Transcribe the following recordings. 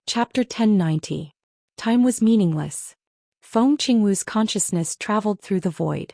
Chapter 1090. Time was meaningless. Feng Qingwu's consciousness traveled through the void.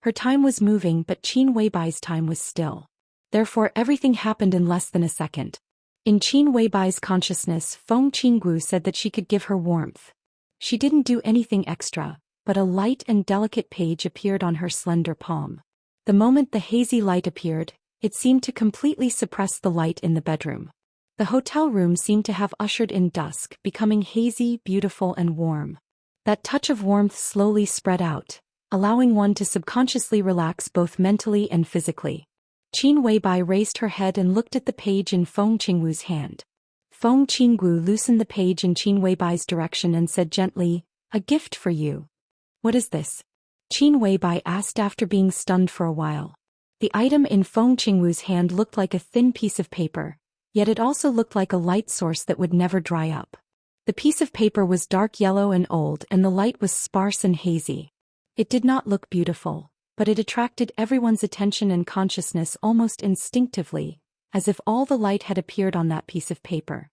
Her time was moving, but Qin Weibai's time was still. Therefore everything happened in less than a second. In Qin Weibai's consciousness, Feng Qingwu said that she could give her warmth. She didn't do anything extra, but a light and delicate page appeared on her slender palm. The moment the hazy light appeared, it seemed to completely suppress the light in the bedroom. The hotel room seemed to have ushered in dusk, becoming hazy, beautiful and warm. That touch of warmth slowly spread out, allowing one to subconsciously relax both mentally and physically. Qin Weibai raised her head and looked at the page in Feng Qingwu's hand. Feng Qingwu loosened the page in Qin Weibai's direction and said gently, "A gift for you." "What is this?" Qin Weibai asked after being stunned for a while. The item in Feng Qingwu's hand looked like a thin piece of paper, yet it also looked like a light source that would never dry up. The piece of paper was dark yellow and old, and the light was sparse and hazy. It did not look beautiful, but it attracted everyone's attention and consciousness almost instinctively, as if all the light had appeared on that piece of paper.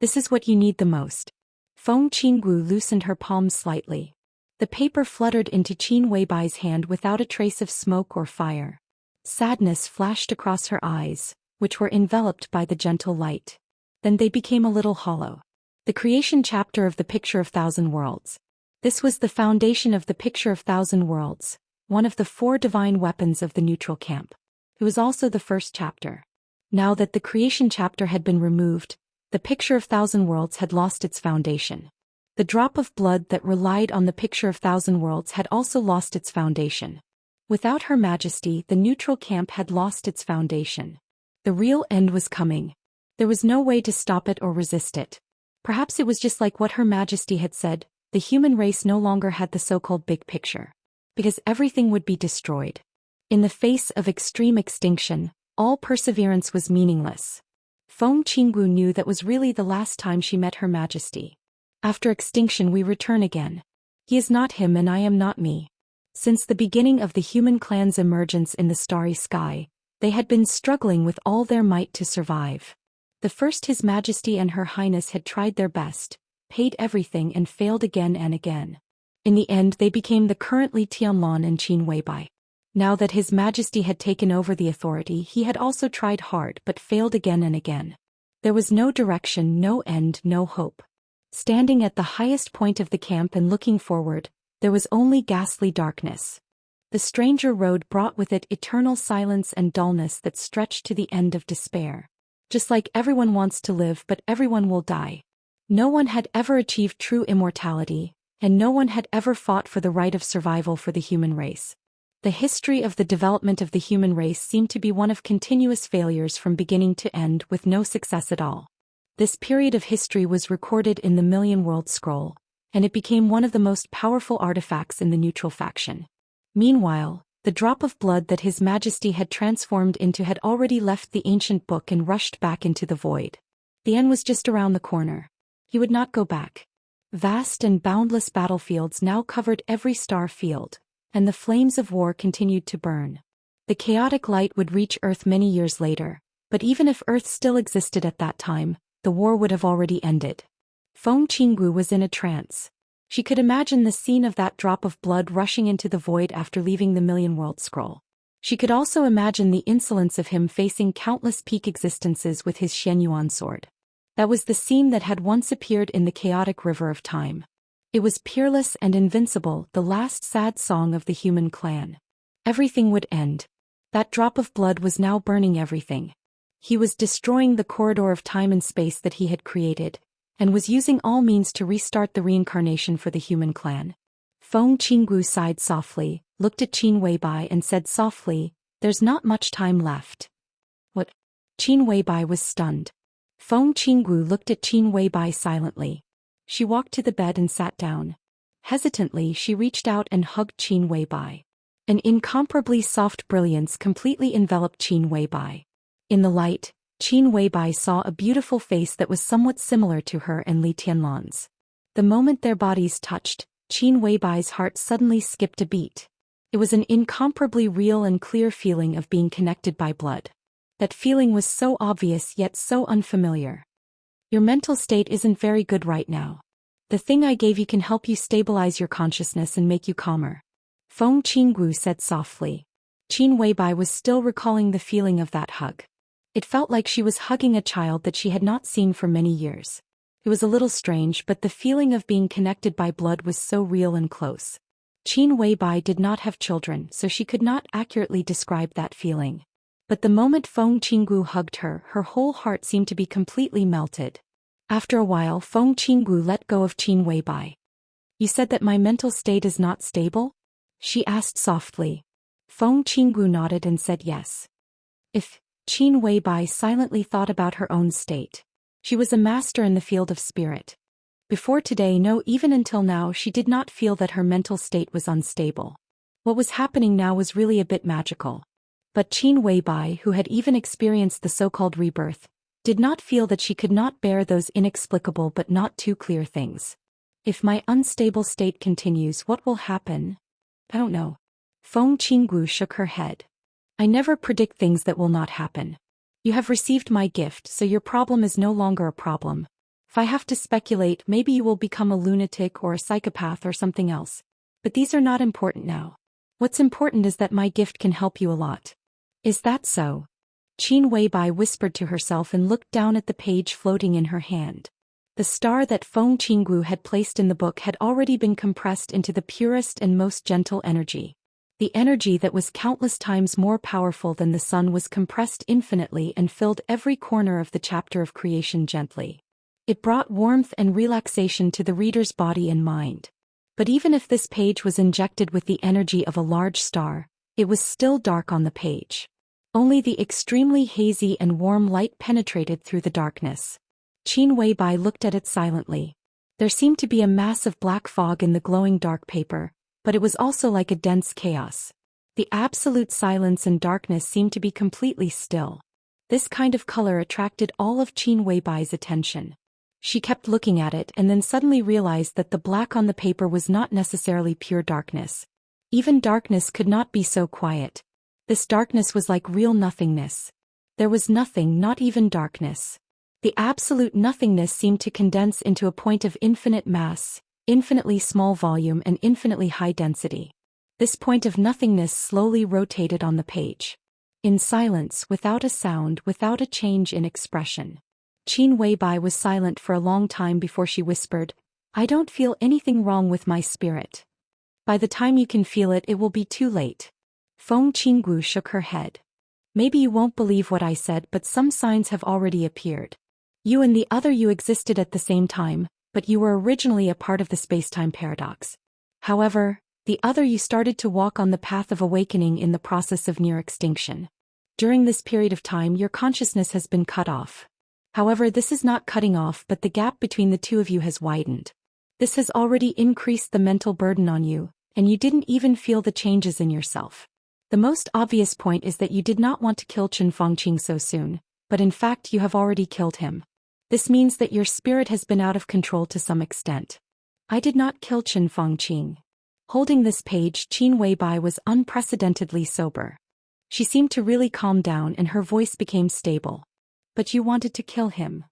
"This is what you need the most." Feng Qingwu loosened her palm slightly. The paper fluttered into Qin Weibai's hand without a trace of smoke or fire. Sadness flashed across her eyes, which were enveloped by the gentle light. Then they became a little hollow. The creation chapter of the Picture of Thousand Worlds. This was the foundation of the Picture of Thousand Worlds, one of the 4 divine weapons of the neutral camp. It was also the first chapter. Now that the creation chapter had been removed, the Picture of Thousand Worlds had lost its foundation. The drop of blood that relied on the Picture of Thousand Worlds had also lost its foundation. Without Her Majesty, the neutral camp had lost its foundation. The real end was coming. There was no way to stop it or resist it. Perhaps it was just like what Her Majesty had said, the human race no longer had the so-called big picture. Because everything would be destroyed. In the face of extreme extinction, all perseverance was meaningless. Feng Qingwu knew that was really the last time she met Her Majesty. After extinction we return again. He is not him and I am not me. Since the beginning of the human clan's emergence in the starry sky, they had been struggling with all their might to survive. The first His Majesty and Her Highness had tried their best, paid everything and failed again and again. In the end they became the currently Tianlan and Qin Weibai. Now that His Majesty had taken over the authority, he had also tried hard but failed again and again. There was no direction, no end, no hope. Standing at the highest point of the camp and looking forward, there was only ghastly darkness. The stranger road brought with it eternal silence and dullness that stretched to the end of despair. Just like everyone wants to live but everyone will die. No one had ever achieved true immortality, and no one had ever fought for the right of survival for the human race. The history of the development of the human race seemed to be one of continuous failures from beginning to end with no success at all. This period of history was recorded in the Million World Scroll, and it became one of the most powerful artifacts in the neutral faction. Meanwhile, the drop of blood that His Majesty had transformed into had already left the ancient book and rushed back into the void. The end was just around the corner. He would not go back. Vast and boundless battlefields now covered every star field, and the flames of war continued to burn. The chaotic light would reach Earth many years later, but even if Earth still existed at that time, the war would have already ended. Feng Qingwu was in a trance. She could imagine the scene of that drop of blood rushing into the void after leaving the Million World Scroll. She could also imagine the insolence of him facing countless peak existences with his Xianyuan sword. That was the scene that had once appeared in the chaotic river of time. It was peerless and invincible, the last sad song of the human clan. Everything would end. That drop of blood was now burning everything. He was destroying the corridor of time and space that he had created, and was using all means to restart the reincarnation for the human clan. Feng Qingwu sighed softly, looked at Qin Weibai and said softly, "There's not much time left." "What?" Qin Weibai was stunned. Feng Qingwu looked at Qin Weibai silently. She walked to the bed and sat down. Hesitantly she reached out and hugged Qin Weibai. An incomparably soft brilliance completely enveloped Qin Weibai. In the light, Qin Weibai saw a beautiful face that was somewhat similar to her and Li Tianlan's. The moment their bodies touched, Qin Weibai's heart suddenly skipped a beat. It was an incomparably real and clear feeling of being connected by blood. That feeling was so obvious yet so unfamiliar. Your mental state isn't very good right now. The thing I gave you can help you stabilize your consciousness and make you calmer. Feng Qinggu said softly. Qin Weibai was still recalling the feeling of that hug. It felt like she was hugging a child that she had not seen for many years. It was a little strange, but the feeling of being connected by blood was so real and close. Qin Weibai did not have children, so she could not accurately describe that feeling. But the moment Feng Qinggu hugged her, her whole heart seemed to be completely melted. After a while, Feng Qinggu let go of Qin Weibai. You said that my mental state is not stable? She asked softly. Feng Qinggu nodded and said yes. If Qin Weibai silently thought about her own state. She was a master in the field of spirit. Before today, no, even until now, she did not feel that her mental state was unstable. What was happening now was really a bit magical. But Qin Weibai, who had even experienced the so-called rebirth, did not feel that she could not bear those inexplicable but not too clear things. If my unstable state continues, what will happen? I don't know. Feng Qinggu shook her head. I never predict things that will not happen. You have received my gift, so your problem is no longer a problem. If I have to speculate, maybe you will become a lunatic or a psychopath or something else. But these are not important now. What's important is that my gift can help you a lot. Is that so? Qin Weibai whispered to herself and looked down at the page floating in her hand. The star that Feng Qinggu had placed in the book had already been compressed into the purest and most gentle energy. The energy that was countless times more powerful than the sun was compressed infinitely and filled every corner of the chapter of creation gently. It brought warmth and relaxation to the reader's body and mind. But even if this page was injected with the energy of a large star, it was still dark on the page. Only the extremely hazy and warm light penetrated through the darkness. Qin Weibai looked at it silently. There seemed to be a mass of black fog in the glowing dark paper, but it was also like a dense chaos. The absolute silence and darkness seemed to be completely still. This kind of color attracted all of Qin Weibai's attention. She kept looking at it and then suddenly realized that the black on the paper was not necessarily pure darkness. Even darkness could not be so quiet. This darkness was like real nothingness. There was nothing, not even darkness. The absolute nothingness seemed to condense into a point of infinite mass, infinitely small volume and infinitely high density. This point of nothingness slowly rotated on the page. In silence, without a sound, without a change in expression. Qin Weibai was silent for a long time before she whispered, I don't feel anything wrong with my spirit. By the time you can feel it, it will be too late. Feng Qinggu shook her head. Maybe you won't believe what I said, but some signs have already appeared. You and the other you existed at the same time, but you were originally a part of the space-time paradox. However, the other you started to walk on the path of awakening in the process of near extinction. During this period of time, your consciousness has been cut off. However, this is not cutting off, but the gap between the two of you has widened. This has already increased the mental burden on you, and you didn't even feel the changes in yourself. The most obvious point is that you did not want to kill Chen Fangqing so soon, but in fact you have already killed him. This means that your spirit has been out of control to some extent. I did not kill Chen Fangqing. Holding this page, Qin Weibai was unprecedentedly sober. She seemed to really calm down and her voice became stable. But you wanted to kill him.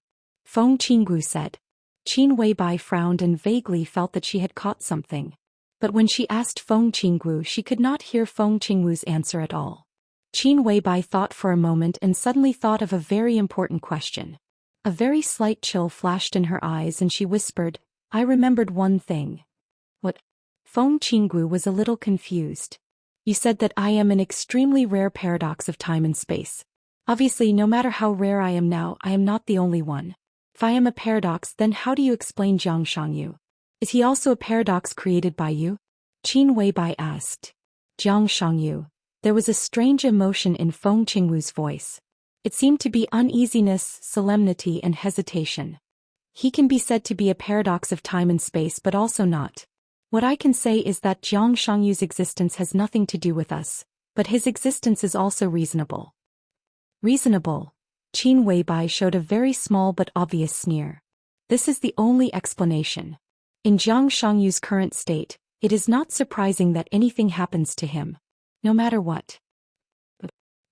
Feng Qinggu said. Qin Weibai frowned and vaguely felt that she had caught something. But when she asked Feng Qinggu, she could not hear Feng Qinggu's answer at all. Qin Weibai thought for a moment and suddenly thought of a very important question. A very slight chill flashed in her eyes and she whispered, I remembered one thing. What? Feng Qinggu was a little confused. You said that I am an extremely rare paradox of time and space. Obviously, no matter how rare I am now, I am not the only one. If I am a paradox, then how do you explain Zhang Xianyu? Is he also a paradox created by you? Qin Weibai asked. Zhang Xianyu. There was a strange emotion in Feng Qinggu's voice. It seemed to be uneasiness, solemnity and hesitation. He can be said to be a paradox of time and space but also not. What I can say is that Zhang Xiangyu's existence has nothing to do with us, but his existence is also reasonable. Reasonable? Qin Weibai showed a very small but obvious sneer. This is the only explanation. In Zhang Xiangyu's current state, it is not surprising that anything happens to him. No matter what.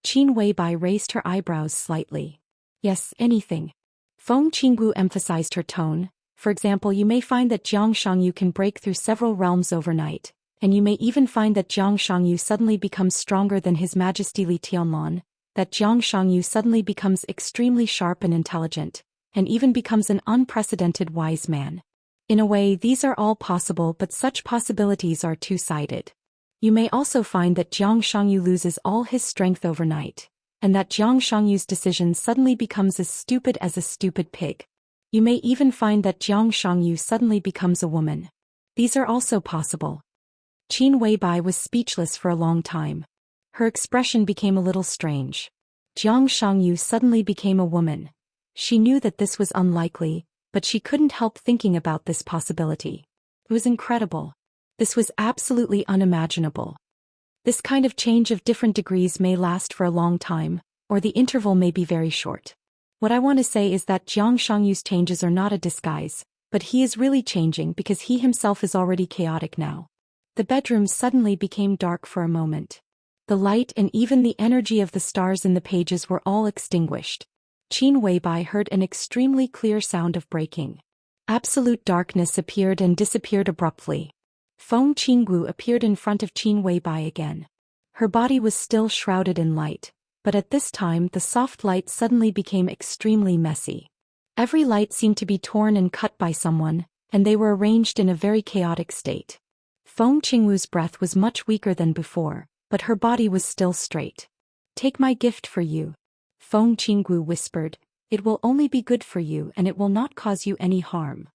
Qin Weibai raised her eyebrows slightly. Yes, anything. Feng Qinggu emphasized her tone. For example, you may find that Jiang Shangyu can break through several realms overnight, and you may even find that Jiang Shangyu suddenly becomes stronger than His Majesty Li Tianlan, that Jiang Shangyu suddenly becomes extremely sharp and intelligent, and even becomes an unprecedented wise man. In a way, these are all possible, but such possibilities are two-sided. You may also find that Jiang Shangyu loses all his strength overnight, and that Jiang Shangyu's decision suddenly becomes as stupid as a stupid pig. You may even find that Jiang Shangyu suddenly becomes a woman. These are also possible. Qin Weibai was speechless for a long time. Her expression became a little strange. Jiang Shangyu suddenly became a woman. She knew that this was unlikely, but she couldn't help thinking about this possibility. It was incredible. This was absolutely unimaginable. This kind of change of different degrees may last for a long time, or the interval may be very short. What I want to say is that Jiang Shangyu's changes are not a disguise, but he is really changing because he himself is already chaotic now. The bedroom suddenly became dark for a moment. The light and even the energy of the stars in the pages were all extinguished. Qin Weibai heard an extremely clear sound of breaking. Absolute darkness appeared and disappeared abruptly. Feng Qinggu appeared in front of Qin Weibai again. Her body was still shrouded in light, but at this time the soft light suddenly became extremely messy. Every light seemed to be torn and cut by someone, and they were arranged in a very chaotic state. Feng Qingwu's breath was much weaker than before, but her body was still straight. "Take my gift for you," Feng Qinggu whispered. "It will only be good for you and it will not cause you any harm."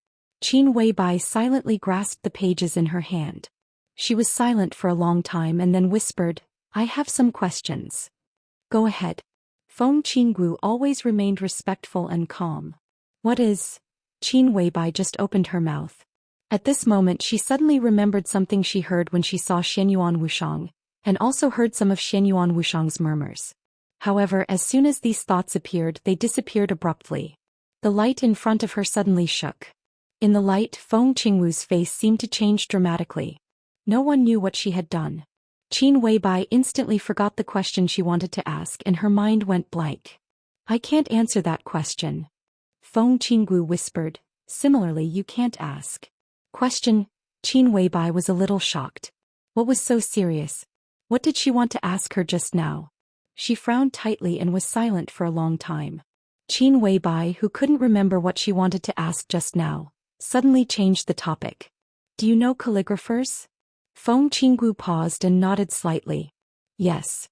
Qin Weibai silently grasped the pages in her hand. She was silent for a long time and then whispered, "I have some questions." "Go ahead." Feng Qinggu always remained respectful and calm. "What is?" Qin Weibai just opened her mouth. At this moment she suddenly remembered something she heard when she saw Xianyuan Wushang, and also heard some of Xianyuan Wushang's murmurs. However, as soon as these thoughts appeared, they disappeared abruptly. The light in front of her suddenly shook. In the light, Feng Qingwu's face seemed to change dramatically. No one knew what she had done. Qin Weibai instantly forgot the question she wanted to ask and her mind went blank. "I can't answer that question," Feng Qinggu whispered. "Similarly, you can't ask." "Question?" Qin Weibai was a little shocked. What was so serious? What did she want to ask her just now? She frowned tightly and was silent for a long time. Qin Weibai, who couldn't remember what she wanted to ask just now, suddenly changed the topic. "Do you know calligraphers?" Feng Qinggu paused and nodded slightly. "Yes."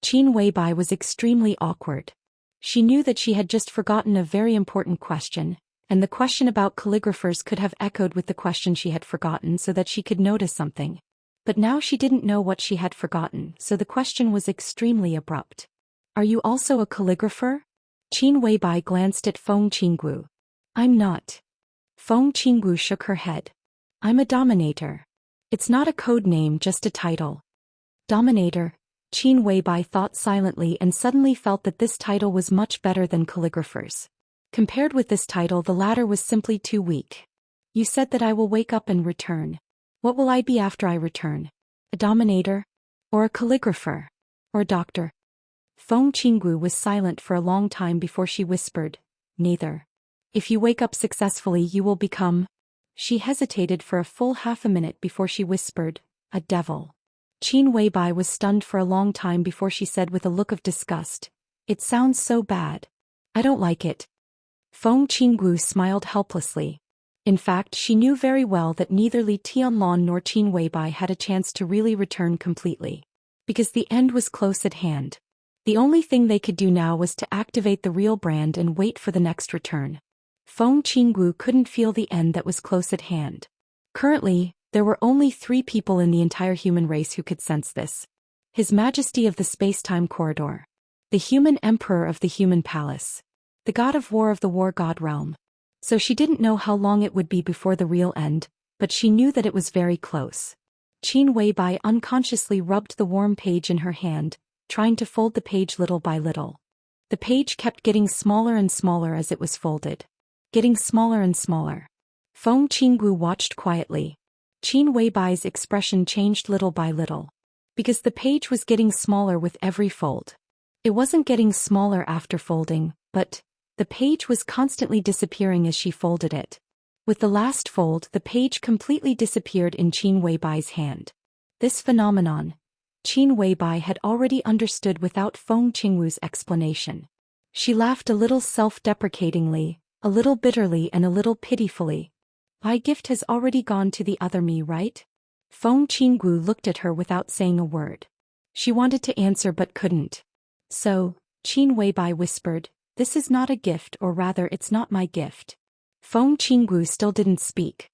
Qin Weibai was extremely awkward. She knew that she had just forgotten a very important question, and the question about calligraphers could have echoed with the question she had forgotten so that she could notice something. But now she didn't know what she had forgotten, so the question was extremely abrupt. "Are you also a calligrapher?" Qin Weibai glanced at Feng Qinggu. "I'm not." Feng Qinggu shook her head. "I'm a dominator." "It's not a code name, just a title." "Dominator?" Qin Weibai thought silently and suddenly felt that this title was much better than calligraphers. Compared with this title, the latter was simply too weak. "You said that I will wake up and return. What will I be after I return? A dominator? Or a calligrapher? Or a doctor?" Feng Qinggu was silent for a long time before she whispered, "Neither. If you wake up successfully, you will become..." She hesitated for a full half a minute before she whispered, "A devil." Qin Weibai was stunned for a long time before she said with a look of disgust, "It sounds so bad. I don't like it." Feng Qinggu smiled helplessly. In fact, she knew very well that neither Li Tianlan nor Qin Weibai had a chance to really return completely. Because the end was close at hand. The only thing they could do now was to activate the real brand and wait for the next return. Feng Qinggu couldn't feel the end that was close at hand. Currently, there were only 3 people in the entire human race who could sense this. His Majesty of the Space-Time Corridor. The Human Emperor of the Human Palace. The God of War of the War God Realm. So she didn't know how long it would be before the real end, but she knew that it was very close. Qin Weibai unconsciously rubbed the warm page in her hand, trying to fold the page little by little. The page kept getting smaller and smaller as it was folded. Getting smaller and smaller. Feng Qinggu watched quietly. Qin Weibai's expression changed little by little. Because the page was getting smaller with every fold. It wasn't getting smaller after folding, but The page was constantly disappearing as she folded it. With the last fold, the page completely disappeared in Qin Weibai's hand. This phenomenon, Qin Weibai had already understood without Feng Qingwu's explanation. She laughed a little self-deprecatingly, a little bitterly and a little pitifully. My gift has already gone to the other me, right? Feng Qingwu looked at her without saying a word. She wanted to answer but couldn't. So, Qin Weibai whispered, "This is not a gift, or rather it's not my gift." Feng Qingwu still didn't speak.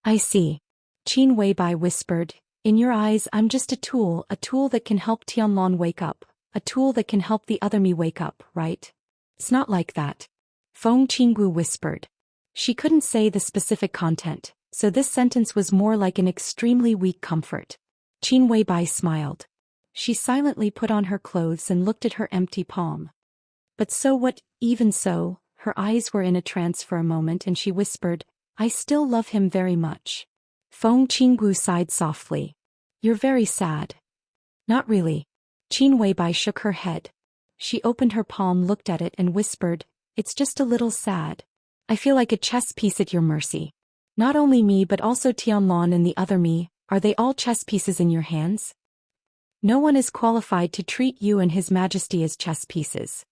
"I see." Qin Weibai whispered, "In your eyes I'm just a tool that can help Tianlong wake up, a tool that can help the other me wake up, right?" "It's not like that." Feng Qingwu whispered. She couldn't say the specific content, so this sentence was more like an extremely weak comfort. Qin Weibai smiled. She silently put on her clothes and looked at her empty palm. "But so what, even so," her eyes were in a trance for a moment and she whispered, "I still love him very much." Feng Qingwu sighed softly. "You're very sad." "Not really." Qin Weibai shook her head. She opened her palm, looked at it and whispered, "It's just a little sad. I feel like a chess piece at your mercy. Not only me but also Tianlong and the other me, are they all chess pieces in your hands? No one is qualified to treat you and His Majesty as chess pieces."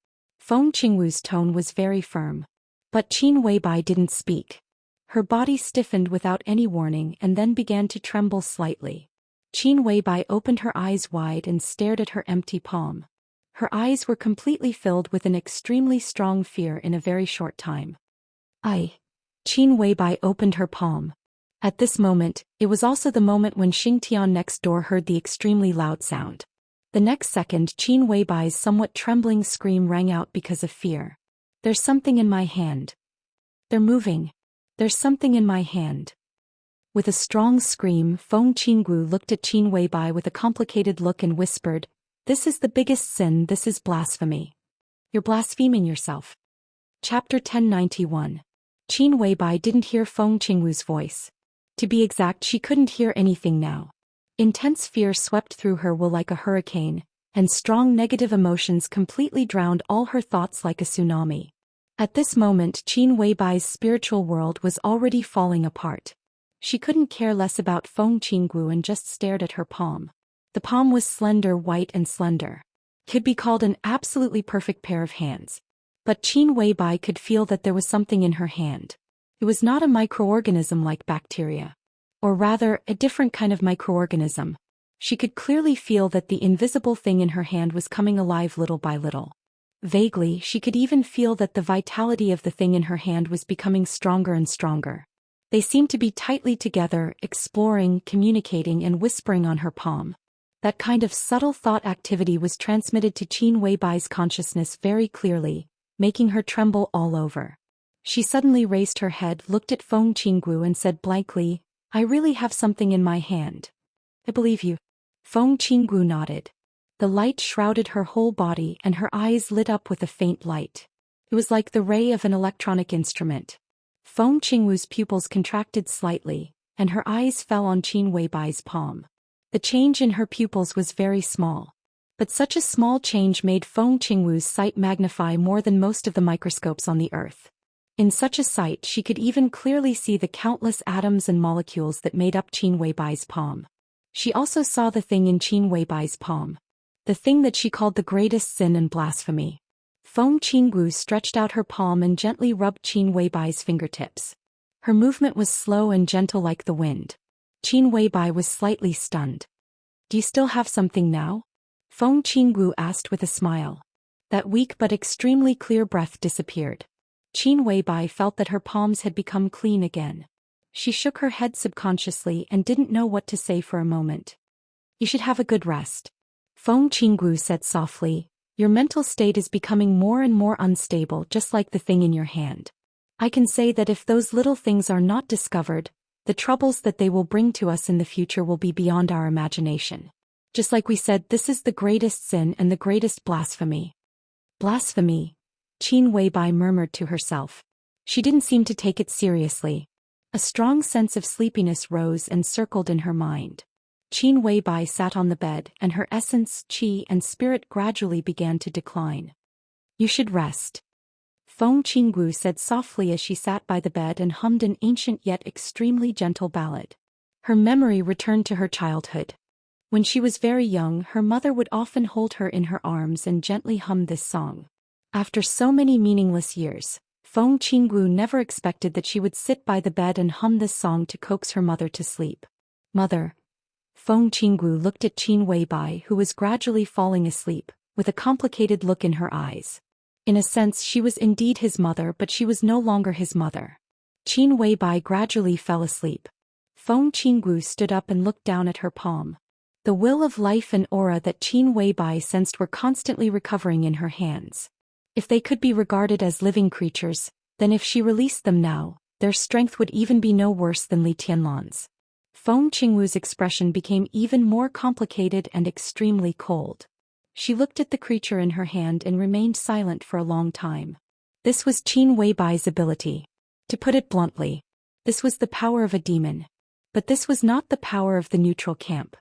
Feng Qingwu's tone was very firm. But Qin Weibai didn't speak. Her body stiffened without any warning and then began to tremble slightly. Qin Weibai opened her eyes wide and stared at her empty palm. Her eyes were completely filled with an extremely strong fear in a very short time. Qin Weibai opened her palm. At this moment, it was also the moment when Xingtian next door heard the extremely loud sound. The next second, Qin Weibai's somewhat trembling scream rang out because of fear. "There's something in my hand. They're moving. There's something in my hand." With a strong scream, Feng Qingwu looked at Qin Weibai with a complicated look and whispered, "This is the biggest sin, this is blasphemy. You're blaspheming yourself." Chapter 1091. Qin Weibai didn't hear Feng Qingwu's voice. To be exact, she couldn't hear anything now. Intense fear swept through her will like a hurricane, and strong negative emotions completely drowned all her thoughts like a tsunami. At this moment, Qin Weibai's spiritual world was already falling apart. She couldn't care less about Feng Qingwu and just stared at her palm. The palm was slender, white and slender. Could be called an absolutely perfect pair of hands. But Qin Weibai could feel that there was something in her hand. It was not a microorganism like bacteria. Or rather, a different kind of microorganism. She could clearly feel that the invisible thing in her hand was coming alive little by little. Vaguely, she could even feel that the vitality of the thing in her hand was becoming stronger and stronger. They seemed to be tightly together, exploring, communicating and whispering on her palm. That kind of subtle thought activity was transmitted to Qin Weibai's consciousness very clearly, making her tremble all over. She suddenly raised her head, looked at Feng Qingwu and said blankly, "I really have something in my hand." "I believe you." Feng Qingwu nodded. The light shrouded her whole body and her eyes lit up with a faint light. It was like the ray of an electronic instrument. Feng Qingwu's pupils contracted slightly, and her eyes fell on Qin Weibai's palm. The change in her pupils was very small. But such a small change made Feng Qingwu's sight magnify more than most of the microscopes on the earth. In such a sight she could even clearly see the countless atoms and molecules that made up Qin Weibai's palm. She also saw the thing in Qin Weibai's palm. The thing that she called the greatest sin and blasphemy. Feng Qingwu stretched out her palm and gently rubbed Qin Weibai's fingertips. Her movement was slow and gentle like the wind. Qin Weibai was slightly stunned. "Do you still have something now?" Feng Qingwu asked with a smile. That weak but extremely clear breath disappeared. Qin Weibai felt that her palms had become clean again. She shook her head subconsciously and didn't know what to say for a moment. "You should have a good rest." Feng Qingwu said softly, "Your mental state is becoming more and more unstable, just like the thing in your hand. I can say that if those little things are not discovered, the troubles that they will bring to us in the future will be beyond our imagination. Just like we said, this is the greatest sin and the greatest blasphemy." "Blasphemy," Qin Weibai murmured to herself. She didn't seem to take it seriously. A strong sense of sleepiness rose and circled in her mind. Qin Weibai sat on the bed and her essence, qi and spirit gradually began to decline. "You should rest." Feng Qinggu said softly as she sat by the bed and hummed an ancient yet extremely gentle ballad. Her memory returned to her childhood. When she was very young, her mother would often hold her in her arms and gently hum this song. After so many meaningless years, Feng Qinggu never expected that she would sit by the bed and hum this song to coax her mother to sleep. Mother. Feng Qinggu looked at Qin Weibai, who was gradually falling asleep, with a complicated look in her eyes. In a sense, she was indeed his mother, but she was no longer his mother. Qin Weibai gradually fell asleep. Feng Qinggu stood up and looked down at her palm. The will of life and aura that Qin Weibai sensed were constantly recovering in her hands. If they could be regarded as living creatures, then if she released them now, their strength would even be no worse than Li Tianlan's. Feng Qingwu's expression became even more complicated and extremely cold. She looked at the creature in her hand and remained silent for a long time. This was Qin Weibai's ability. To put it bluntly, this was the power of a demon. But this was not the power of the neutral camp.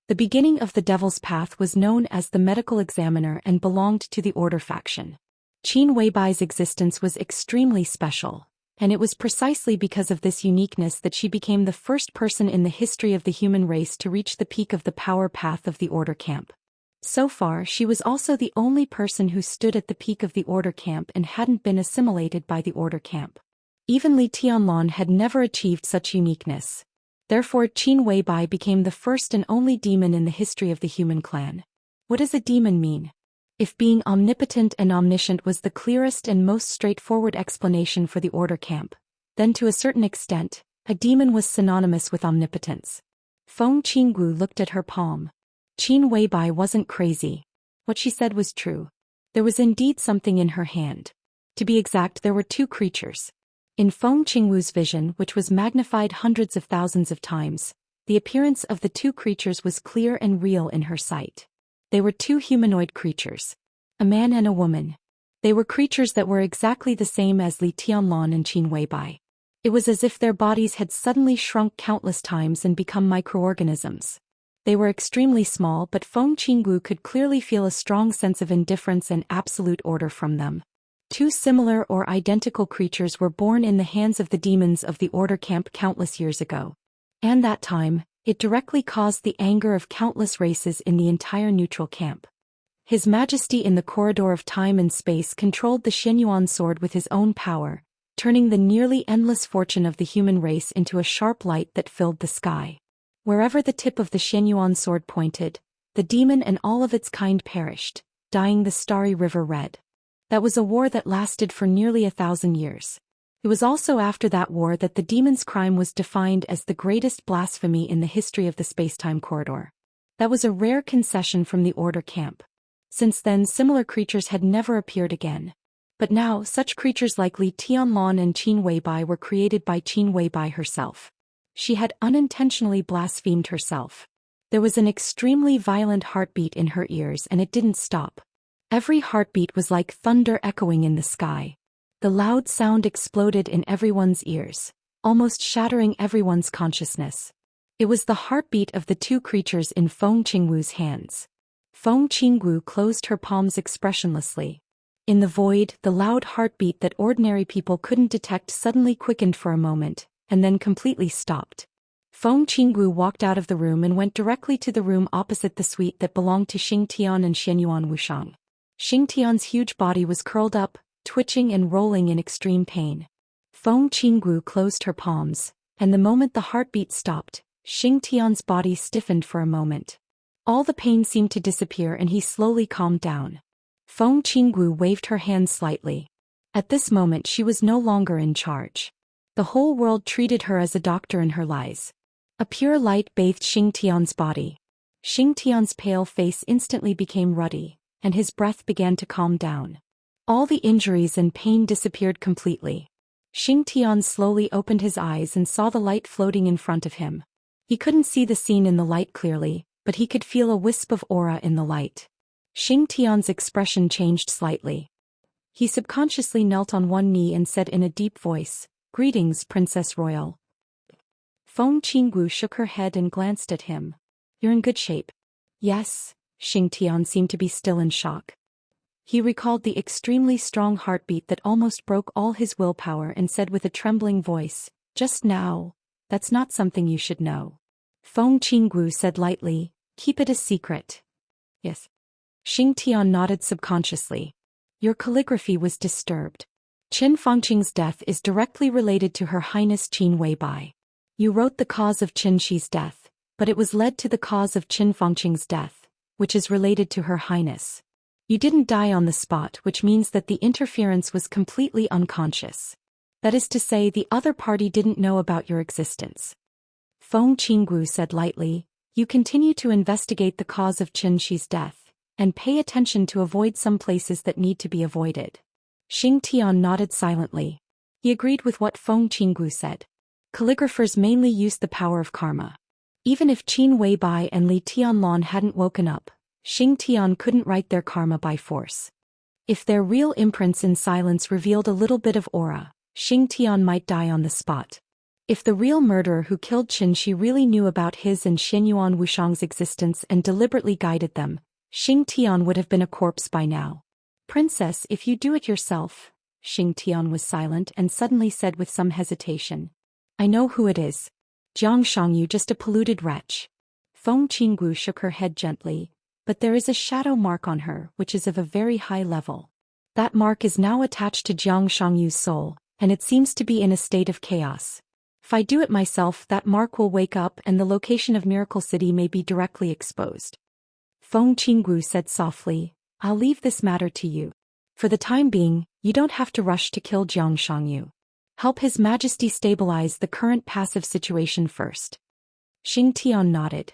The beginning of the Devil's Path was known as the Medical Examiner and belonged to the Order faction. Qin Weibai's existence was extremely special, and it was precisely because of this uniqueness that she became the first person in the history of the human race to reach the peak of the power path of the Order camp. So far, she was also the only person who stood at the peak of the Order camp and hadn't been assimilated by the Order camp. Even Li Tianlan had never achieved such uniqueness. Therefore, Qin Weibai became the first and only demon in the history of the human clan. What does a demon mean? If being omnipotent and omniscient was the clearest and most straightforward explanation for the Order camp, then to a certain extent, a demon was synonymous with omnipotence. Feng Qinggu looked at her palm. Qin Weibai wasn't crazy. What she said was true. There was indeed something in her hand. To be exact, there were two creatures. In Feng Qingwu's vision, which was magnified hundreds of thousands of times, the appearance of the two creatures was clear and real in her sight. They were two humanoid creatures. A man and a woman. They were creatures that were exactly the same as Li Tianlan and Qin Weibai. It was as if their bodies had suddenly shrunk countless times and become microorganisms. They were extremely small, but Feng Qinggu could clearly feel a strong sense of indifference and absolute order from them. Two similar or identical creatures were born in the hands of the demons of the Order camp countless years ago. And that time, it directly caused the anger of countless races in the entire neutral camp. His Majesty in the corridor of time and space controlled the Xianyuan sword with his own power, turning the nearly endless fortune of the human race into a sharp light that filled the sky. Wherever the tip of the Xianyuan sword pointed, the demon and all of its kind perished, dyeing the starry river red. That was a war that lasted for nearly 1,000 years. It was also after that war that the demon's crime was defined as the greatest blasphemy in the history of the spacetime corridor. That was a rare concession from the Order camp. Since then, similar creatures had never appeared again. But now, such creatures like Li Tianlan and Qin Weibai were created by Qin Weibai herself. She had unintentionally blasphemed herself. There was an extremely violent heartbeat in her ears, and it didn't stop. Every heartbeat was like thunder echoing in the sky. The loud sound exploded in everyone's ears, almost shattering everyone's consciousness. It was the heartbeat of the two creatures in Feng Qingwu's hands. Feng Qingwu closed her palms expressionlessly. In the void, the loud heartbeat that ordinary people couldn't detect suddenly quickened for a moment, and then completely stopped. Feng Qingwu walked out of the room and went directly to the room opposite the suite that belonged to Xingtian and Xianyuan Wushang. Xingtian's huge body was curled up, twitching and rolling in extreme pain. Feng Qingwu closed her palms, and the moment the heartbeat stopped, Xingtian's body stiffened for a moment. All the pain seemed to disappear and he slowly calmed down. Feng Qingwu waved her hand slightly. At this moment she was no longer in charge. The whole world treated her as a doctor in her lies. A pure light bathed Xingtian's body. Xingtian's pale face instantly became ruddy, and his breath began to calm down. All the injuries and pain disappeared completely. Xingtian slowly opened his eyes and saw the light floating in front of him. He couldn't see the scene in the light clearly, but he could feel a wisp of aura in the light. Xingtian's expression changed slightly. He subconsciously knelt on one knee and said in a deep voice, "Greetings, Princess Royal." Feng Qingwu shook her head and glanced at him. "You're in good shape." "Yes." Xingtian seemed to be still in shock. He recalled the extremely strong heartbeat that almost broke all his willpower and said with a trembling voice, "Just now, that's not something you should know." Feng Qinggu said lightly, "Keep it a secret." Yes. Xing Tian nodded subconsciously. Your calligraphy was disturbed. Qin Fengqing's death is directly related to Her Highness Qin Weibai. You wrote the cause of Qin Shi's death, but it was led to the cause of Qin Fengqing's death, which is related to Her Highness. You didn't die on the spot, which means that the interference was completely unconscious. That is to say, the other party didn't know about your existence. Feng Qinggu said lightly, you continue to investigate the cause of Qin Shi's death, and pay attention to avoid some places that need to be avoided. Xing Tian nodded silently. He agreed with what Feng Qinggu said. Calligraphers mainly use the power of karma. Even if Qin Weibai and Li Tianlan hadn't woken up, Xing Tian couldn't write their karma by force. If their real imprints in silence revealed a little bit of aura, Xing Tian might die on the spot. If the real murderer who killed Qin Shi really knew about his and Xianyuan Wushang's existence and deliberately guided them, Xing Tian would have been a corpse by now. Princess, if you do it yourself. Xing Tian was silent and suddenly said with some hesitation. I know who it is. Jiang Shangyu, just a polluted wretch. Feng Qinggu shook her head gently. But there is a shadow mark on her, which is of a very high level. That mark is now attached to Jiang Shangyu's soul, and it seems to be in a state of chaos. If I do it myself, that mark will wake up and the location of Miracle City may be directly exposed. Feng Qinggu said softly, I'll leave this matter to you. For the time being, you don't have to rush to kill Jiang Shangyu. Help His Majesty stabilize the current passive situation first. Xing Tian nodded.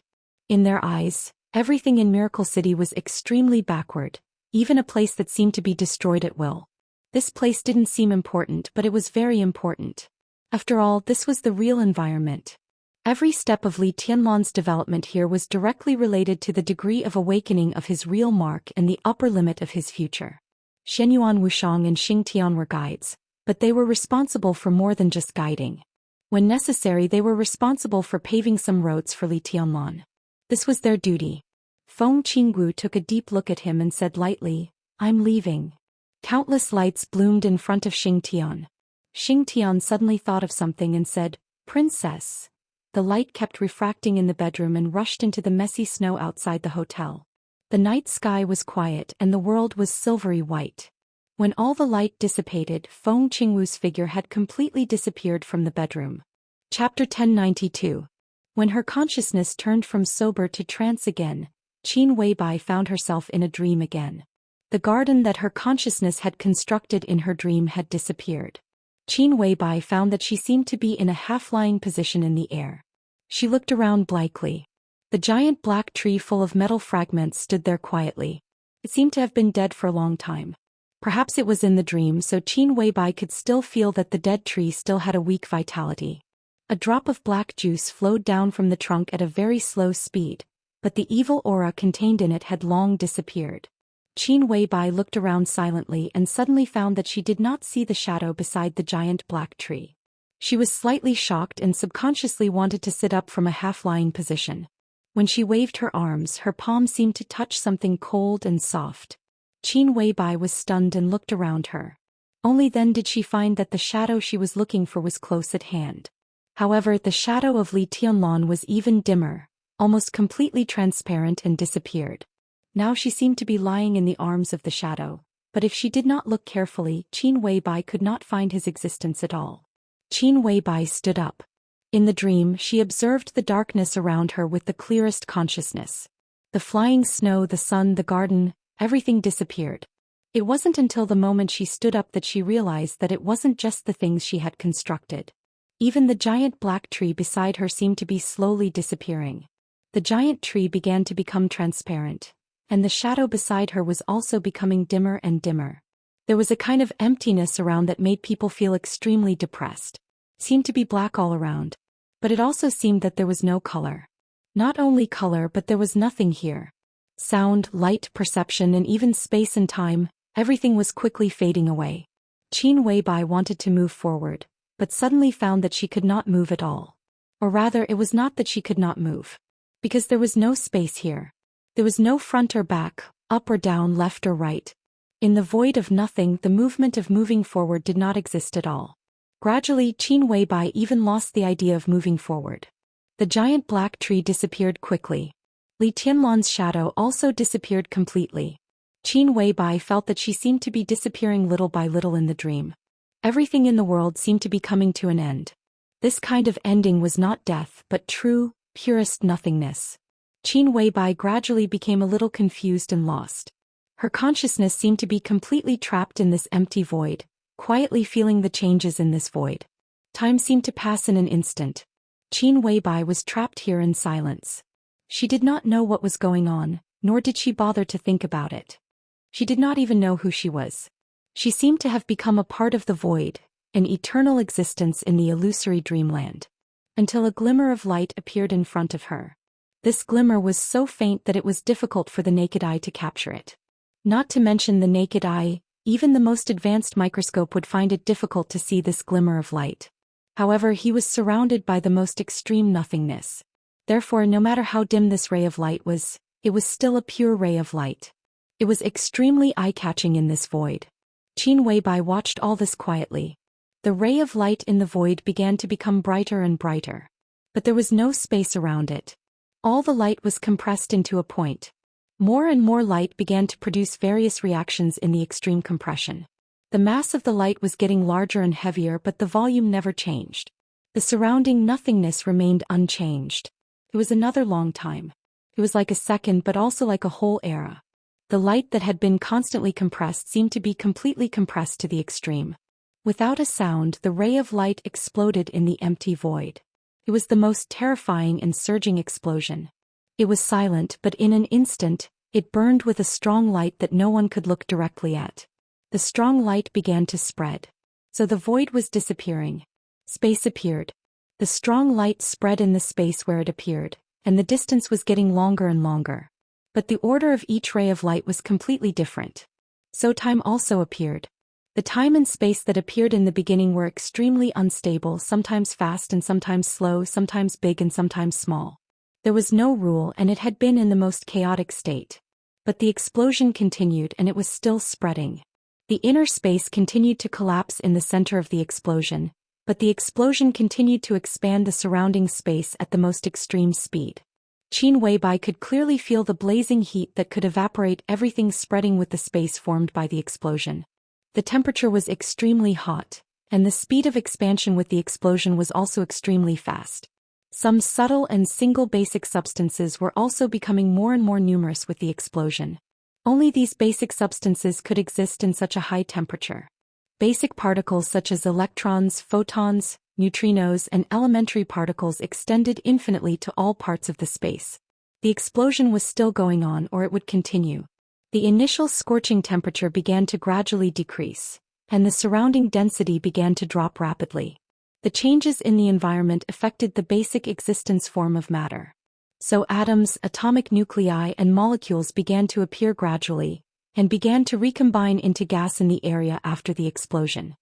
In their eyes, everything in Miracle City was extremely backward, even a place that seemed to be destroyed at will. This place didn't seem important, but it was very important. After all, this was the real environment. Every step of Li Tianlan's development here was directly related to the degree of awakening of his real mark and the upper limit of his future. Xianyuan Wushang and Xing Tian were guides, but they were responsible for more than just guiding. When necessary, they were responsible for paving some roads for Li Tianlan. This was their duty. Feng Qinggu took a deep look at him and said lightly, I'm leaving. Countless lights bloomed in front of Xing Tian. Xing Tian suddenly thought of something and said, Princess. The light kept refracting in the bedroom and rushed into the messy snow outside the hotel. The night sky was quiet and the world was silvery white. When all the light dissipated, Feng Qingwu's figure had completely disappeared from the bedroom. Chapter 1092. When her consciousness turned from sober to trance again, Qin Weibai found herself in a dream again. The garden that her consciousness had constructed in her dream had disappeared. Qin Weibai found that she seemed to be in a half-lying position in the air. She looked around blankly. The giant black tree full of metal fragments stood there quietly. It seemed to have been dead for a long time. Perhaps it was in the dream, so Qin Weibai could still feel that the dead tree still had a weak vitality. A drop of black juice flowed down from the trunk at a very slow speed, but the evil aura contained in it had long disappeared. Qin Weibai looked around silently and suddenly found that she did not see the shadow beside the giant black tree. She was slightly shocked and subconsciously wanted to sit up from a half-lying position. When she waved her arms, her palm seemed to touch something cold and soft. Qin Weibai was stunned and looked around her. Only then did she find that the shadow she was looking for was close at hand. However, the shadow of Li Tianlan was even dimmer, almost completely transparent, and disappeared. Now she seemed to be lying in the arms of the shadow, but if she did not look carefully, Qin Weibai could not find his existence at all. Qin Weibai stood up. In the dream, she observed the darkness around her with the clearest consciousness. The flying snow, the sun, the garden, everything disappeared. It wasn't until the moment she stood up that she realized that it wasn't just the things she had constructed. Even the giant black tree beside her seemed to be slowly disappearing. The giant tree began to become transparent, and the shadow beside her was also becoming dimmer and dimmer. There was a kind of emptiness around that made people feel extremely depressed. It seemed to be black all around. But it also seemed that there was no color. Not only color, but there was nothing here. Sound, light, perception, and even space and time, everything was quickly fading away. Qin Weibai wanted to move forward, but suddenly found that she could not move at all. Or rather, it was not that she could not move. Because there was no space here. There was no front or back, up or down, left or right. In the void of nothing, the movement of moving forward did not exist at all. Gradually, Qin Weibai even lost the idea of moving forward. The giant black tree disappeared quickly. Li Tianlan's shadow also disappeared completely. Qin Weibai felt that she seemed to be disappearing little by little in the dream. Everything in the world seemed to be coming to an end. This kind of ending was not death, but true, purest nothingness. Qin Weibai gradually became a little confused and lost. Her consciousness seemed to be completely trapped in this empty void, quietly feeling the changes in this void. Time seemed to pass in an instant. Qin Weibai was trapped here in silence. She did not know what was going on, nor did she bother to think about it. She did not even know who she was. She seemed to have become a part of the void, an eternal existence in the illusory dreamland. Until a glimmer of light appeared in front of her. This glimmer was so faint that it was difficult for the naked eye to capture it. Not to mention the naked eye, even the most advanced microscope would find it difficult to see this glimmer of light. However, he was surrounded by the most extreme nothingness. Therefore, no matter how dim this ray of light was, it was still a pure ray of light. It was extremely eye-catching in this void. Qin Weibai watched all this quietly. The ray of light in the void began to become brighter and brighter. But there was no space around it. All the light was compressed into a point. More and more light began to produce various reactions in the extreme compression. The mass of the light was getting larger and heavier, but the volume never changed. The surrounding nothingness remained unchanged. It was another long time. It was like a second, but also like a whole era. The light that had been constantly compressed seemed to be completely compressed to the extreme. Without a sound, the ray of light exploded in the empty void. It was the most terrifying and surging explosion. It was silent, but in an instant, it burned with a strong light that no one could look directly at. The strong light began to spread. So the void was disappearing. Space appeared. The strong light spread in the space where it appeared, and the distance was getting longer and longer. But the order of each ray of light was completely different. So time also appeared. The time and space that appeared in the beginning were extremely unstable, sometimes fast and sometimes slow, sometimes big and sometimes small. There was no rule, and it had been in the most chaotic state. But the explosion continued, and it was still spreading. The inner space continued to collapse in the center of the explosion, but the explosion continued to expand the surrounding space at the most extreme speed. Qin Weibai could clearly feel the blazing heat that could evaporate everything spreading with the space formed by the explosion. The temperature was extremely hot, and the speed of expansion with the explosion was also extremely fast. Some subtle and single basic substances were also becoming more and more numerous with the explosion. Only these basic substances could exist in such a high temperature. Basic particles such as electrons, photons, neutrinos, and elementary particles extended infinitely to all parts of the space. The explosion was still going on, or it would continue. The initial scorching temperature began to gradually decrease, and the surrounding density began to drop rapidly. The changes in the environment affected the basic existence form of matter. So atoms, atomic nuclei, and molecules began to appear gradually, and began to recombine into gas in the area after the explosion.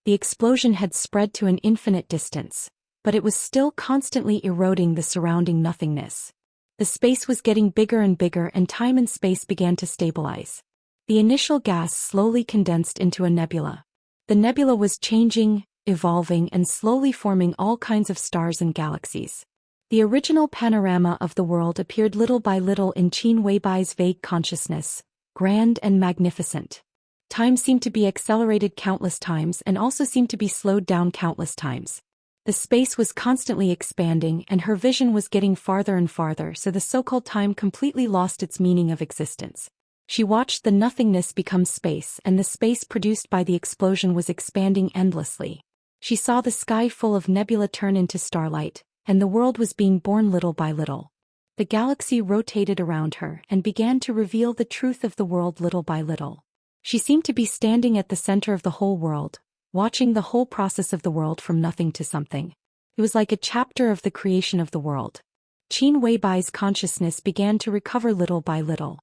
The explosion had spread to an infinite distance, but it was still constantly eroding the surrounding nothingness. The space was getting bigger and bigger, and time and space began to stabilize. The initial gas slowly condensed into a nebula. The nebula was changing, evolving, and slowly forming all kinds of stars and galaxies. The original panorama of the world appeared little by little in Qin Weibai's vague consciousness, grand and magnificent. Time seemed to be accelerated countless times and also seemed to be slowed down countless times. The space was constantly expanding, and her vision was getting farther and farther, so the so-called time completely lost its meaning of existence. She watched the nothingness become space, and the space produced by the explosion was expanding endlessly. She saw the sky full of nebula turn into starlight, and the world was being born little by little. The galaxy rotated around her and began to reveal the truth of the world little by little. She seemed to be standing at the center of the whole world, watching the whole process of the world from nothing to something. It was like a chapter of the creation of the world. Qin Weibai's consciousness began to recover little by little.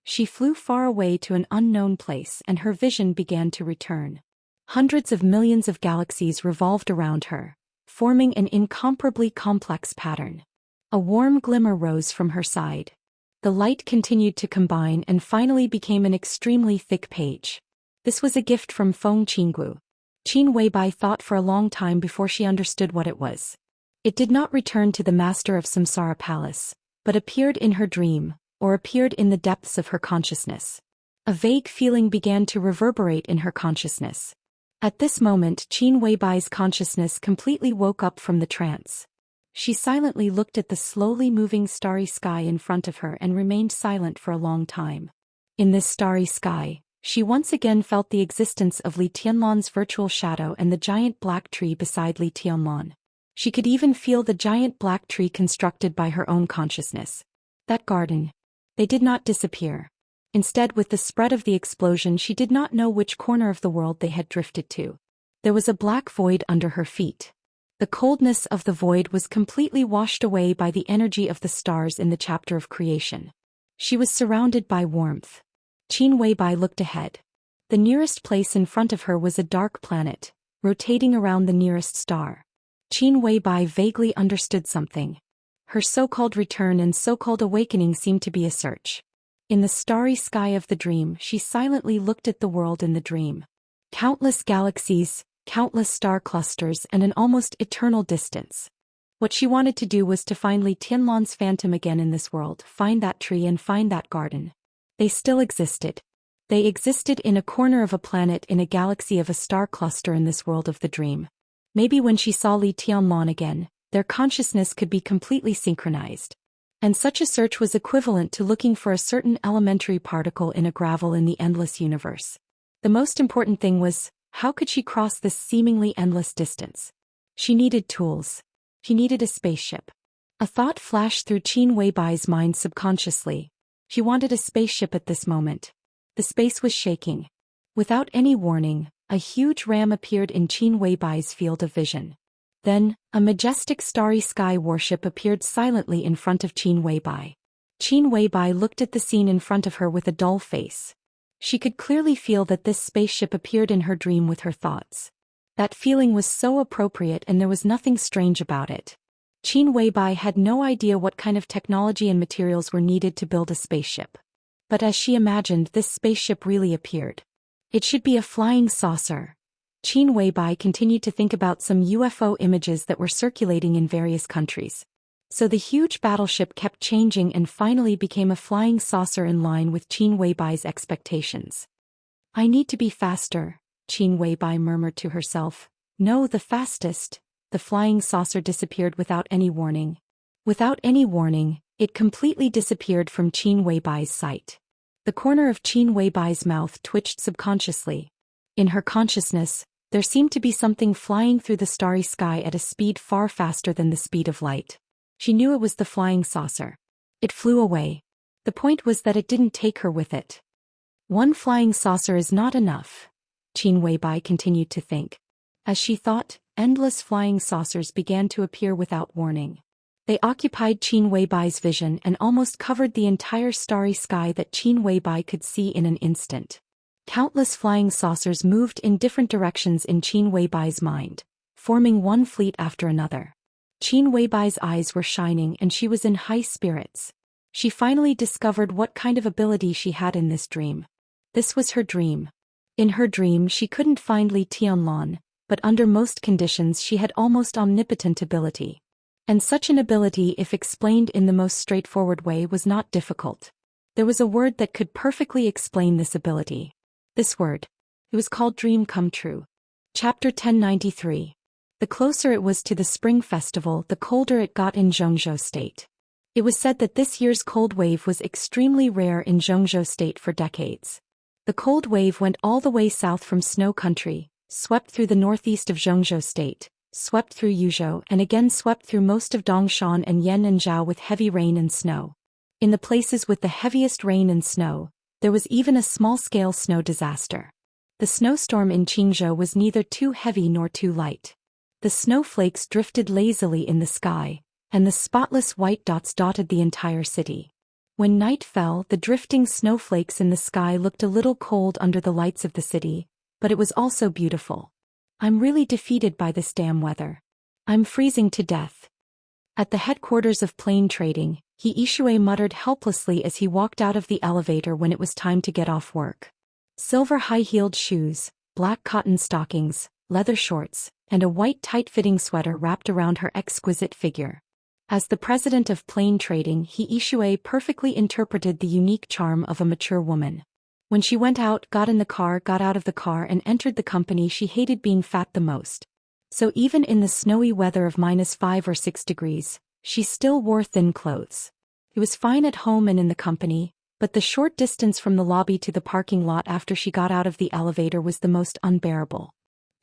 She flew far away to an unknown place, and her vision began to return. Hundreds of millions of galaxies revolved around her, forming an incomparably complex pattern. A warm glimmer rose from her side. The light continued to combine and finally became an extremely thick page. This was a gift from Feng Qinggu. Qin Weibai thought for a long time before she understood what it was. It did not return to the master of Samsara Palace, but appeared in her dream, or appeared in the depths of her consciousness. A vague feeling began to reverberate in her consciousness. At this moment, Qin Weibai's consciousness completely woke up from the trance. She silently looked at the slowly moving starry sky in front of her and remained silent for a long time. In this starry sky, she once again felt the existence of Li Tianlan's virtual shadow and the giant black tree beside Li Tianlan. She could even feel the giant black tree constructed by her own consciousness. That garden. They did not disappear. Instead, with the spread of the explosion, she did not know which corner of the world they had drifted to. There was a black void under her feet. The coldness of the void was completely washed away by the energy of the stars in the chapter of creation. She was surrounded by warmth. Qin Weibai looked ahead. The nearest place in front of her was a dark planet, rotating around the nearest star. Qin Weibai vaguely understood something. Her so-called return and so-called awakening seemed to be a search. In the starry sky of the dream, she silently looked at the world in the dream. Countless galaxies, countless star clusters, and an almost eternal distance. What she wanted to do was to find Li Tianlan's phantom again in this world, find that tree and find that garden. They still existed. They existed in a corner of a planet in a galaxy of a star cluster in this world of the dream. Maybe when she saw Li Tianlan again, their consciousness could be completely synchronized. And such a search was equivalent to looking for a certain elementary particle in a gravel in the endless universe. The most important thing was, how could she cross this seemingly endless distance? She needed tools. She needed a spaceship. A thought flashed through Qin Weibai's mind subconsciously. She wanted a spaceship at this moment. The space was shaking. Without any warning, a huge ram appeared in Qin Weibai's field of vision. Then, a majestic starry sky warship appeared silently in front of Qin Weibai. Qin Weibai looked at the scene in front of her with a dull face. She could clearly feel that this spaceship appeared in her dream with her thoughts. That feeling was so appropriate and there was nothing strange about it. Qin Weibai had no idea what kind of technology and materials were needed to build a spaceship. But as she imagined, this spaceship really appeared. It should be a flying saucer. Qin Weibai continued to think about some UFO images that were circulating in various countries. So the huge battleship kept changing and finally became a flying saucer in line with Qin Weibai's expectations. I need to be faster, Qin Weibai murmured to herself. No, the fastest. The flying saucer disappeared without any warning. Without any warning, it completely disappeared from Qin Weibai's sight. The corner of Qin Weibai's mouth twitched subconsciously. In her consciousness, there seemed to be something flying through the starry sky at a speed far faster than the speed of light. She knew it was the flying saucer. It flew away. The point was that it didn't take her with it. One flying saucer is not enough, Qin Weibai continued to think. As she thought, endless flying saucers began to appear without warning. They occupied Qin Weibai's vision and almost covered the entire starry sky that Qin Weibai could see in an instant. Countless flying saucers moved in different directions in Qin Weibai's mind, forming one fleet after another. Qin Weibai's eyes were shining and she was in high spirits. She finally discovered what kind of ability she had in this dream. This was her dream. In her dream she couldn't find Li Tianlan, but under most conditions she had almost omnipotent ability. And such an ability, if explained in the most straightforward way, was not difficult. There was a word that could perfectly explain this ability. This word. It was called Dream Come True. Chapter 1093. The closer it was to the Spring Festival, the colder it got in Zhongzhou State. It was said that this year's cold wave was extremely rare in Zhongzhou State for decades. The cold wave went all the way south from Snow Country, swept through the northeast of Zhongzhou State, swept through Yuzhou and again swept through most of Dongshan and Yan and Zhao with heavy rain and snow. In the places with the heaviest rain and snow, there was even a small-scale snow disaster. The snowstorm in Qingzhou was neither too heavy nor too light. The snowflakes drifted lazily in the sky, and the spotless white dots dotted the entire city. When night fell, the drifting snowflakes in the sky looked a little cold under the lights of the city, but it was also beautiful. I'm really defeated by this damn weather. I'm freezing to death. At the headquarters of plane trading, He Yishui muttered helplessly as he walked out of the elevator when it was time to get off work. Silver high-heeled shoes, black cotton stockings, leather shorts, and a white tight-fitting sweater wrapped around her exquisite figure. As the president of plain trading, He Yishui perfectly interpreted the unique charm of a mature woman. When she went out, got in the car, got out of the car and entered the company, she hated being fat the most. So even in the snowy weather of -5 or 6 degrees, she still wore thin clothes. It was fine at home and in the company, but the short distance from the lobby to the parking lot after she got out of the elevator was the most unbearable.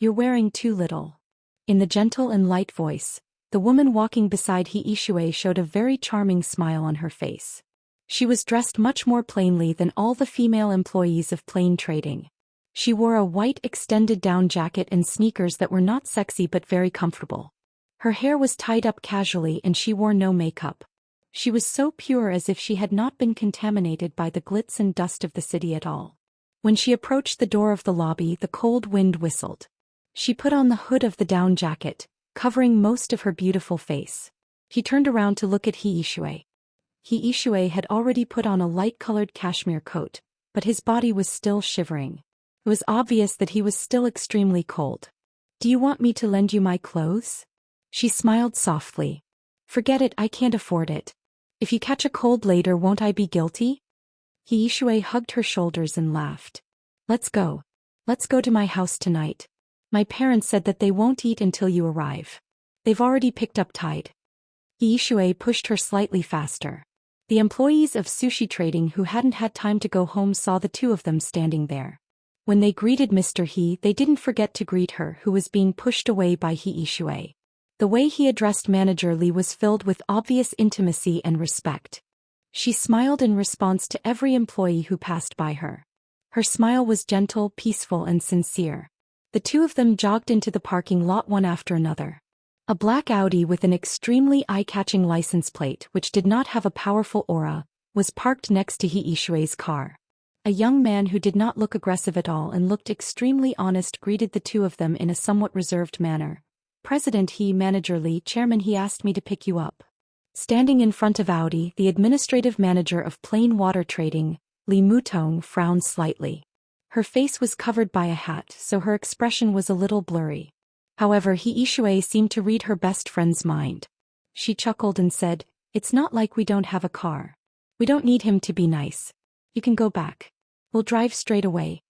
"You're wearing too little." In the gentle and light voice, the woman walking beside He Yishui showed a very charming smile on her face. She was dressed much more plainly than all the female employees of plain trading. She wore a white extended down jacket and sneakers that were not sexy but very comfortable. Her hair was tied up casually and she wore no makeup. She was so pure as if she had not been contaminated by the glitz and dust of the city at all. When she approached the door of the lobby, the cold wind whistled. She put on the hood of the down jacket, covering most of her beautiful face. He turned around to look at He Yishui. He Yishui had already put on a light-colored cashmere coat, but his body was still shivering. It was obvious that he was still extremely cold. "Do you want me to lend you my clothes?" She smiled softly. "Forget it, I can't afford it. If you catch a cold later, won't I be guilty?" He Yishui hugged her shoulders and laughed. Let's go. Let's go to my house tonight. My parents said that they won't eat until you arrive. They've already picked up Tide." He Yishui pushed her slightly faster. The employees of sushi trading who hadn't had time to go home saw the two of them standing there. When they greeted Mr. He, they didn't forget to greet her, who was being pushed away by He Yishui. The way he addressed Manager Li was filled with obvious intimacy and respect. She smiled in response to every employee who passed by her. Her smile was gentle, peaceful, and sincere. The two of them jogged into the parking lot one after another. A black Audi with an extremely eye-catching license plate, which did not have a powerful aura, was parked next to He Yishui's car. A young man who did not look aggressive at all and looked extremely honest greeted the two of them in a somewhat reserved manner. "President He, Manager Li, Chairman He asked me to pick you up." Standing in front of Audi, the administrative manager of plain water trading, Li Mutong, frowned slightly. Her face was covered by a hat, so her expression was a little blurry. However, He Yishui seemed to read her best friend's mind. She chuckled and said, "It's not like we don't have a car. We don't need him to be nice. You can go back. We'll drive straight away."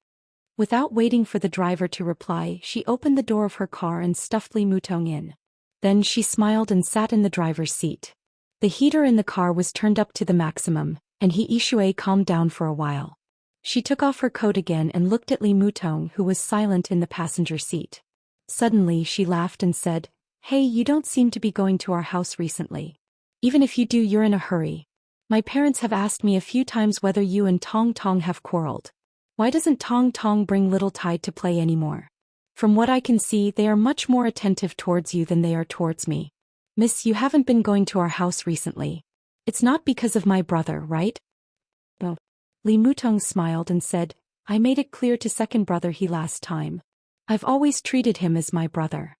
Without waiting for the driver to reply, she opened the door of her car and stuffed Li Mutong in. Then she smiled and sat in the driver's seat. The heater in the car was turned up to the maximum, and He Yishui calmed down for a while. She took off her coat again and looked at Li Mutong, who was silent in the passenger seat. Suddenly she laughed and said, "Hey, you don't seem to be going to our house recently. Even if you do, you're in a hurry. My parents have asked me a few times whether you and Tong Tong have quarreled. Why doesn't Tong Tong bring little Tide to play anymore? From what I can see, they are much more attentive towards you than they are towards me. Miss, you haven't been going to our house recently. It's not because of my brother, right?" "No." Li Mutong smiled and said, "I made it clear to second brother He last time. I've always treated him as my brother."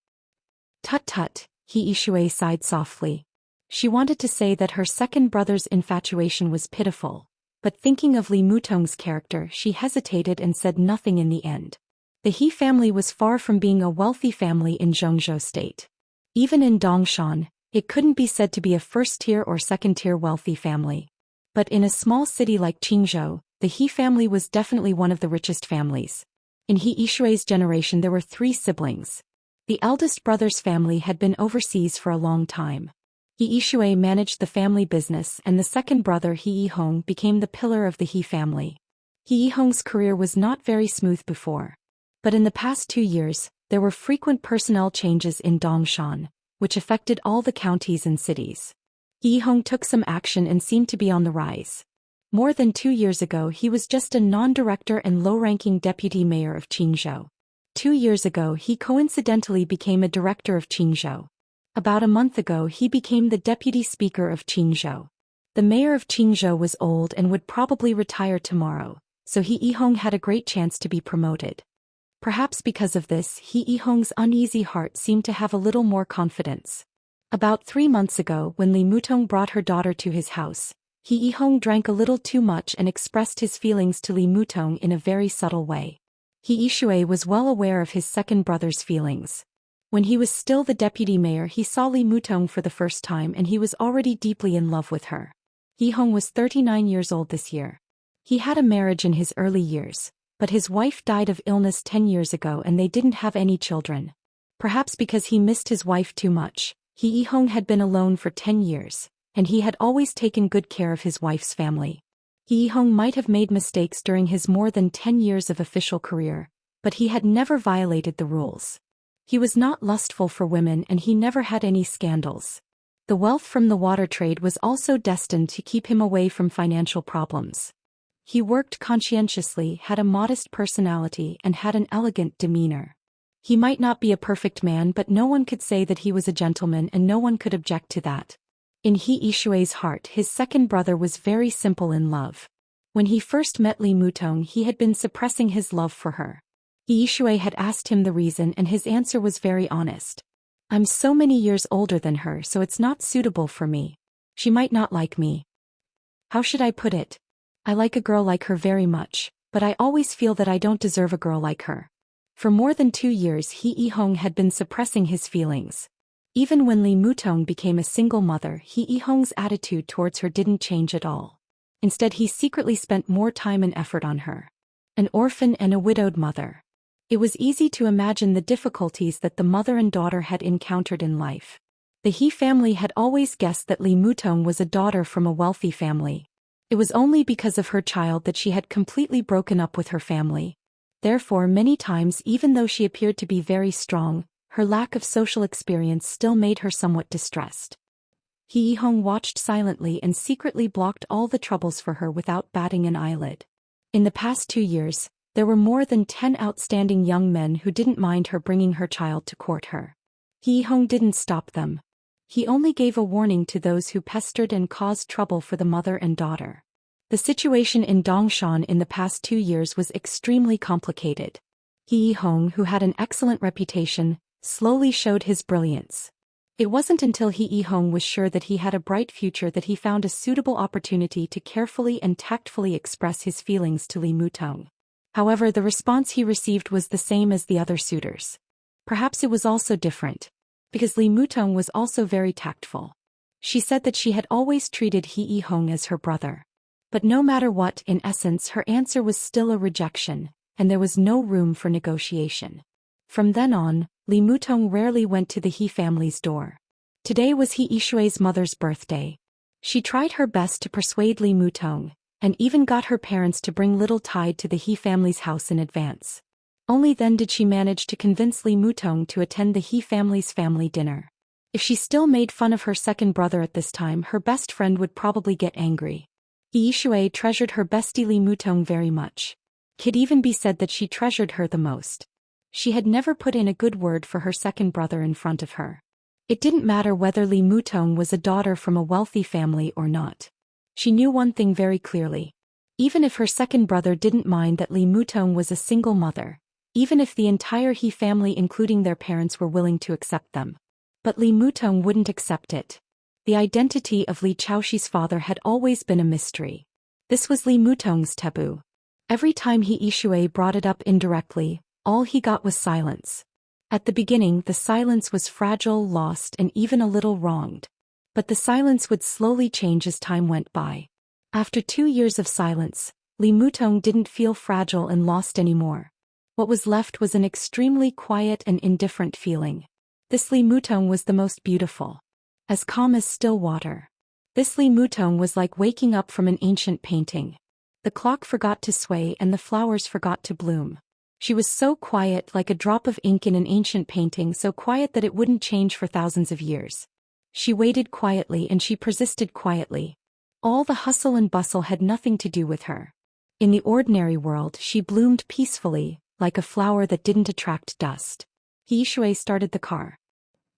"Tut tut," He Yishui sighed softly. She wanted to say that her second brother's infatuation was pitiful, but thinking of Li Mutong's character, she hesitated and said nothing in the end. The He family was far from being a wealthy family in Zhongzhou State. Even in Dongshan, it couldn't be said to be a first-tier or second-tier wealthy family. But in a small city like Qingzhou, the He family was definitely one of the richest families. In He Yishui's generation there were 3 siblings. The eldest brother's family had been overseas for a long time. He Yishui managed the family business, and the second brother He Yihong became the pillar of the He family. He Yihong's career was not very smooth before. But in the past 2 years, there were frequent personnel changes in Dongshan, which affected all the counties and cities. He Yihong took some action and seemed to be on the rise. More than 2 years ago he was just a non-director and low-ranking deputy mayor of Qingzhou. 2 years ago he coincidentally became a director of Qingzhou. About a month ago he became the deputy speaker of Qingzhou. The mayor of Qingzhou was old and would probably retire tomorrow, so He Yihong had a great chance to be promoted. Perhaps because of this, He Yihong's uneasy heart seemed to have a little more confidence. About 3 months ago, when Li Mutong brought her daughter to his house, He Yihong drank a little too much and expressed his feelings to Li Mutong in a very subtle way. He Yishui was well aware of his second brother's feelings. When he was still the deputy mayor, he saw Li Mutong for the first time and he was already deeply in love with her. Yihong was 39 years old this year. He had a marriage in his early years, but his wife died of illness 10 years ago and they didn't have any children. Perhaps because he missed his wife too much, He Yihong had been alone for 10 years, and he had always taken good care of his wife's family. He Yihong might have made mistakes during his more than 10 years of official career, but he had never violated the rules. He was not lustful for women and he never had any scandals. The wealth from the water trade was also destined to keep him away from financial problems. He worked conscientiously, had a modest personality and had an elegant demeanor. He might not be a perfect man, but no one could say that he was a gentleman and no one could object to that. In He Yishui's heart, his second brother was very simple in love. When he first met Li Mutong, he had been suppressing his love for her. He Yishui had asked him the reason and his answer was very honest. I'm so many years older than her, so it's not suitable for me. She might not like me. How should I put it? I like a girl like her very much, but I always feel that I don't deserve a girl like her. For more than 2 years He Yihong had been suppressing his feelings. Even when Li Mutong became a single mother, He Yihong's attitude towards her didn't change at all. Instead, he secretly spent more time and effort on her. An orphan and a widowed mother. It was easy to imagine the difficulties that the mother and daughter had encountered in life. The He family had always guessed that Li Mutong was a daughter from a wealthy family. It was only because of her child that she had completely broken up with her family. Therefore, many times, even though she appeared to be very strong, her lack of social experience still made her somewhat distressed. He Yihong watched silently and secretly blocked all the troubles for her without batting an eyelid. In the past 2 years, there were more than 10 outstanding young men who didn't mind her bringing her child to court her. He Yihong didn't stop them. He only gave a warning to those who pestered and caused trouble for the mother and daughter. The situation in Dongshan in the past 2 years was extremely complicated. He Yihong, who had an excellent reputation, slowly showed his brilliance. It wasn't until He Yihong was sure that he had a bright future that he found a suitable opportunity to carefully and tactfully express his feelings to Li Mutong. However, the response he received was the same as the other suitors. Perhaps it was also different, because Li Mutong was also very tactful. She said that she had always treated He Yihong as her brother. But no matter what, in essence, her answer was still a rejection, and there was no room for negotiation. From then on, Li Mutong rarely went to the He family's door. Today was He Yishui's mother's birthday. She tried her best to persuade Li Mutong, and even got her parents to bring little Tide to the He family's house in advance. Only then did she manage to convince Li Mutong to attend the He family's family dinner. If she still made fun of her second brother at this time, her best friend would probably get angry. He Yishui treasured her bestie Li Mutong very much. It could even be said that she treasured her the most. She had never put in a good word for her second brother in front of her. It didn't matter whether Li Mutong was a daughter from a wealthy family or not. She knew one thing very clearly. Even if her second brother didn't mind that Li Mutong was a single mother, even if the entire He family including their parents were willing to accept them. But Li Mutong wouldn't accept it. The identity of Li Chaoxi's father had always been a mystery. This was Li Mutong's taboo. Every time He Yishui brought it up indirectly, all he got was silence. At the beginning, the silence was fragile, lost, and even a little wronged. But the silence would slowly change as time went by. After 2 years of silence, Li Mutong didn't feel fragile and lost anymore. What was left was an extremely quiet and indifferent feeling. This Li Mutong was the most beautiful. As calm as still water. This Li Mutong was like waking up from an ancient painting. The clock forgot to sway and the flowers forgot to bloom. She was so quiet, like a drop of ink in an ancient painting, so quiet that it wouldn't change for thousands of years. She waited quietly and she persisted quietly. All the hustle and bustle had nothing to do with her. In the ordinary world, she bloomed peacefully, like a flower that didn't attract dust. He Yishui started the car.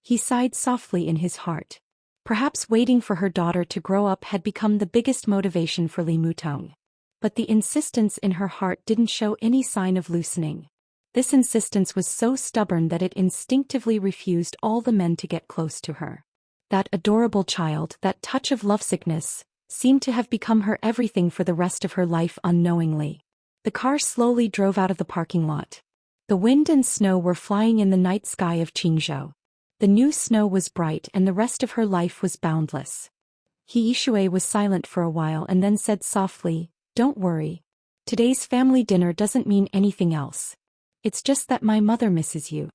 He sighed softly in his heart. Perhaps waiting for her daughter to grow up had become the biggest motivation for Li Mutong. But the insistence in her heart didn't show any sign of loosening. This insistence was so stubborn that it instinctively refused all the men to get close to her. That adorable child, that touch of lovesickness, seemed to have become her everything for the rest of her life unknowingly. The car slowly drove out of the parking lot. The wind and snow were flying in the night sky of Qingzhou. The new snow was bright and the rest of her life was boundless. He Yishui was silent for a while and then said softly, "Don't worry. Today's family dinner doesn't mean anything else. It's just that my mother misses you."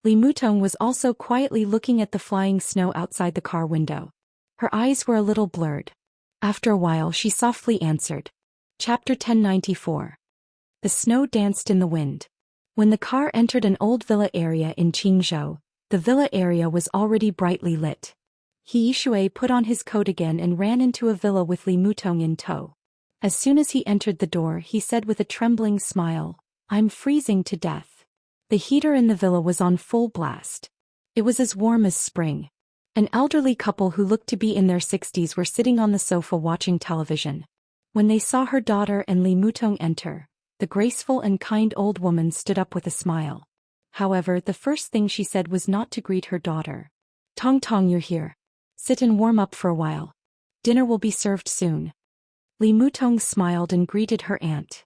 Li Mutong was also quietly looking at the flying snow outside the car window. Her eyes were a little blurred. After a while she softly answered. Chapter 1094. The snow danced in the wind. When the car entered an old villa area in Qingzhou, the villa area was already brightly lit. He Yishui put on his coat again and ran into a villa with Li Mutong in tow. As soon as he entered the door he said with a trembling smile, "I'm freezing to death." The heater in the villa was on full blast. It was as warm as spring. An elderly couple who looked to be in their 60s were sitting on the sofa watching television. When they saw her daughter and Li Mutong enter, the graceful and kind old woman stood up with a smile. However, the first thing she said was not to greet her daughter. "Tong Tong, you're here. Sit and warm up for a while. Dinner will be served soon." Li Mutong smiled and greeted her aunt.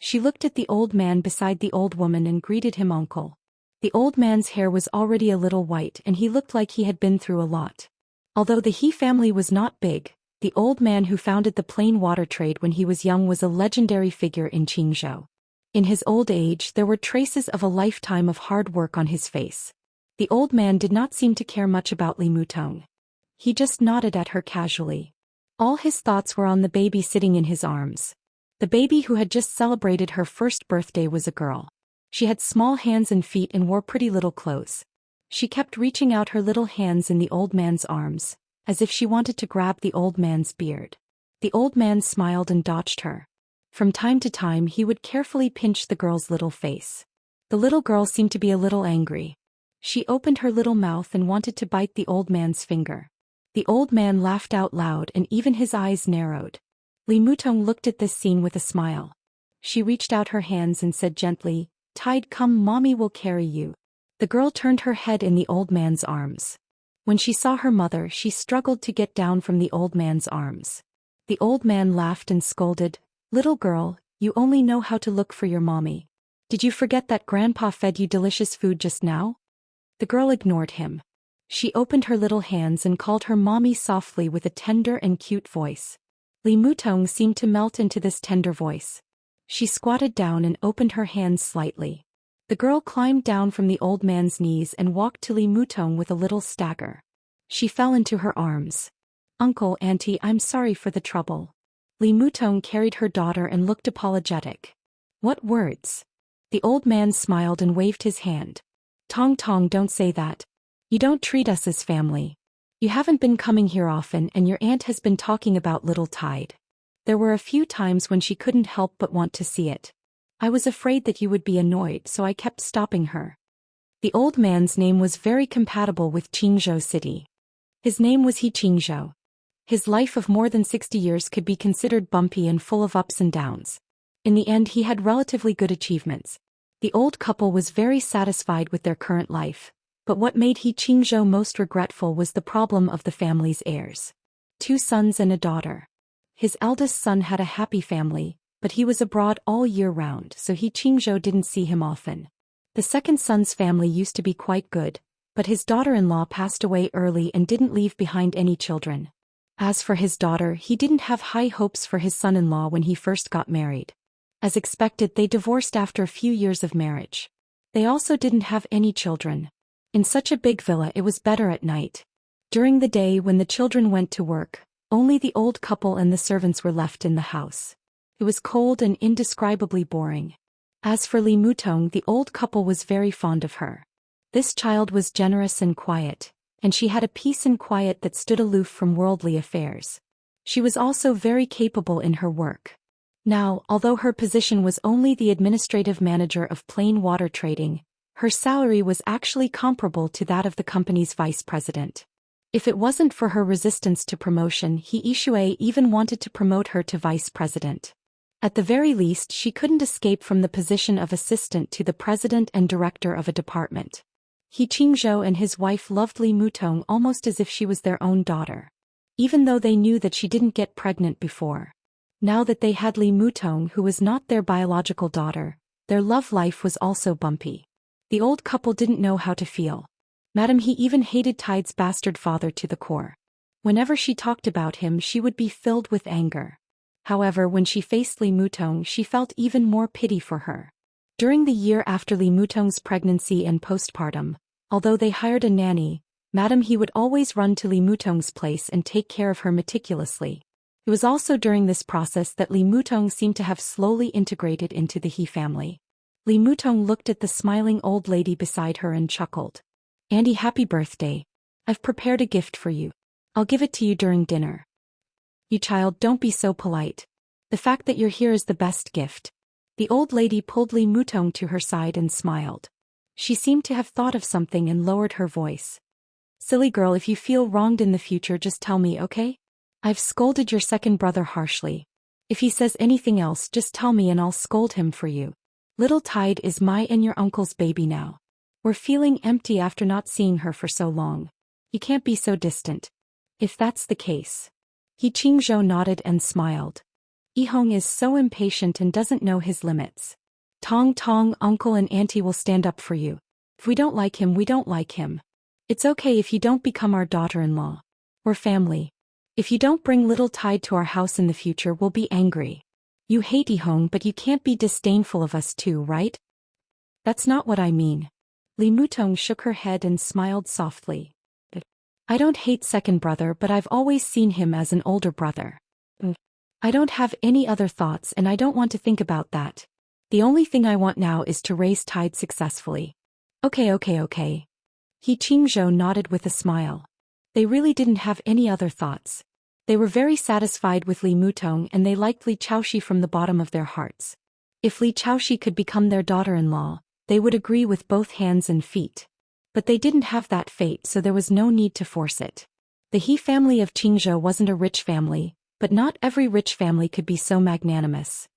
She looked at the old man beside the old woman and greeted him uncle. The old man's hair was already a little white and he looked like he had been through a lot. Although the He family was not big, the old man who founded the plain water trade when he was young was a legendary figure in Qingzhou. In his old age there were traces of a lifetime of hard work on his face. The old man did not seem to care much about Li Mutong. He just nodded at her casually. All his thoughts were on the baby sitting in his arms. The baby who had just celebrated her first birthday was a girl. She had small hands and feet and wore pretty little clothes. She kept reaching out her little hands in the old man's arms, as if she wanted to grab the old man's beard. The old man smiled and dodged her. From time to time he would carefully pinch the girl's little face. The little girl seemed to be a little angry. She opened her little mouth and wanted to bite the old man's finger. The old man laughed out loud and even his eyes narrowed. Li Mutong looked at this scene with a smile. She reached out her hands and said gently, "Tide, come, mommy will carry you." The girl turned her head in the old man's arms. When she saw her mother she struggled to get down from the old man's arms. The old man laughed and scolded, "Little girl, you only know how to look for your mommy. Did you forget that grandpa fed you delicious food just now?" The girl ignored him. She opened her little hands and called her mommy softly with a tender and cute voice. Li Mutong seemed to melt into this tender voice. She squatted down and opened her hands slightly. The girl climbed down from the old man's knees and walked to Li Mutong with a little stagger. She fell into her arms. "Uncle, auntie, I'm sorry for the trouble." Li Mutong carried her daughter and looked apologetic. "What words?" The old man smiled and waved his hand. "Tong Tong, don't say that. You don't treat us as family. You haven't been coming here often and your aunt has been talking about little Tide. There were a few times when she couldn't help but want to see it. I was afraid that you would be annoyed, so I kept stopping her." The old man's name was very compatible with Qingzhou City. His name was He Qingzhou. His life of more than 60 years could be considered bumpy and full of ups and downs. In the end he had relatively good achievements. The old couple was very satisfied with their current life. But what made He Qingzhou most regretful was the problem of the family's heirs. 2 sons and a daughter. His eldest son had a happy family, but he was abroad all year round, so He Qingzhou didn't see him often. The second son's family used to be quite good, but his daughter-in-law passed away early and didn't leave behind any children. As for his daughter, he didn't have high hopes for his son-in-law when he first got married. As expected, they divorced after a few years of marriage. They also didn't have any children. In such a big villa it was better at night. During the day when the children went to work, only the old couple and the servants were left in the house. It was cold and indescribably boring. As for Li Mutong, the old couple was very fond of her. This child was generous and quiet, and she had a peace and quiet that stood aloof from worldly affairs. She was also very capable in her work. Now, although her position was only the administrative manager of plain water trading, her salary was actually comparable to that of the company's vice president. If it wasn't for her resistance to promotion, He Yishui even wanted to promote her to vice president. At the very least, she couldn't escape from the position of assistant to the president and director of a department. He Qingzhou and his wife loved Li Mutong almost as if she was their own daughter. Even though they knew that she didn't get pregnant before. Now that they had Li Mutong, who was not their biological daughter, their love life was also bumpy. The old couple didn't know how to feel. Madam He even hated Tide's bastard father to the core. Whenever she talked about him, she would be filled with anger. However, when she faced Li Mutong, she felt even more pity for her. During the year after Li Mutong's pregnancy and postpartum, although they hired a nanny, Madam He would always run to Li Mutong's place and take care of her meticulously. It was also during this process that Li Mutong seemed to have slowly integrated into the He family. Li Mutong looked at the smiling old lady beside her and chuckled. "Andy, happy birthday. I've prepared a gift for you. I'll give it to you during dinner." "You child, don't be so polite. The fact that you're here is the best gift." The old lady pulled Li Mutong to her side and smiled. She seemed to have thought of something and lowered her voice. "Silly girl, if you feel wronged in the future, just tell me, okay? I've scolded your second brother harshly. If he says anything else, just tell me and I'll scold him for you. Little Tide is my and your uncle's baby now. We're feeling empty after not seeing her for so long. You can't be so distant." "If that's the case." He Qingzhou nodded and smiled. Yihong is so impatient and doesn't know his limits. "Tong Tong, uncle and auntie will stand up for you. If we don't like him, we don't like him. It's okay if you don't become our daughter-in-law. We're family. If you don't bring little Tide to our house in the future, we'll be angry. You hate Yihong, but you can't be disdainful of us too, right?" "That's not what I mean." Li Mutong shook her head and smiled softly. "I don't hate second brother, but I've always seen him as an older brother. I don't have any other thoughts and I don't want to think about that. The only thing I want now is to raise Tide successfully." Okay. He Qingzhou nodded with a smile. They really didn't have any other thoughts. They were very satisfied with Li Mutong and they liked Li Chaoxi from the bottom of their hearts. If Li Chaoxi could become their daughter-in-law, they would agree with both hands and feet. But they didn't have that fate, so there was no need to force it. The He family of Qingzhou wasn't a rich family, but not every rich family could be so magnanimous.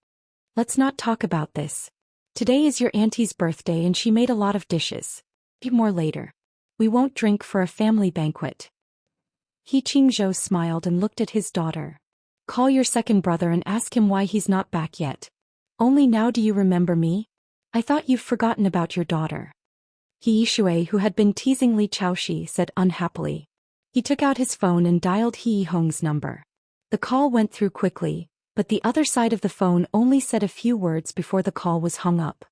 "Let's not talk about this. Today is your auntie's birthday and she made a lot of dishes. Eat more later. We won't drink for a family banquet." He Qingzhou smiled and looked at his daughter. "Call your second brother and ask him why he's not back yet. Only now do you remember me? I thought you've forgotten about your daughter." He Yishui, who had been teasing Li Chaoxi, said unhappily. He took out his phone and dialed He Yihong's number. The call went through quickly, but the other side of the phone only said a few words before the call was hung up.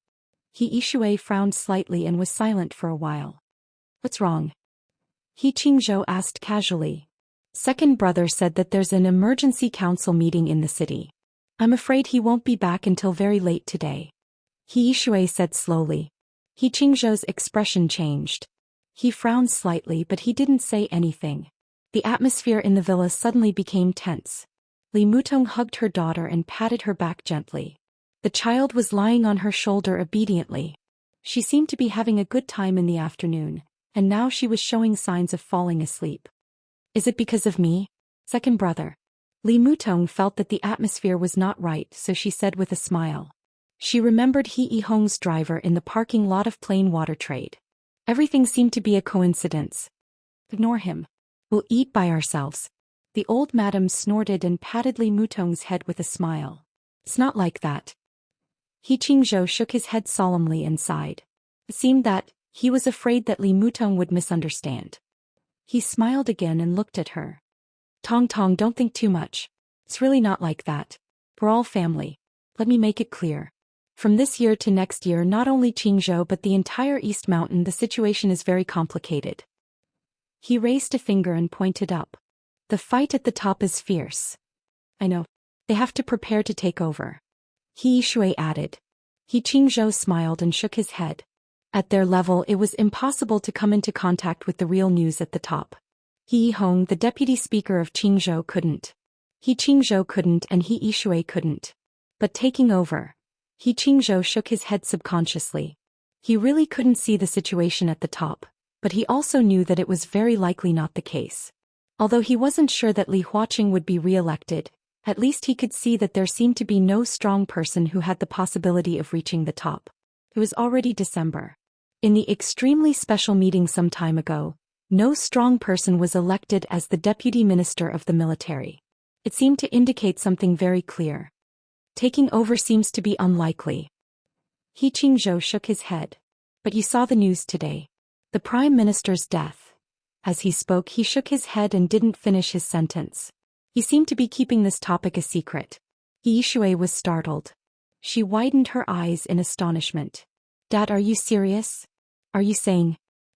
He Yishui frowned slightly and was silent for a while. "What's wrong?" He Qingzhou asked casually. "Second brother said that there's an emergency council meeting in the city. I'm afraid he won't be back until very late today." He Yishui said slowly. He Qingzhou's expression changed. He frowned slightly, but he didn't say anything. The atmosphere in the villa suddenly became tense. Li Mutong hugged her daughter and patted her back gently. The child was lying on her shoulder obediently. She seemed to be having a good time in the afternoon, and now she was showing signs of falling asleep. "Is it because of me, second brother?" Li Mutong felt that the atmosphere was not right, so she said with a smile. She remembered He Yihong's driver in the parking lot of Plain Water Trade. Everything seemed to be a coincidence. "Ignore him. We'll eat by ourselves." The old madam snorted and patted Li Mutong's head with a smile. "It's not like that." He Qingzhou shook his head solemnly and sighed. It seemed that he was afraid that Li Mutong would misunderstand. He smiled again and looked at her. "Tong Tong, don't think too much. It's really not like that. We're all family. Let me make it clear. From this year to next year, not only Qingzhou but the entire East Mountain, the situation is very complicated." He raised a finger and pointed up. "The fight at the top is fierce. I know. They have to prepare to take over." He Yishui added. He Qingzhou smiled and shook his head. At their level, it was impossible to come into contact with the real news at the top. He Yihong, the deputy speaker of Qingzhou, couldn't. He Qingzhou couldn't and He Yishui couldn't. But taking over, He Qingzhou shook his head subconsciously. He really couldn't see the situation at the top, but he also knew that it was very likely not the case. Although he wasn't sure that Li Huaqing would be re-elected, at least he could see that there seemed to be no strong person who had the possibility of reaching the top. It was already December. In the extremely special meeting some time ago, no strong person was elected as the deputy minister of the military. It seemed to indicate something very clear. Taking over seems to be unlikely. He Qingzhou shook his head. But you saw the news today. The prime minister's death. As he spoke, he shook his head and didn't finish his sentence. He seemed to be keeping this topic a secret. He Yishui was startled. She widened her eyes in astonishment. Dad, are you serious? Are you saying?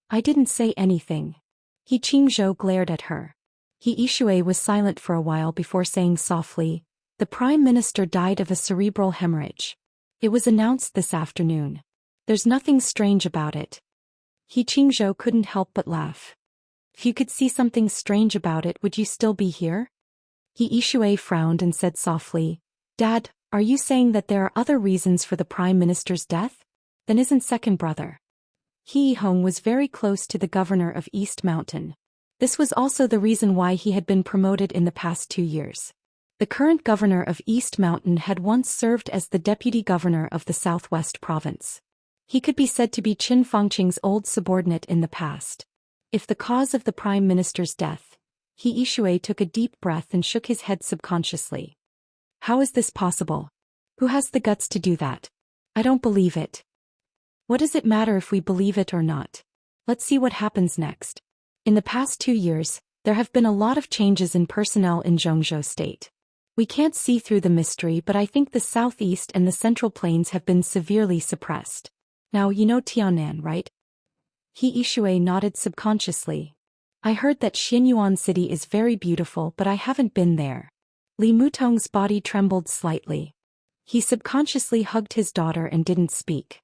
I didn't say anything. He Qingzhou glared at her. He Yishui was silent for a while before saying softly, the prime minister died of a cerebral hemorrhage. It was announced this afternoon. There's nothing strange about it. He Qingzhou couldn't help but laugh. If you could see something strange about it, would you still be here? He Yishui frowned and said softly, Dad, are you saying that there are other reasons for the prime minister's death? Then isn't second brother? He Yihong was very close to the governor of East Mountain. This was also the reason why he had been promoted in the past 2 years. The current governor of East Mountain had once served as the deputy governor of the Southwest Province. He could be said to be Qin Fangqing's old subordinate in the past. If the cause of the prime minister's death, He Yishui took a deep breath and shook his head subconsciously. How is this possible? Who has the guts to do that? I don't believe it. What does it matter if we believe it or not? Let's see what happens next. In the past 2 years, there have been a lot of changes in personnel in Zhongzhou State. We can't see through the mystery, but I think the southeast and the central plains have been severely suppressed. Now you know Tianan, right? He Yishui nodded subconsciously. I heard that Xianyuan City is very beautiful, but I haven't been there. Li Mutong's body trembled slightly. He subconsciously hugged his daughter and didn't speak.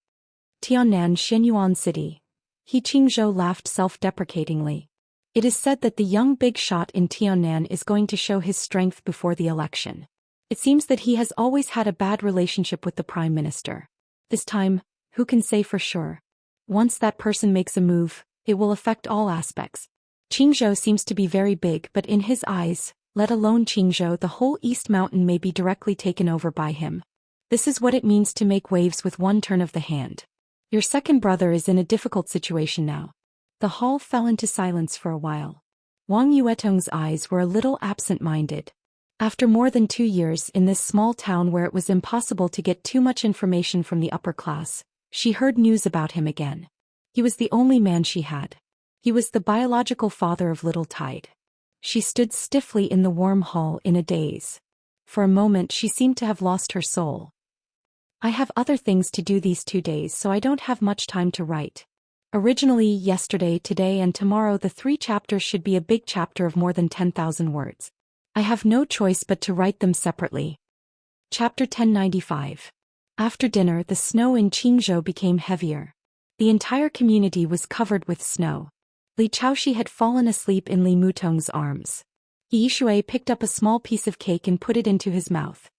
Tianan, Xianyuan City. He Qingzhou laughed self-deprecatingly. It is said that the young big shot in Tianan is going to show his strength before the election. It seems that he has always had a bad relationship with the prime minister. This time, who can say for sure? Once that person makes a move, it will affect all aspects. Qingzhou seems to be very big, but in his eyes, let alone Qingzhou, the whole East Mountain may be directly taken over by him. This is what it means to make waves with one turn of the hand. Your second brother is in a difficult situation now. The hall fell into silence for a while. Wang Yuetong's eyes were a little absent-minded. After more than 2 years in this small town where it was impossible to get too much information from the upper class, she heard news about him again. He was the only man she had. He was the biological father of Little Tide. She stood stiffly in the warm hall in a daze. For a moment she seemed to have lost her soul. I have other things to do these 2 days, so I don't have much time to write. Originally, yesterday, today and tomorrow the 3 chapters should be a big chapter of more than 10,000 words. I have no choice but to write them separately. Chapter 1095. After dinner, the snow in Qingzhou became heavier. The entire community was covered with snow. Li Chaoxi had fallen asleep in Li Mutong's arms. He Yishui picked up a small piece of cake and put it into his mouth.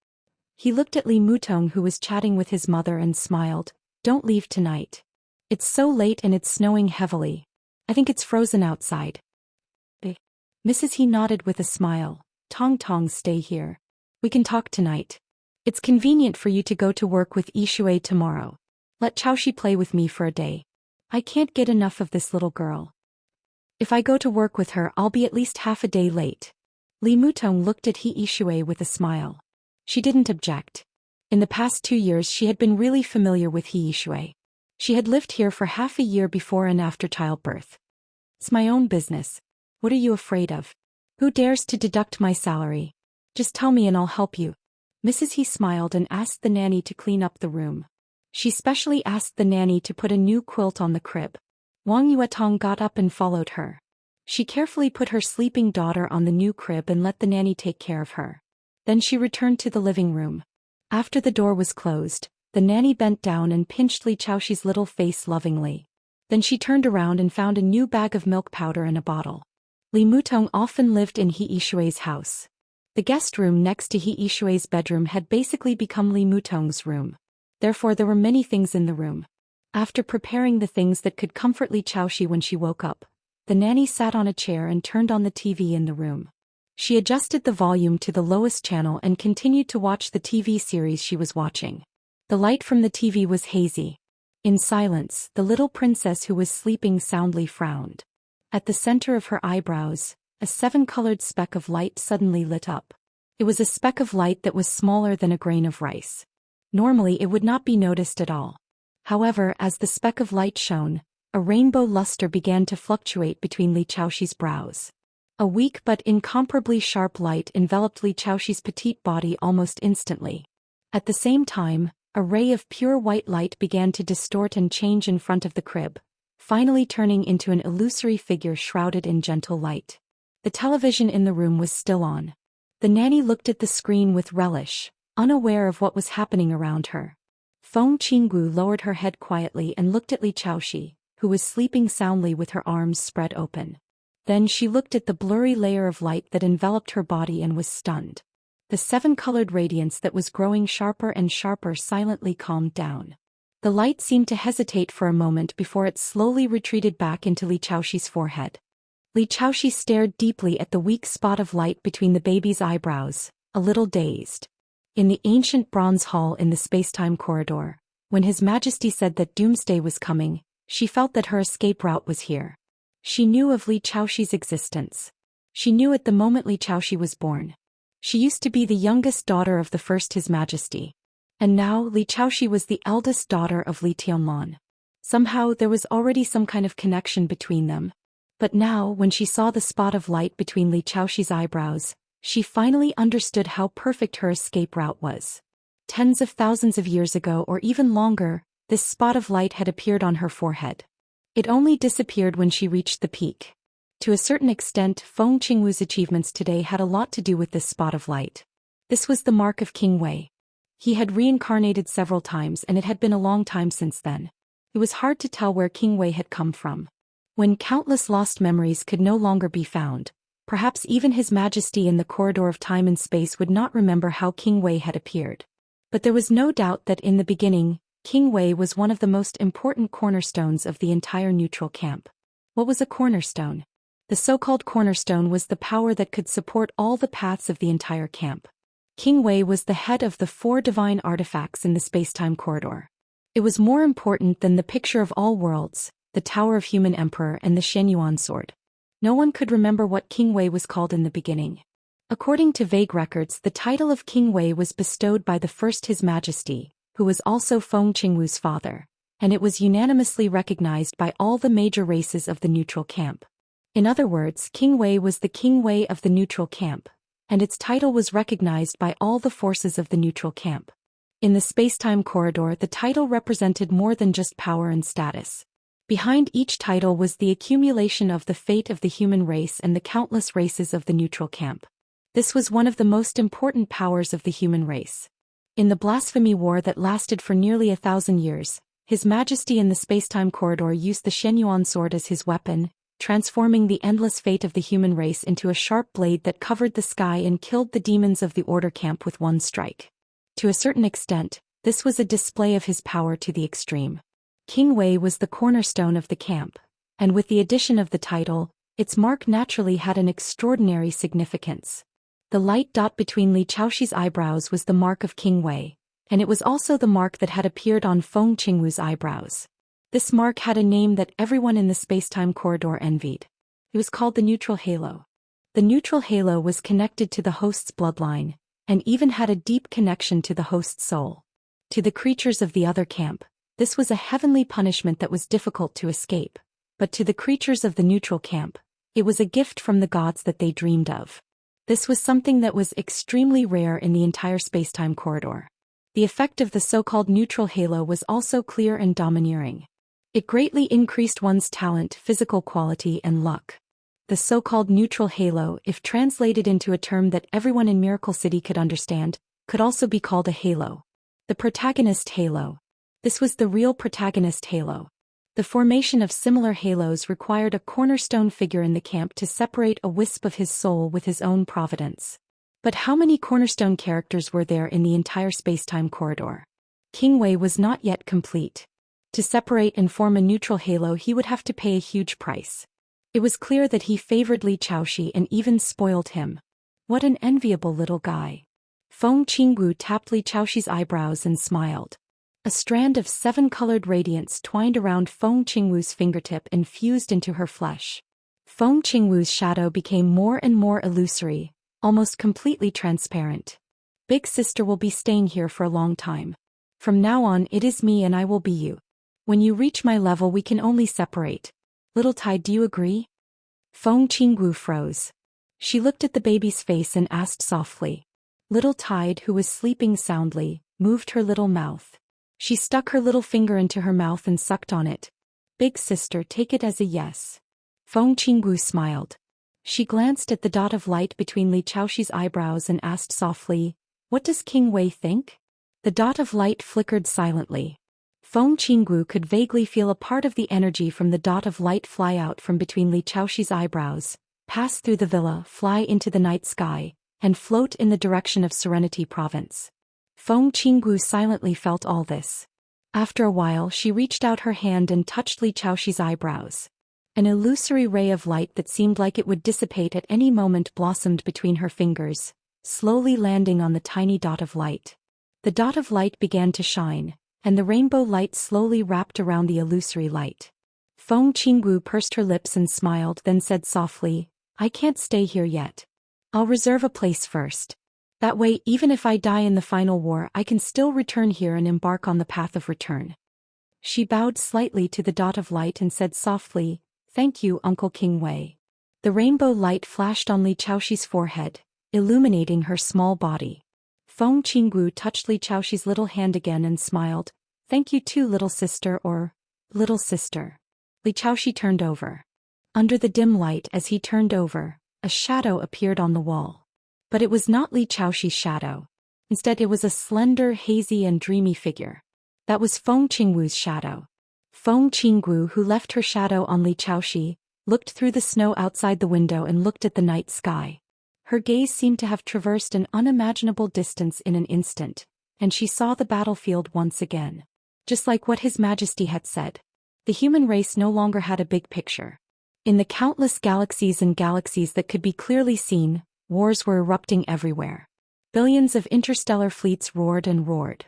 He looked at Li Mutong, who was chatting with his mother, and smiled. Don't leave tonight. It's so late and it's snowing heavily. I think it's frozen outside. Mrs. He nodded with a smile. Tong Tong, stay here. We can talk tonight. It's convenient for you to go to work with Yishui tomorrow. Let Chaoxi play with me for a day. I can't get enough of this little girl. If I go to work with her, I'll be at least half a day late. Li Mutong looked at He Yishui with a smile. She didn't object. In the past 2 years she had been really familiar with He Yishui. She had lived here for half a year before and after childbirth. It's my own business. What are you afraid of? Who dares to deduct my salary? Just tell me and I'll help you. Mrs. He smiled and asked the nanny to clean up the room. She specially asked the nanny to put a new quilt on the crib. Wang Yuetong got up and followed her. She carefully put her sleeping daughter on the new crib and let the nanny take care of her. Then she returned to the living room. After the door was closed, the nanny bent down and pinched Li Chaoxi's little face lovingly. Then she turned around and found a new bag of milk powder and a bottle. Li Mutong often lived in He Yishui's house. The guest room next to He Yishui's bedroom had basically become Li Mutong's room. Therefore there were many things in the room. After preparing the things that could comfort Li Chaoxi when she woke up, the nanny sat on a chair and turned on the TV in the room. She adjusted the volume to the lowest channel and continued to watch the TV series she was watching. The light from the TV was hazy. In silence, the little princess who was sleeping soundly frowned. At the center of her eyebrows, a seven-colored speck of light suddenly lit up. It was a speck of light that was smaller than a grain of rice. Normally it would not be noticed at all. However, as the speck of light shone, a rainbow luster began to fluctuate between Li Chaoxi's brows. A weak but incomparably sharp light enveloped Li Chaoxi's petite body almost instantly. At the same time, a ray of pure white light began to distort and change in front of the crib, finally turning into an illusory figure shrouded in gentle light. The television in the room was still on. The nanny looked at the screen with relish, unaware of what was happening around her. Feng Qinggu lowered her head quietly and looked at Li Chaoxi, who was sleeping soundly with her arms spread open. Then she looked at the blurry layer of light that enveloped her body and was stunned. The seven-colored radiance that was growing sharper and sharper silently calmed down. The light seemed to hesitate for a moment before it slowly retreated back into Li Chaoxi's forehead. Li Chaoxi stared deeply at the weak spot of light between the baby's eyebrows, a little dazed. In the ancient bronze hall in the space-time corridor, when His Majesty said that doomsday was coming, she felt that her escape route was here. She knew of Li Chaoxi's existence. She knew it the moment Li Chaoxi was born. She used to be the youngest daughter of the first His Majesty. And now Li Chaoxi was the eldest daughter of Li Tianlan. Somehow there was already some kind of connection between them. But now, when she saw the spot of light between Li Chaoxi's eyebrows, she finally understood how perfect her escape route was. Tens of thousands of years ago or even longer, this spot of light had appeared on her forehead. It only disappeared when she reached the peak. To a certain extent, Feng Qingwu's achievements today had a lot to do with this spot of light. This was the mark of King Wei. He had reincarnated several times and it had been a long time since then. It was hard to tell where King Wei had come from. When countless lost memories could no longer be found, perhaps even His Majesty in the corridor of time and space would not remember how King Wei had appeared. But there was no doubt that in the beginning, King Wei was one of the most important cornerstones of the entire neutral camp. What was a cornerstone? The so-called cornerstone was the power that could support all the paths of the entire camp. King Wei was the head of the 4 divine artifacts in the space-time corridor. It was more important than the picture of all worlds, the Tower of Human Emperor and the Shenyuan sword. No one could remember what King Wei was called in the beginning. According to vague records, the title of King Wei was bestowed by the first His Majesty, who was also Feng Qingwu's father, and it was unanimously recognized by all the major races of the neutral camp. In other words, King Wei was the King Wei of the neutral camp, and its title was recognized by all the forces of the neutral camp. In the space-time corridor, the title represented more than just power and status. Behind each title was the accumulation of the fate of the human race and the countless races of the neutral camp. This was one of the most important powers of the human race. In the blasphemy war that lasted for nearly 1,000 years, His Majesty in the space-time corridor used the Shenyuan sword as his weapon, transforming the endless fate of the human race into a sharp blade that covered the sky and killed the demons of the Order camp with one strike. To a certain extent, this was a display of his power to the extreme. King Wei was the cornerstone of the camp, and with the addition of the title, its mark naturally had an extraordinary significance. The light dot between Li Chaoxi's eyebrows was the mark of King Wei, and it was also the mark that had appeared on Feng Qingwu's eyebrows. This mark had a name that everyone in the space-time corridor envied. It was called the neutral halo. The neutral halo was connected to the host's bloodline, and even had a deep connection to the host's soul. To the creatures of the other camp, this was a heavenly punishment that was difficult to escape, but to the creatures of the neutral camp, it was a gift from the gods that they dreamed of. This was something that was extremely rare in the entire space-time corridor. The effect of the so-called neutral halo was also clear and domineering. It greatly increased one's talent, physical quality, and luck. The so-called neutral halo, if translated into a term that everyone in Miracle City could understand, could also be called a halo. The protagonist halo. This was the real protagonist halo. The formation of similar halos required a cornerstone figure in the camp to separate a wisp of his soul with his own providence. But how many cornerstone characters were there in the entire space-time corridor? King Wei was not yet complete. To separate and form a neutral halo, he would have to pay a huge price. It was clear that he favored Li Chaoxi and even spoiled him. What an enviable little guy. Feng Qingwu tapped Li Chaoxi's eyebrows and smiled. A strand of 7-colored radiance twined around Feng Qingwu's fingertip and fused into her flesh. Feng Qingwu's shadow became more and more illusory, almost completely transparent. Big sister will be staying here for a long time. From now on it is me and I will be you. When you reach my level we can only separate. Little Tide, do you agree? Feng Qingwu froze. She looked at the baby's face and asked softly. Little Tide, who was sleeping soundly, moved her little mouth. She stuck her little finger into her mouth and sucked on it. Big sister, take it as a yes. Feng Qingwu smiled. She glanced at the dot of light between Li Chaoxi's eyebrows and asked softly, what does King Wei think? The dot of light flickered silently. Feng Qingwu could vaguely feel a part of the energy from the dot of light fly out from between Li Chaoxi's eyebrows, pass through the villa, fly into the night sky, and float in the direction of Serenity Province. Feng Qingwu silently felt all this. After a while she reached out her hand and touched Li Chaoxi's eyebrows. An illusory ray of light that seemed like it would dissipate at any moment blossomed between her fingers, slowly landing on the tiny dot of light. The dot of light began to shine, and the rainbow light slowly wrapped around the illusory light. Feng Qingwu pursed her lips and smiled, then said softly, I can't stay here yet. I'll reserve a place first. That way, even if I die in the final war, I can still return here and embark on the path of return. She bowed slightly to the dot of light and said softly, Thank you, Uncle King Wei. The rainbow light flashed on Li Chaoxi's forehead, illuminating her small body. Feng Qingwu touched Li Chaoxi's little hand again and smiled, Thank you too, little sister, or little sister. Li Chaoxi turned over. Under the dim light as he turned over, a shadow appeared on the wall. But it was not Li Chaoxi's shadow. Instead it was a slender, hazy and dreamy figure. That was Feng Qingwu's shadow. Feng Qingwu, who left her shadow on Li Chaoxi, looked through the snow outside the window and looked at the night sky. Her gaze seemed to have traversed an unimaginable distance in an instant, and she saw the battlefield once again. Just like what His Majesty had said. The human race no longer had a big picture. In the countless galaxies and galaxies that could be clearly seen, wars were erupting everywhere. Billions of interstellar fleets roared and roared.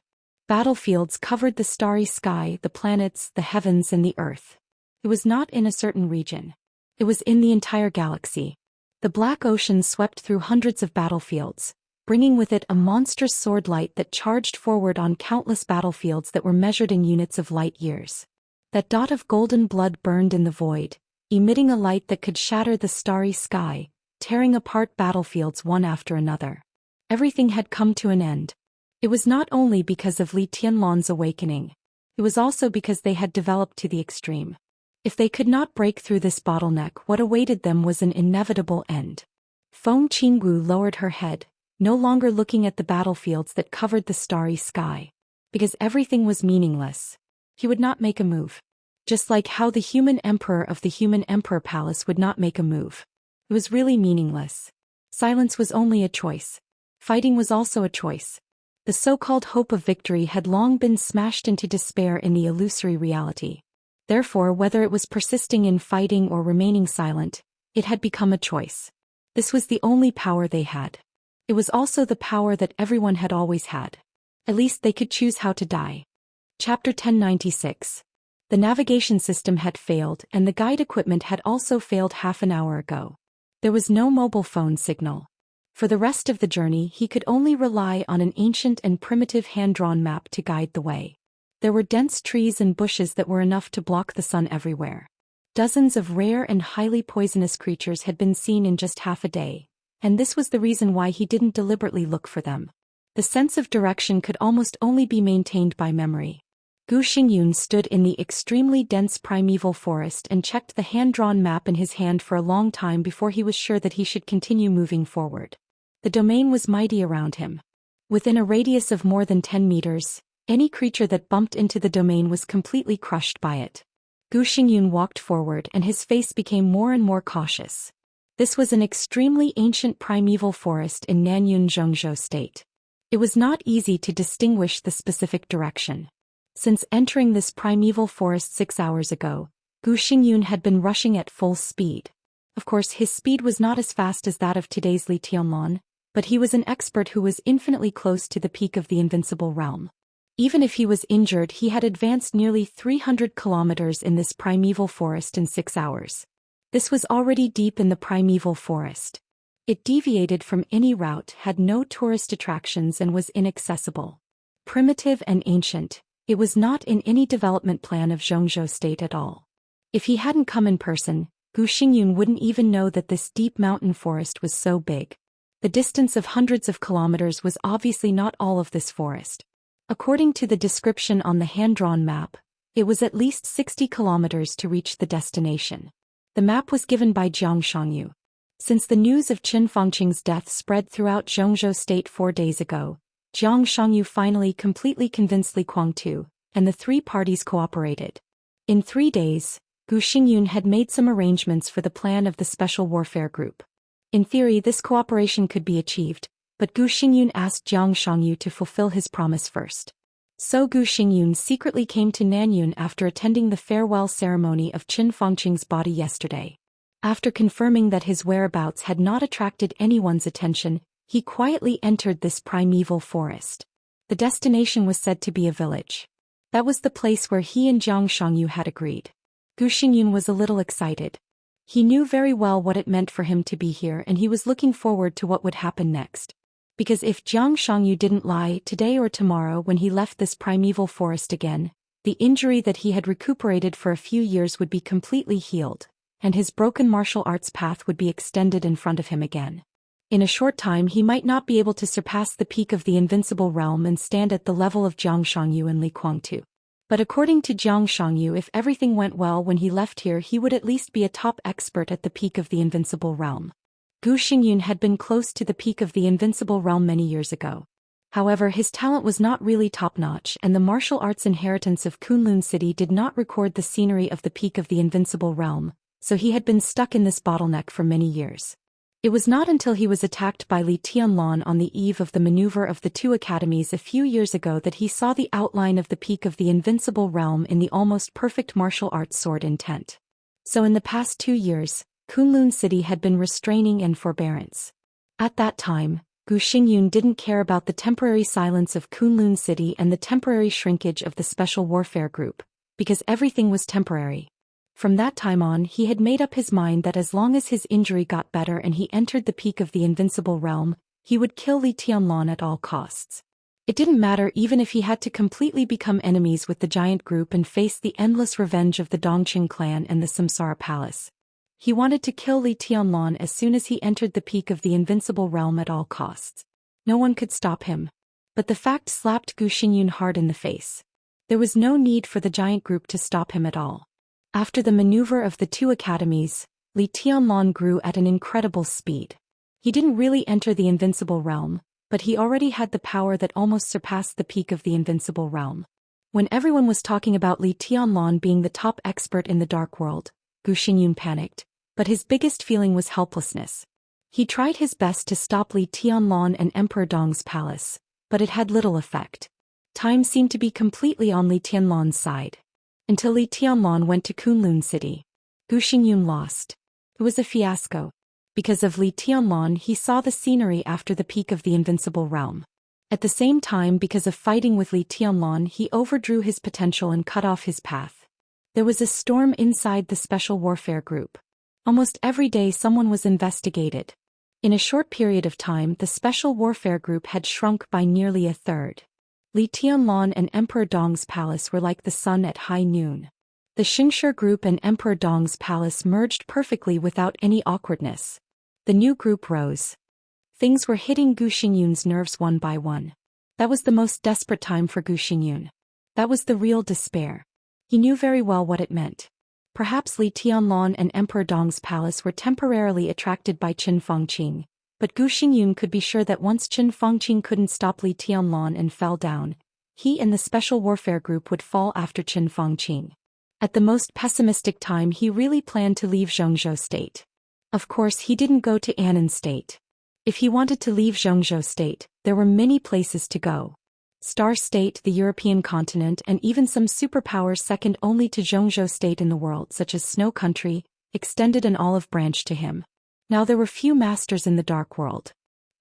Battlefields covered the starry sky, the planets, the heavens and the earth. It was not in a certain region. It was in the entire galaxy. The black ocean swept through hundreds of battlefields, bringing with it a monstrous sword light that charged forward on countless battlefields that were measured in units of light years. That dot of golden blood burned in the void, emitting a light that could shatter the starry sky, tearing apart battlefields one after another. Everything had come to an end. It was not only because of Li Tianlan's awakening. It was also because they had developed to the extreme. If they could not break through this bottleneck, what awaited them was an inevitable end. Feng Qingwu lowered her head, no longer looking at the battlefields that covered the starry sky. Because everything was meaningless. He would not make a move. Just like how the human emperor of the human emperor palace would not make a move. It was really meaningless. Silence was only a choice. Fighting was also a choice. The so-called hope of victory had long been smashed into despair in the illusory reality. Therefore, whether it was persisting in fighting or remaining silent, it had become a choice. This was the only power they had. It was also the power that everyone had always had. At least they could choose how to die. Chapter 1096. The navigation system had failed and the guide equipment had also failed half an hour ago. There was no mobile phone signal. For the rest of the journey he could only rely on an ancient and primitive hand-drawn map to guide the way. There were dense trees and bushes that were enough to block the sun everywhere. Dozens of rare and highly poisonous creatures had been seen in just half a day, and this was the reason why he didn't deliberately look for them. The sense of direction could almost only be maintained by memory. Gu Xingyun stood in the extremely dense primeval forest and checked the hand-drawn map in his hand for a long time before he was sure that he should continue moving forward. The domain was mighty around him. Within a radius of more than 10 meters, any creature that bumped into the domain was completely crushed by it. Gu Xingyun walked forward and his face became more and more cautious. This was an extremely ancient primeval forest in Nanyun Zhongzhou State. It was not easy to distinguish the specific direction. Since entering this primeval forest 6 hours ago, Gu Xingyun had been rushing at full speed. Of course, his speed was not as fast as that of today's Li Tianlan, but he was an expert who was infinitely close to the peak of the invincible realm. Even if he was injured, he had advanced nearly 300 kilometers in this primeval forest in 6 hours. This was already deep in the primeval forest. It deviated from any route, had no tourist attractions, and was inaccessible. Primitive and ancient, it was not in any development plan of Xianxia state at all. If he hadn't come in person, Gu Xingyun wouldn't even know that this deep mountain forest was so big. The distance of hundreds of kilometers was obviously not all of this forest. According to the description on the hand-drawn map, it was at least 60 kilometers to reach the destination. The map was given by Jiang Shangyu. Since the news of Qin Fangqing's death spread throughout Zhongzhou state 4 days ago, Jiang Shangyu finally completely convinced Li Guangtu, and the 3 parties cooperated. In 3 days, Gu Xingyun had made some arrangements for the plan of the Special Warfare Group. In theory, this cooperation could be achieved, but Gu Xingyun asked Jiang Shangyu to fulfill his promise first. So Gu Xingyun secretly came to Nanyun after attending the farewell ceremony of Qin Fangqing's body yesterday. After confirming that his whereabouts had not attracted anyone's attention, he quietly entered this primeval forest. The destination was said to be a village. That was the place where he and Jiang Shangyu had agreed. Gu Xingyun was a little excited. He knew very well what it meant for him to be here, and he was looking forward to what would happen next. Because if Jiang Shangyu didn't lie, today or tomorrow when he left this primeval forest again, the injury that he had recuperated for a few years would be completely healed, and his broken martial arts path would be extended in front of him again. In a short time he might not be able to surpass the peak of the invincible realm and stand at the level of Jiang Shangyu and Li Guangtu. But according to Jiang Shangyu, if everything went well when he left here, he would at least be a top expert at the peak of the invincible realm. Gu Xingyun had been close to the peak of the invincible realm many years ago. However, his talent was not really top-notch, and the martial arts inheritance of Kunlun City did not record the scenery of the peak of the invincible realm, so he had been stuck in this bottleneck for many years. It was not until he was attacked by Li Tianlan on the eve of the maneuver of the 2 academies a few years ago that he saw the outline of the peak of the invincible realm in the almost perfect martial arts sword intent. So in the past 2 years, Kunlun City had been restraining and forbearance. At that time, Gu Xingyun didn't care about the temporary silence of Kunlun City and the temporary shrinkage of the Special Warfare Group, because everything was temporary. From that time on, he had made up his mind that as long as his injury got better and he entered the peak of the invincible realm, he would kill Li Tianlan at all costs. It didn't matter even if he had to completely become enemies with the giant group and face the endless revenge of the Dongqing clan and the Samsara Palace. He wanted to kill Li Tianlan as soon as he entered the peak of the invincible realm at all costs. No one could stop him. But the fact slapped Gu Xingyun hard in the face. There was no need for the giant group to stop him at all. After the maneuver of the 2 academies, Li Tianlan grew at an incredible speed. He didn't really enter the invincible realm, but he already had the power that almost surpassed the peak of the invincible realm. When everyone was talking about Li Tianlan being the top expert in the dark world, Gu Xingyun panicked, but his biggest feeling was helplessness. He tried his best to stop Li Tianlan and Emperor Dong's palace, but it had little effect. Time seemed to be completely on Li Tianlan's side. Until Li Tianlan went to Kunlun City. Gu Xingyun lost. It was a fiasco. Because of Li Tianlan, he saw the scenery after the peak of the invincible realm. At the same time, because of fighting with Li Tianlan, he overdrew his potential and cut off his path. There was a storm inside the Special Warfare Group. Almost every day someone was investigated. In a short period of time, the Special Warfare Group had shrunk by nearly a third. Li Tianlan and Emperor Dong's palace were like the sun at high noon. The Xianxia group and Emperor Dong's palace merged perfectly without any awkwardness. The new group rose. Things were hitting Gu Xingyun's nerves one by one. That was the most desperate time for Gu Xingyun. That was the real despair. He knew very well what it meant. Perhaps Li Tianlan and Emperor Dong's palace were temporarily attracted by Qin Fangqing, but Gu Xingyun could be sure that once Qin Fangqing couldn't stop Li Tianlan and fell down, he and the Special Warfare Group would fall after Qin Fangqing. At the most pessimistic time, he really planned to leave Zhongzhou state. Of course, he didn't go to Annan state. If he wanted to leave Zhongzhou state, there were many places to go. Star State, the European continent, and even some superpowers second only to Zhongzhou state in the world, such as Snow Country, extended an olive branch to him. Now there were few masters in the dark world.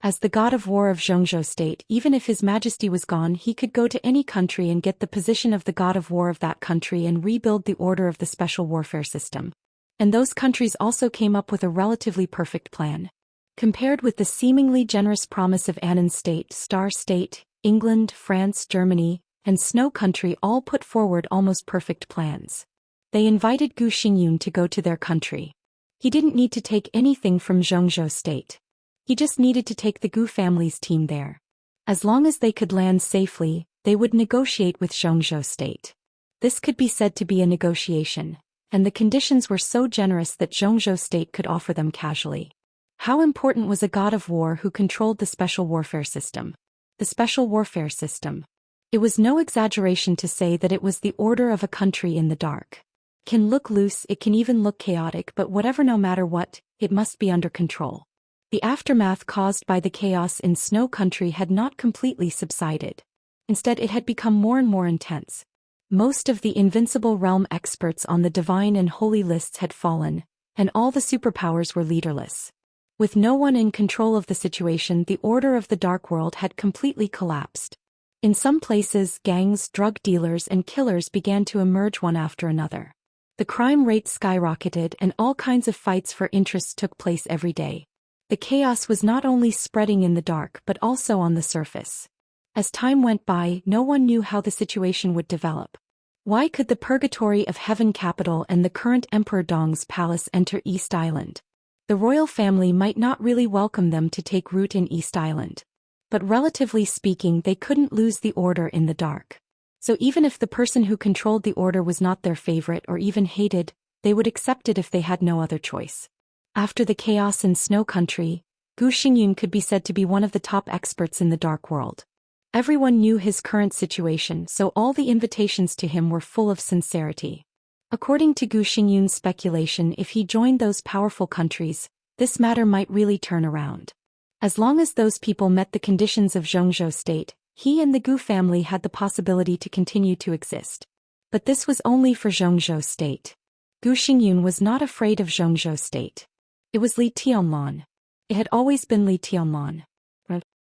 As the god of war of Zhongzhou state, even if his majesty was gone, he could go to any country and get the position of the god of war of that country and rebuild the order of the special warfare system. And those countries also came up with a relatively perfect plan. Compared with the seemingly generous promise of Anan state, Star state, England, France, Germany, and Snow country all put forward almost perfect plans. They invited Gu Xingyun to go to their country. He didn't need to take anything from Zhongzhou state. He just needed to take the Gu family's team there. As long as they could land safely, they would negotiate with Zhongzhou state. This could be said to be a negotiation, and the conditions were so generous that Zhongzhou state could offer them casually. How important was a god of war who controlled the special warfare system? The special warfare system. It was no exaggeration to say that it was the order of a country in the dark. It can look loose, it can even look chaotic, but whatever, no matter what, it must be under control. The aftermath caused by the chaos in Snow country had not completely subsided. Instead, it had become more and more intense. Most of the Invincible Realm experts on the divine and holy lists had fallen, and all the superpowers were leaderless. With no one in control of the situation, the order of the Dark World had completely collapsed. In some places, gangs, drug dealers, and killers began to emerge one after another. The crime rate skyrocketed, and all kinds of fights for interests took place every day. The chaos was not only spreading in the dark but also on the surface. As time went by, no one knew how the situation would develop. Why could the Purgatory of Heaven capital and the current Emperor Dong's palace enter East Island? The royal family might not really welcome them to take root in East Island. But relatively speaking, they couldn't lose the order in the dark. So even if the person who controlled the order was not their favorite or even hated, they would accept it if they had no other choice. After the chaos in Snow country, Gu Xingyun could be said to be one of the top experts in the Dark World. Everyone knew his current situation, so all the invitations to him were full of sincerity. According to Gu Xingyun's speculation, if he joined those powerful countries, this matter might really turn around. As long as those people met the conditions of Zhongzhou state, he and the Gu family had the possibility to continue to exist. But this was only for Zhongzhou state. Gu Xingyun was not afraid of Zhongzhou state. It was Li Tianlan. It had always been Li Tianlan.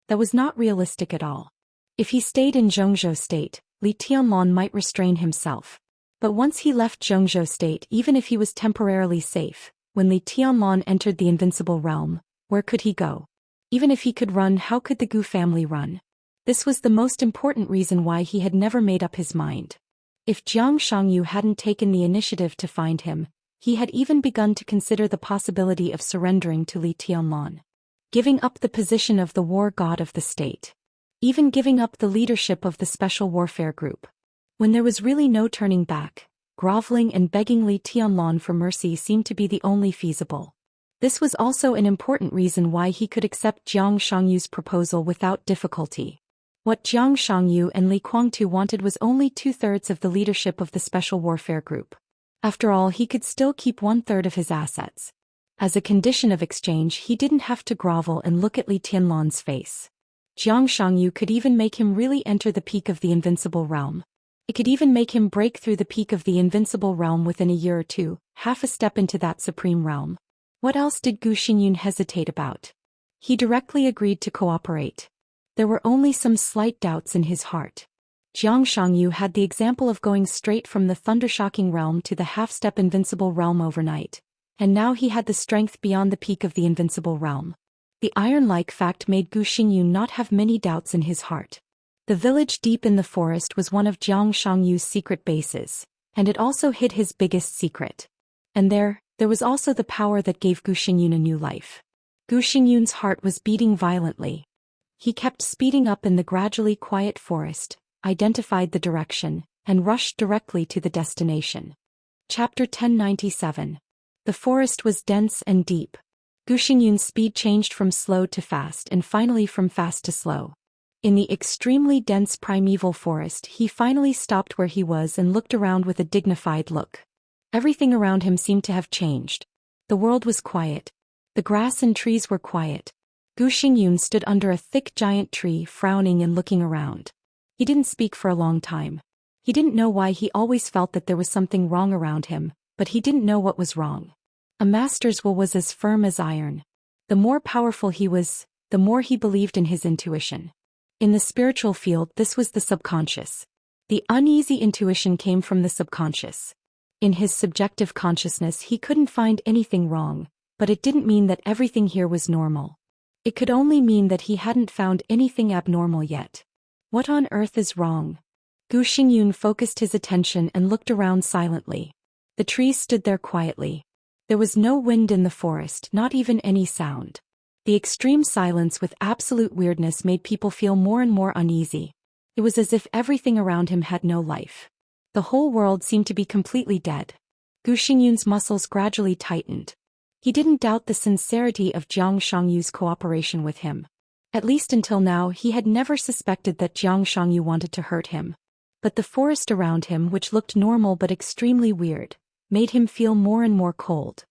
That was not realistic at all. If he stayed in Zhongzhou state, Li Tianlan might restrain himself. But once he left Zhongzhou state, even if he was temporarily safe, when Li Tianlan entered the Invincible Realm, where could he go? Even if he could run, how could the Gu family run? This was the most important reason why he had never made up his mind. If Jiang Shangyu hadn't taken the initiative to find him, he had even begun to consider the possibility of surrendering to Li Tianlan. Giving up the position of the war god of the state. Even giving up the leadership of the special warfare group. When there was really no turning back, groveling and begging Li Tianlan for mercy seemed to be the only feasible. This was also an important reason why he could accept Jiang Shangyu's proposal without difficulty. What Jiang Shangyu and Li Guangtu wanted was only 2/3 of the leadership of the special warfare group. After all, he could still keep 1/3 of his assets. As a condition of exchange, he didn't have to grovel and look at Li Tianlan's face. Jiang Shangyu could even make him really enter the peak of the Invincible Realm. It could even make him break through the peak of the Invincible Realm within a year or two, half a step into that supreme realm. What else did Gu Xingyun hesitate about? He directly agreed to cooperate. There were only some slight doubts in his heart. Jiang Shangyu had the example of going straight from the thundershocking realm to the half-step Invincible Realm overnight, and now he had the strength beyond the peak of the Invincible Realm. The iron-like fact made Gu Xingyun not have many doubts in his heart. The village deep in the forest was one of Jiang Shangyu's secret bases, and it also hid his biggest secret. And there was also the power that gave Gu Xingyun a new life. Gu Xingyun's heart was beating violently. He kept speeding up in the gradually quiet forest, identified the direction, and rushed directly to the destination. Chapter 1097. The forest was dense and deep. Gu Xingyun's speed changed from slow to fast and finally from fast to slow. In the extremely dense primeval forest, he finally stopped where he was and looked around with a dignified look. Everything around him seemed to have changed. The world was quiet. The grass and trees were quiet. Gu Xingyun stood under a thick giant tree, frowning and looking around. He didn't speak for a long time. He didn't know why. He always felt that there was something wrong around him, but he didn't know what was wrong. A master's will was as firm as iron. The more powerful he was, the more he believed in his intuition. In the spiritual field, this was the subconscious. The uneasy intuition came from the subconscious. In his subjective consciousness, he couldn't find anything wrong, but it didn't mean that everything here was normal. It could only mean that he hadn't found anything abnormal yet. What on earth is wrong? Gu Xingyun focused his attention and looked around silently. The trees stood there quietly. There was no wind in the forest, not even any sound. The extreme silence with absolute weirdness made people feel more and more uneasy. It was as if everything around him had no life. The whole world seemed to be completely dead. Gu Xingyun's muscles gradually tightened. He didn't doubt the sincerity of Jiang Shangyu's cooperation with him. At least until now, he had never suspected that Jiang Shangyu wanted to hurt him. But the forest around him, which looked normal but extremely weird, made him feel more and more cold.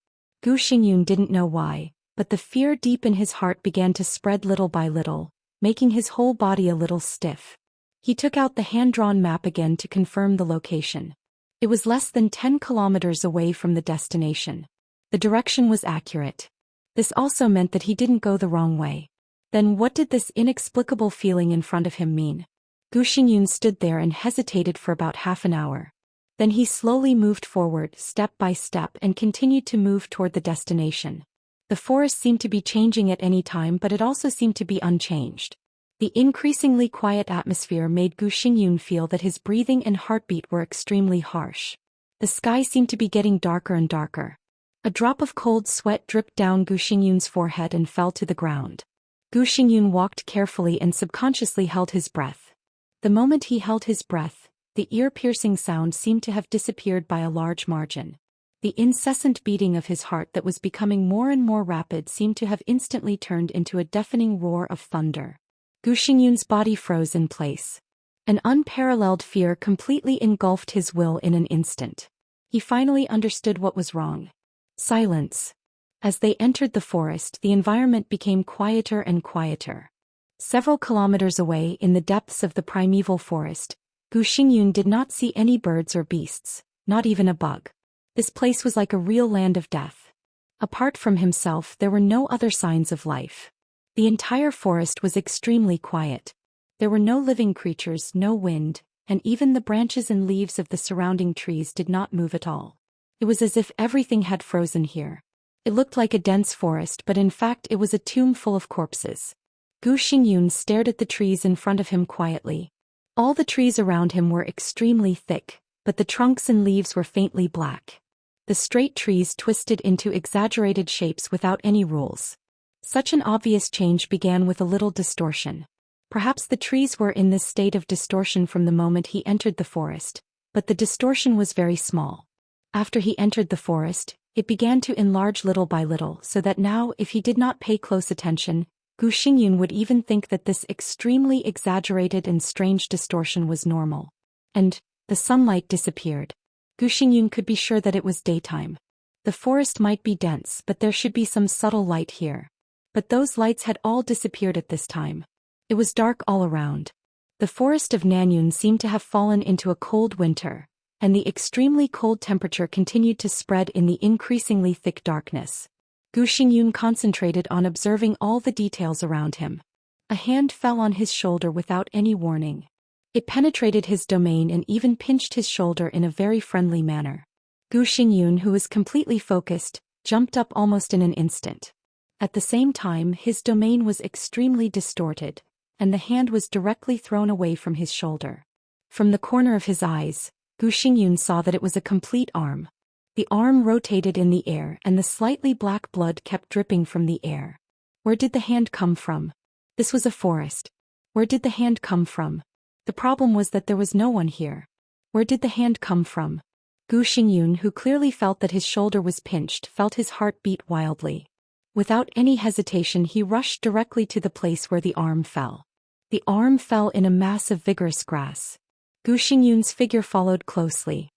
Gu Xingyun didn't know why, but the fear deep in his heart began to spread little by little, making his whole body a little stiff. He took out the hand-drawn map again to confirm the location. It was less than 10 kilometers away from the destination. The direction was accurate. This also meant that he didn't go the wrong way. Then what did this inexplicable feeling in front of him mean? Gu Xingyun stood there and hesitated for about half an hour. Then he slowly moved forward, step by step, and continued to move toward the destination. The forest seemed to be changing at any time, but it also seemed to be unchanged. The increasingly quiet atmosphere made Gu Xingyun feel that his breathing and heartbeat were extremely harsh. The sky seemed to be getting darker and darker. A drop of cold sweat dripped down Gu Xingyun's forehead and fell to the ground. Gu Xingyun walked carefully and subconsciously held his breath. The moment he held his breath, the ear-piercing sound seemed to have disappeared by a large margin. The incessant beating of his heart that was becoming more and more rapid seemed to have instantly turned into a deafening roar of thunder. Gu Xingyun's body froze in place. An unparalleled fear completely engulfed his will in an instant. He finally understood what was wrong. Silence. As they entered the forest, the environment became quieter and quieter. Several kilometers away, in the depths of the primeval forest, Gu Xingyun did not see any birds or beasts, not even a bug. This place was like a real land of death. Apart from himself, there were no other signs of life. The entire forest was extremely quiet. There were no living creatures, no wind, and even the branches and leaves of the surrounding trees did not move at all. It was as if everything had frozen here. It looked like a dense forest, but in fact it was a tomb full of corpses. Gu Xingyun stared at the trees in front of him quietly. All the trees around him were extremely thick, but the trunks and leaves were faintly black. The straight trees twisted into exaggerated shapes without any rules. Such an obvious change began with a little distortion. Perhaps the trees were in this state of distortion from the moment he entered the forest, but the distortion was very small. After he entered the forest, it began to enlarge little by little, so that now, if he did not pay close attention, Gu Xingyun would even think that this extremely exaggerated and strange distortion was normal. And the sunlight disappeared. Gu Xingyun could be sure that it was daytime. The forest might be dense, but there should be some subtle light here. But those lights had all disappeared at this time. It was dark all around. The forest of Nanyun seemed to have fallen into a cold winter, and the extremely cold temperature continued to spread in the increasingly thick darkness. Gu Xingyun concentrated on observing all the details around him. A hand fell on his shoulder without any warning. It penetrated his domain and even pinched his shoulder in a very friendly manner. Gu Xingyun, who was completely focused, jumped up almost in an instant. At the same time, his domain was extremely distorted, and the hand was directly thrown away from his shoulder. From the corner of his eyes, Gu Xingyun saw that it was a complete arm. The arm rotated in the air and the slightly black blood kept dripping from the air. Where did the hand come from? This was a forest. Where did the hand come from? The problem was that there was no one here. Where did the hand come from? Gu Xingyun, who clearly felt that his shoulder was pinched, felt his heart beat wildly. Without any hesitation, he rushed directly to the place where the arm fell. The arm fell in a mass of vigorous grass. Gu Xingyun's figure followed closely.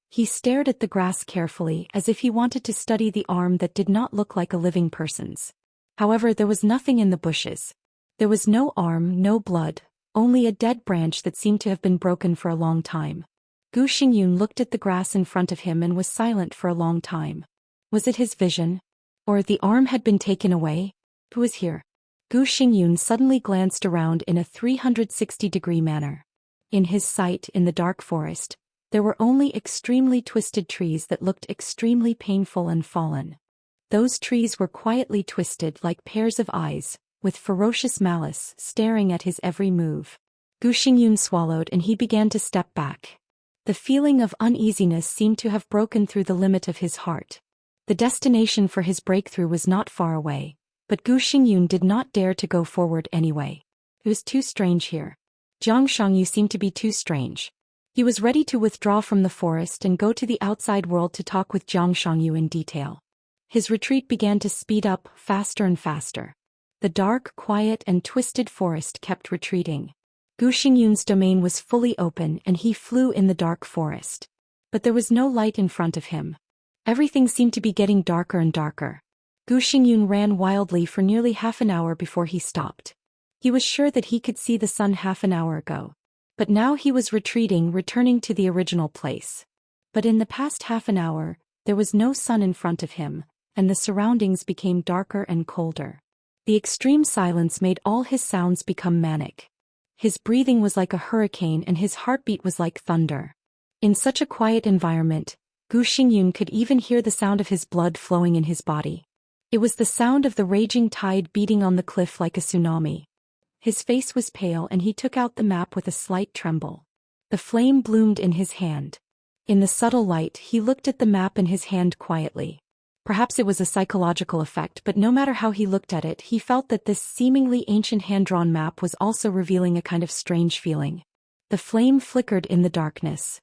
He stared at the grass carefully, as if he wanted to study the arm that did not look like a living person's. However, there was nothing in the bushes. There was no arm, no blood, only a dead branch that seemed to have been broken for a long time. Gu Xingyun looked at the grass in front of him and was silent for a long time. Was it his vision? Or the arm had been taken away? Who was here? Gu Xingyun suddenly glanced around in a 360-degree manner. In his sight in the dark forest, there were only extremely twisted trees that looked extremely painful and fallen. Those trees were quietly twisted like pairs of eyes, with ferocious malice staring at his every move. Gu Xingyun swallowed and he began to step back. The feeling of uneasiness seemed to have broken through the limit of his heart. The destination for his breakthrough was not far away, but Gu Xingyun did not dare to go forward anyway. It was too strange here. Jiang Shangyu seemed to be too strange. He was ready to withdraw from the forest and go to the outside world to talk with Jiang Shangyu in detail. His retreat began to speed up faster and faster. The dark, quiet, and twisted forest kept retreating. Gu Xingyun's domain was fully open and he flew in the dark forest. But there was no light in front of him. Everything seemed to be getting darker and darker. Gu Xingyun ran wildly for nearly half an hour before he stopped. He was sure that he could see the sun half an hour ago. But now he was retreating, returning to the original place. But in the past half an hour, there was no sun in front of him, and the surroundings became darker and colder. The extreme silence made all his sounds become manic. His breathing was like a hurricane and his heartbeat was like thunder. In such a quiet environment, Gu Xingyun could even hear the sound of his blood flowing in his body. It was the sound of the raging tide beating on the cliff like a tsunami. His face was pale and he took out the map with a slight tremble. The flame bloomed in his hand. In the subtle light, he looked at the map in his hand quietly. Perhaps it was a psychological effect, but no matter how he looked at it, he felt that this seemingly ancient hand-drawn map was also revealing a kind of strange feeling. The flame flickered in the darkness.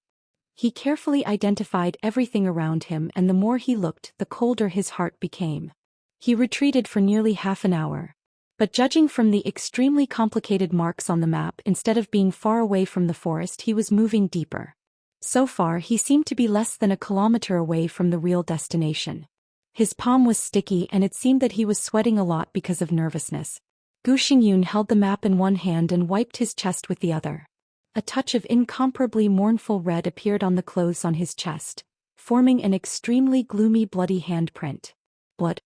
He carefully identified everything around him, and the more he looked, the colder his heart became. He retreated for nearly half an hour. But judging from the extremely complicated marks on the map, instead of being far away from the forest, he was moving deeper. So far, he seemed to be less than a kilometer away from the real destination. His palm was sticky and it seemed that he was sweating a lot because of nervousness. Gu Xingyun held the map in one hand and wiped his chest with the other. A touch of incomparably mournful red appeared on the clothes on his chest, forming an extremely gloomy bloody handprint. Blood.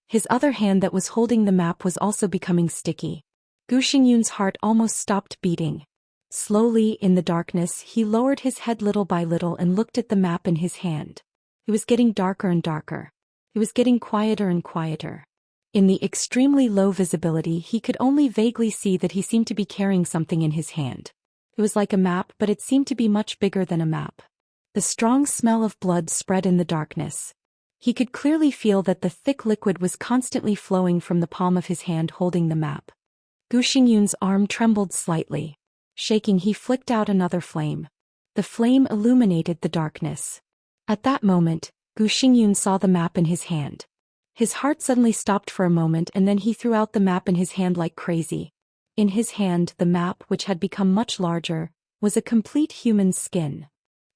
His other hand that was holding the map was also becoming sticky. Gu Xingyun's heart almost stopped beating. Slowly, in the darkness, he lowered his head little by little and looked at the map in his hand. It was getting darker and darker. It was getting quieter and quieter. In the extremely low visibility, he could only vaguely see that he seemed to be carrying something in his hand. It was like a map, but it seemed to be much bigger than a map. The strong smell of blood spread in the darkness. He could clearly feel that the thick liquid was constantly flowing from the palm of his hand holding the map. Gu Xingyun's arm trembled slightly. Shaking, he flicked out another flame. The flame illuminated the darkness. At that moment, Gu Xingyun saw the map in his hand. His heart suddenly stopped for a moment and then he threw out the map in his hand like crazy. In his hand, the map, which had become much larger, was a complete human skin.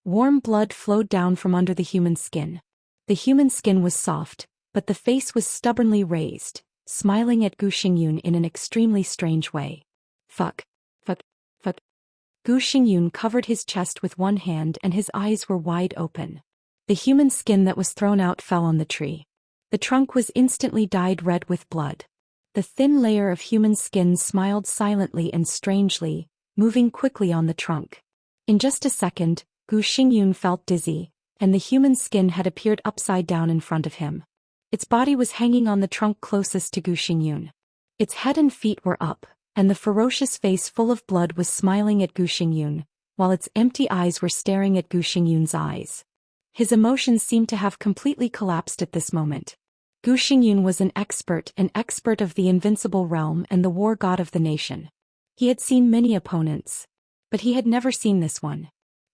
Warm blood flowed down from under the human skin. The human skin was soft, but the face was stubbornly raised, smiling at Gu Xingyun in an extremely strange way. Fuck. Gu Xingyun covered his chest with one hand and his eyes were wide open. The human skin that was thrown out fell on the tree. The trunk was instantly dyed red with blood. The thin layer of human skin smiled silently and strangely, moving quickly on the trunk. In just a second, Gu Xingyun felt dizzy, and the human skin had appeared upside down in front of him. Its body was hanging on the trunk closest to Gu Xingyun. Its head and feet were up, and the ferocious face full of blood was smiling at Gu Xingyun, while its empty eyes were staring at Gu Xingyun's eyes. His emotions seemed to have completely collapsed at this moment. Gu Xingyun was an expert of the invincible realm and the war god of the nation. He had seen many opponents, but he had never seen this one.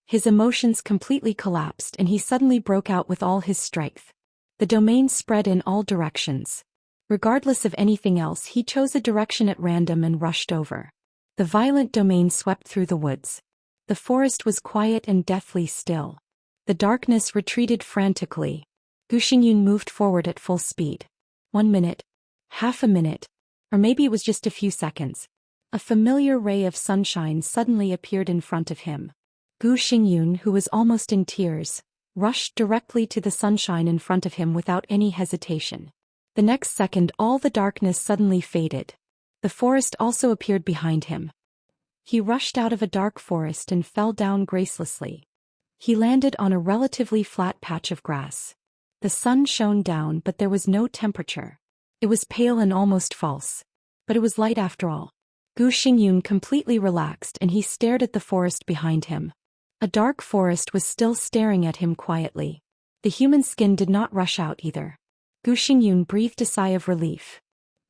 His emotions completely collapsed and he suddenly broke out with all his strength. The domain spread in all directions. Regardless of anything else, he chose a direction at random and rushed over. The violent domain swept through the woods. The forest was quiet and deathly still. The darkness retreated frantically. Gu Xingyun moved forward at full speed. 1 minute. Half a minute. Or maybe it was just a few seconds. A familiar ray of sunshine suddenly appeared in front of him. Gu Xingyun, who was almost in tears, rushed directly to the sunshine in front of him without any hesitation. The next second all the darkness suddenly faded. The forest also appeared behind him. He rushed out of a dark forest and fell down gracelessly. He landed on a relatively flat patch of grass. The sun shone down, but there was no temperature. It was pale and almost false. But it was light after all. Gu Xingyun completely relaxed and he stared at the forest behind him. A dark forest was still staring at him quietly. The human skin did not rush out either. Gu Xingyun breathed a sigh of relief.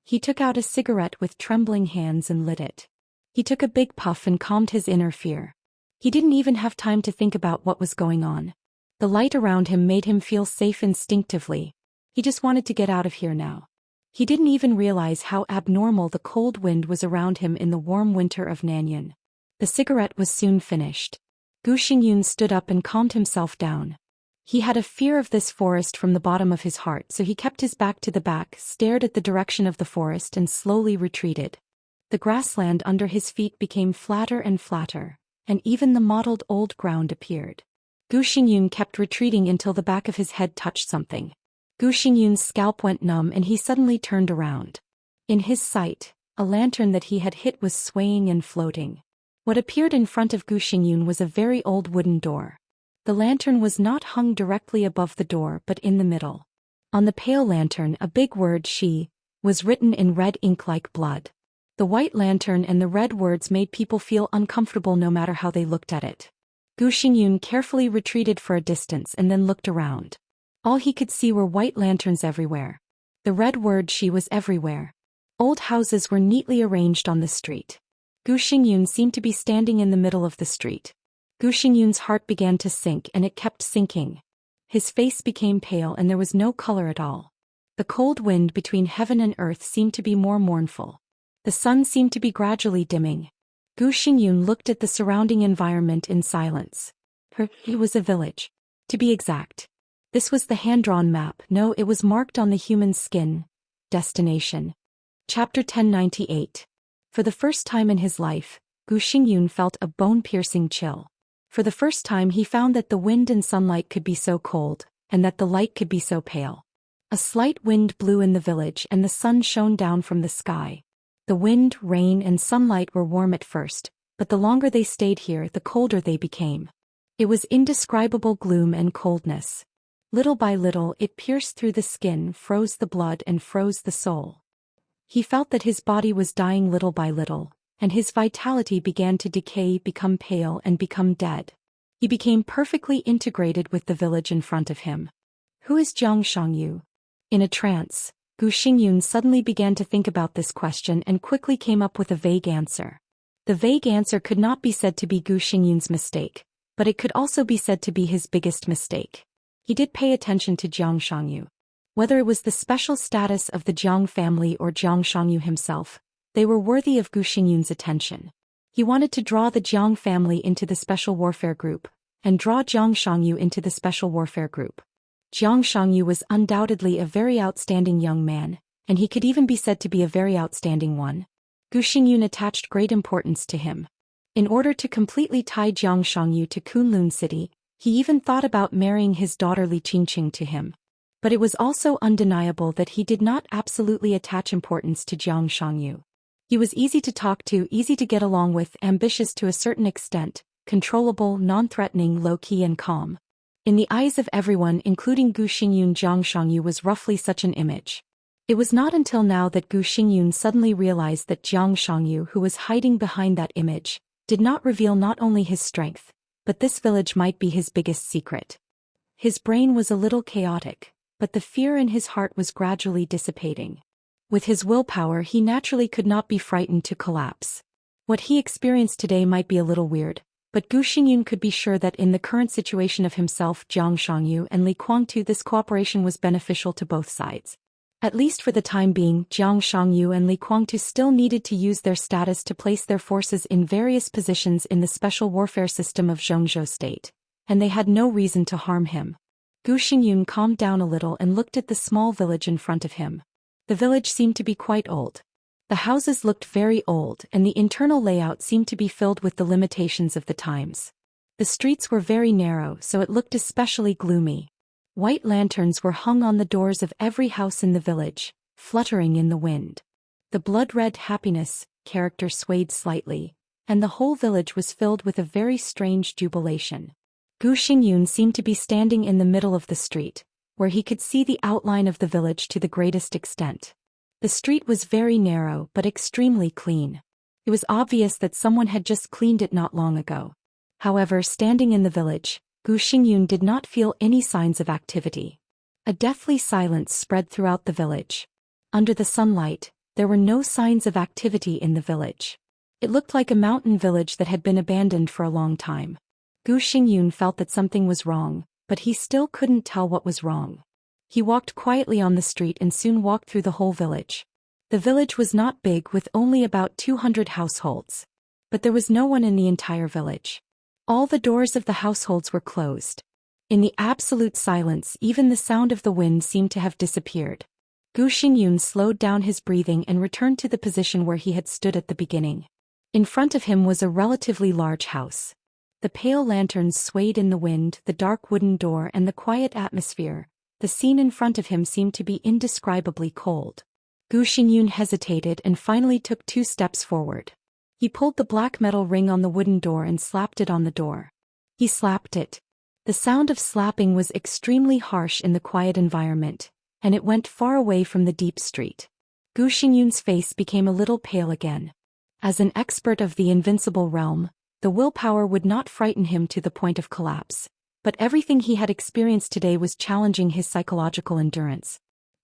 He took out a cigarette with trembling hands and lit it. He took a big puff and calmed his inner fear. He didn't even have time to think about what was going on. The light around him made him feel safe instinctively. He just wanted to get out of here now. He didn't even realize how abnormal the cold wind was around him in the warm winter of Nanyun. The cigarette was soon finished. Gu Xingyun stood up and calmed himself down. He had a fear of this forest from the bottom of his heart, so he kept his back to the back, stared at the direction of the forest and slowly retreated. The grassland under his feet became flatter and flatter, and even the mottled old ground appeared. Gu Xingyun kept retreating until the back of his head touched something. Gu Xingyun's scalp went numb and he suddenly turned around. In his sight, a lantern that he had hit was swaying and floating. What appeared in front of Gu Xingyun was a very old wooden door. The lantern was not hung directly above the door but in the middle. On the pale lantern a big word "Shi" was written in red ink like blood. The white lantern and the red words made people feel uncomfortable no matter how they looked at it. Gu Xingyun carefully retreated for a distance and then looked around. All he could see were white lanterns everywhere. The red word "Shi" was everywhere. Old houses were neatly arranged on the street. Gu Xingyun seemed to be standing in the middle of the street. Gu Xingyun's heart began to sink and it kept sinking. His face became pale and there was no color at all. The cold wind between heaven and earth seemed to be more mournful. The sun seemed to be gradually dimming. Gu Xingyun looked at the surrounding environment in silence. It was a village. To be exact. This was the hand-drawn map. No, it was marked on the human skin. Destination. Chapter 1098. For the first time in his life, Gu Xingyun felt a bone-piercing chill. For the first time he found that the wind and sunlight could be so cold, and that the light could be so pale. A slight wind blew in the village and the sun shone down from the sky. The wind, rain, and sunlight were warm at first, but the longer they stayed here, the colder they became. It was indescribable gloom and coldness. Little by little it pierced through the skin, froze the blood and froze the soul. He felt that his body was dying little by little, and his vitality began to decay, become pale and become dead. He became perfectly integrated with the village in front of him. Who is Zhang Shangyu? In a trance, Gu Xingyun suddenly began to think about this question and quickly came up with a vague answer. The vague answer could not be said to be Gu Xingyun's mistake, but it could also be said to be his biggest mistake. He did pay attention to Zhang Shangyu. Whether it was the special status of the Jiang family or Zhang Shangyu himself, they were worthy of Gu Xingyun's attention. He wanted to draw the Jiang family into the special warfare group, and draw Zhang Shangyu into the special warfare group. Zhang Shangyu was undoubtedly a very outstanding young man, and he could even be said to be a very outstanding one. Gu Xingyun attached great importance to him. In order to completely tie Zhang Shangyu to Kunlun City, he even thought about marrying his daughter Li Qingqing to him. But it was also undeniable that he did not absolutely attach importance to Zhang Shangyu. He was easy to talk to, easy to get along with, ambitious to a certain extent, controllable, non-threatening, low-key and calm. In the eyes of everyone including Gu Xingyun, Zhang Shangyu was roughly such an image. It was not until now that Gu Xingyun suddenly realized that Zhang Shangyu, who was hiding behind that image, did not reveal not only his strength, but this village might be his biggest secret. His brain was a little chaotic, but the fear in his heart was gradually dissipating. With his willpower he naturally could not be frightened to collapse. What he experienced today might be a little weird, but Gu Xingyun could be sure that in the current situation of himself, Zhang Shangyu and Li Guangtu, this cooperation was beneficial to both sides. At least for the time being, Zhang Shangyu and Li Guangtu still needed to use their status to place their forces in various positions in the special warfare system of Zhongzhou State, and they had no reason to harm him. Gu Xingyun calmed down a little and looked at the small village in front of him. The village seemed to be quite old. The houses looked very old and the internal layout seemed to be filled with the limitations of the times. The streets were very narrow, so it looked especially gloomy. White lanterns were hung on the doors of every house in the village, fluttering in the wind. The blood-red happiness character swayed slightly, and the whole village was filled with a very strange jubilation. Gu Xingyun seemed to be standing in the middle of the street, where he could see the outline of the village to the greatest extent. The street was very narrow but extremely clean. It was obvious that someone had just cleaned it not long ago. However, standing in the village, Gu Xingyun did not feel any signs of activity. A deathly silence spread throughout the village. Under the sunlight, there were no signs of activity in the village. It looked like a mountain village that had been abandoned for a long time. Gu Xingyun felt that something was wrong, but he still couldn't tell what was wrong. He walked quietly on the street and soon walked through the whole village. The village was not big, with only about 200 households. But there was no one in the entire village. All the doors of the households were closed. In the absolute silence, even the sound of the wind seemed to have disappeared. Gu Xingyun slowed down his breathing and returned to the position where he had stood at the beginning. In front of him was a relatively large house. The pale lanterns swayed in the wind, the dark wooden door and the quiet atmosphere. The scene in front of him seemed to be indescribably cold. Gu Xingyun hesitated and finally took 2 steps forward. He pulled the black metal ring on the wooden door and slapped it on the door. He slapped it. The sound of slapping was extremely harsh in the quiet environment, and it went far away from the deep street. Gu Xingyun's face became a little pale again. As an expert of the invincible realm, the willpower would not frighten him to the point of collapse, but everything he had experienced today was challenging his psychological endurance.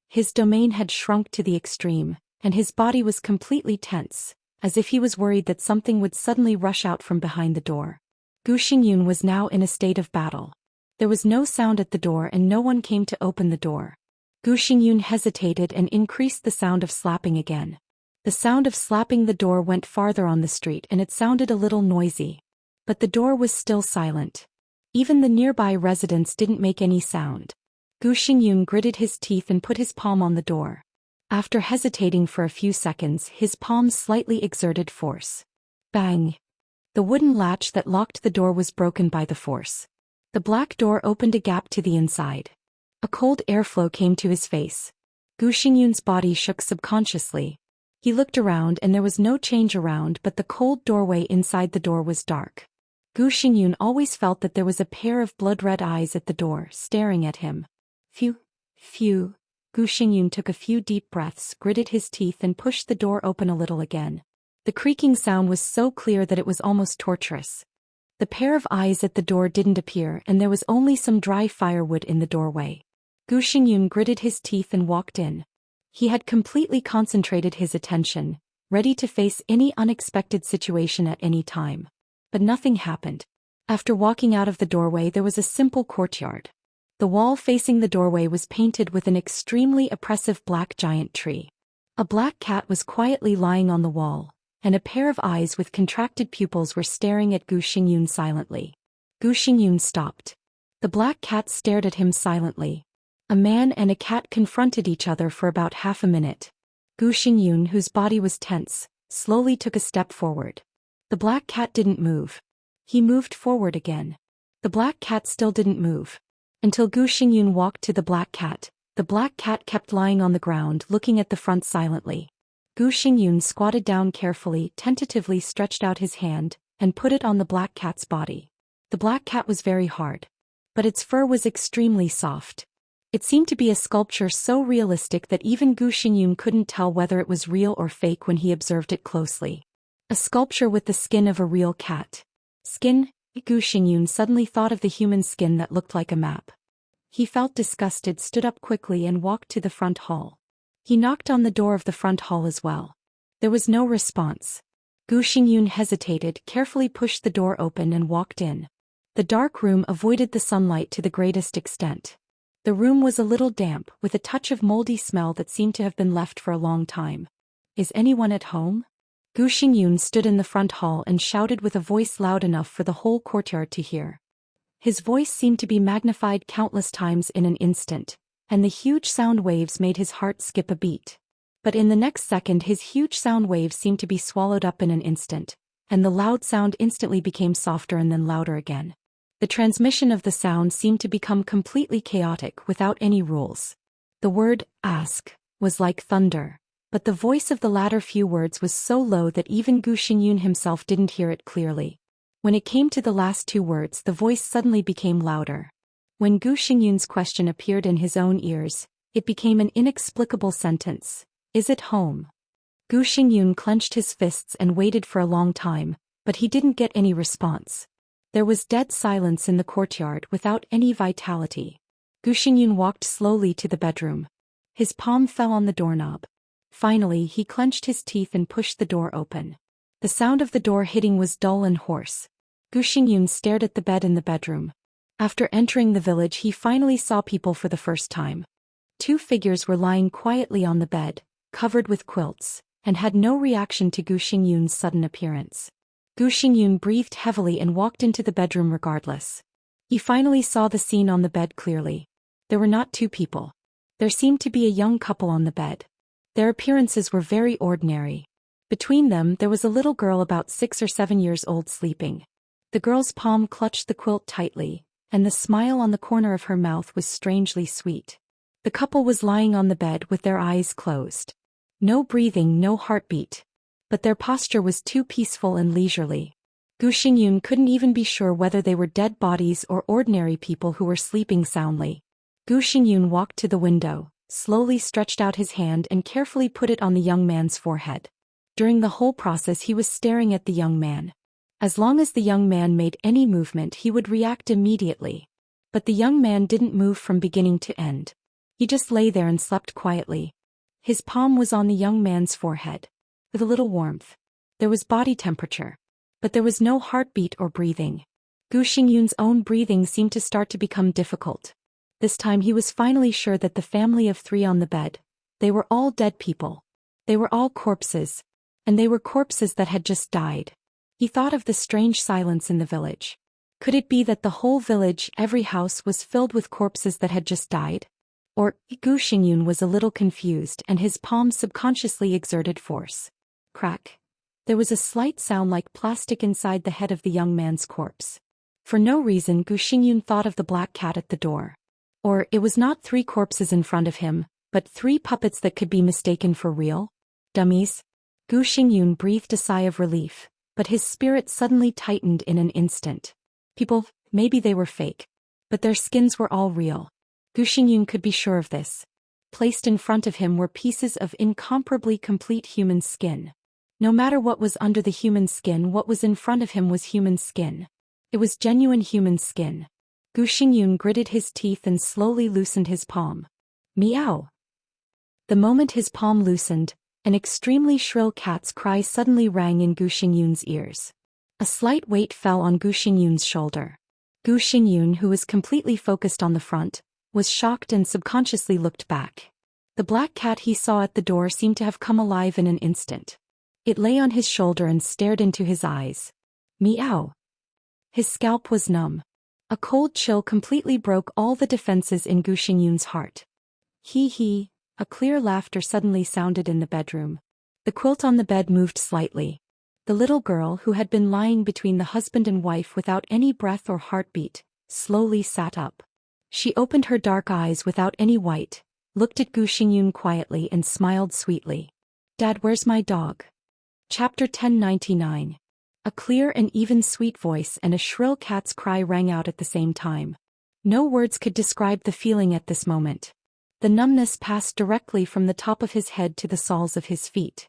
His domain had shrunk to the extreme, and his body was completely tense, as if he was worried that something would suddenly rush out from behind the door. Gu Xingyun was now in a state of battle. There was no sound at the door and no one came to open the door. Gu Xingyun hesitated and increased the sound of slapping again. The sound of slapping the door went farther on the street and it sounded a little noisy. But the door was still silent. Even the nearby residents didn't make any sound. Gu Xingyun gritted his teeth and put his palm on the door. After hesitating for a few seconds, his palm slightly exerted force. Bang! The wooden latch that locked the door was broken by the force. The black door opened a gap to the inside. A cold airflow came to his face. Gu Xingyun's body shook subconsciously. He looked around and there was no change around, but the cold doorway inside the door was dark. Gu Xingyun always felt that there was a pair of blood-red eyes at the door, staring at him. Phew, phew. Gu Xingyun took a few deep breaths, gritted his teeth and pushed the door open a little again. The creaking sound was so clear that it was almost torturous. The pair of eyes at the door didn't appear and there was only some dry firewood in the doorway. Gu Xingyun gritted his teeth and walked in. He had completely concentrated his attention, ready to face any unexpected situation at any time. But nothing happened. After walking out of the doorway, there was a simple courtyard. The wall facing the doorway was painted with an extremely oppressive black giant tree. A black cat was quietly lying on the wall, and a pair of eyes with contracted pupils were staring at Gu Xingyun silently. Gu Xingyun stopped. The black cat stared at him silently. A man and a cat confronted each other for about half a minute. Gu Xingyun, whose body was tense, slowly took a step forward. The black cat didn't move. He moved forward again. The black cat still didn't move. Until Gu Xingyun walked to the black cat. The black cat kept lying on the ground, looking at the front silently. Gu Xingyun squatted down carefully, tentatively stretched out his hand, and put it on the black cat's body. The black cat was very hard. But its fur was extremely soft. It seemed to be a sculpture so realistic that even Gu Xingyun couldn't tell whether it was real or fake when he observed it closely. A sculpture with the skin of a real cat. Skin? Gu Xingyun suddenly thought of the human skin that looked like a map. He felt disgusted, stood up quickly and walked to the front hall. He knocked on the door of the front hall as well. There was no response. Gu Xingyun hesitated, carefully pushed the door open and walked in. The dark room avoided the sunlight to the greatest extent. The room was a little damp, with a touch of moldy smell that seemed to have been left for a long time. Is anyone at home? Gu Xingyun stood in the front hall and shouted with a voice loud enough for the whole courtyard to hear. His voice seemed to be magnified countless times in an instant, and the huge sound waves made his heart skip a beat. But in the next second his huge sound waves seemed to be swallowed up in an instant, and the loud sound instantly became softer and then louder again. The transmission of the sound seemed to become completely chaotic without any rules. The word, ask, was like thunder. but the voice of the latter few words was so low that even Gu Xingyun himself didn't hear it clearly. When it came to the last two words, the voice suddenly became louder. When Gu Xingyun's question appeared in his own ears, it became an inexplicable sentence. Is it home? Gu Xingyun clenched his fists and waited for a long time, but he didn't get any response. There was dead silence in the courtyard without any vitality. Gu Xingyun walked slowly to the bedroom. His palm fell on the doorknob. Finally, he clenched his teeth and pushed the door open. The sound of the door hitting was dull and hoarse. Gu Xingyun stared at the bed in the bedroom. After entering the village, he finally saw people for the first time. Two figures were lying quietly on the bed, covered with quilts, and had no reaction to Gu Xingyun's sudden appearance. Gu Xingyun breathed heavily and walked into the bedroom regardless. He finally saw the scene on the bed clearly. There were not two people. There seemed to be a young couple on the bed. Their appearances were very ordinary. Between them there was a little girl about 6 or 7 years old sleeping. The girl's palm clutched the quilt tightly, and the smile on the corner of her mouth was strangely sweet. The couple was lying on the bed with their eyes closed. No breathing, no heartbeat. But their posture was too peaceful and leisurely. Gu Xingyun couldn't even be sure whether they were dead bodies or ordinary people who were sleeping soundly. Gu Xingyun walked to the window, slowly stretched out his hand and carefully put it on the young man's forehead. During the whole process he was staring at the young man. As long as the young man made any movement he would react immediately. But the young man didn't move from beginning to end. He just lay there and slept quietly. His palm was on the young man's forehead. With a little warmth. There was body temperature. But there was no heartbeat or breathing. Gu Xingyun's own breathing seemed to start to become difficult. This time he was finally sure that the family of 3 on the bed, they were all dead people. They were all corpses. And they were corpses that had just died. He thought of the strange silence in the village. Could it be that the whole village, every house was filled with corpses that had just died? Or, Gu Xingyun was a little confused and his palm subconsciously exerted force. Crack. There was a slight sound like plastic inside the head of the young man's corpse. For no reason Gu Xingyun thought of the black cat at the door. Or, it was not 3 corpses in front of him, but 3 puppets that could be mistaken for real? Dummies? Gu Xingyun breathed a sigh of relief, but his spirit suddenly tightened in an instant. People, maybe they were fake. But their skins were all real. Gu Xingyun could be sure of this. Placed in front of him were pieces of incomparably complete human skin. No matter what was under the human skin, what was in front of him was human skin. It was genuine human skin. Gu Xingyun gritted his teeth and slowly loosened his palm. Meow. The moment his palm loosened, an extremely shrill cat's cry suddenly rang in Gu Xingyun's ears. A slight weight fell on Gu Xingyun's shoulder. Gu Xingyun, who was completely focused on the front, was shocked and subconsciously looked back. The black cat he saw at the door seemed to have come alive in an instant. It lay on his shoulder and stared into his eyes. Meow. His scalp was numb. A cold chill completely broke all the defenses in Gu Xingyun's heart. Hee. A clear laughter suddenly sounded in the bedroom. The quilt on the bed moved slightly. The little girl, who had been lying between the husband and wife without any breath or heartbeat, slowly sat up. She opened her dark eyes without any white, looked at Gu Xingyun quietly and smiled sweetly. Dad, where's my dog? Chapter 1099. A clear and even sweet voice and a shrill cat's cry rang out at the same time. No words could describe the feeling at this moment. The numbness passed directly from the top of his head to the soles of his feet.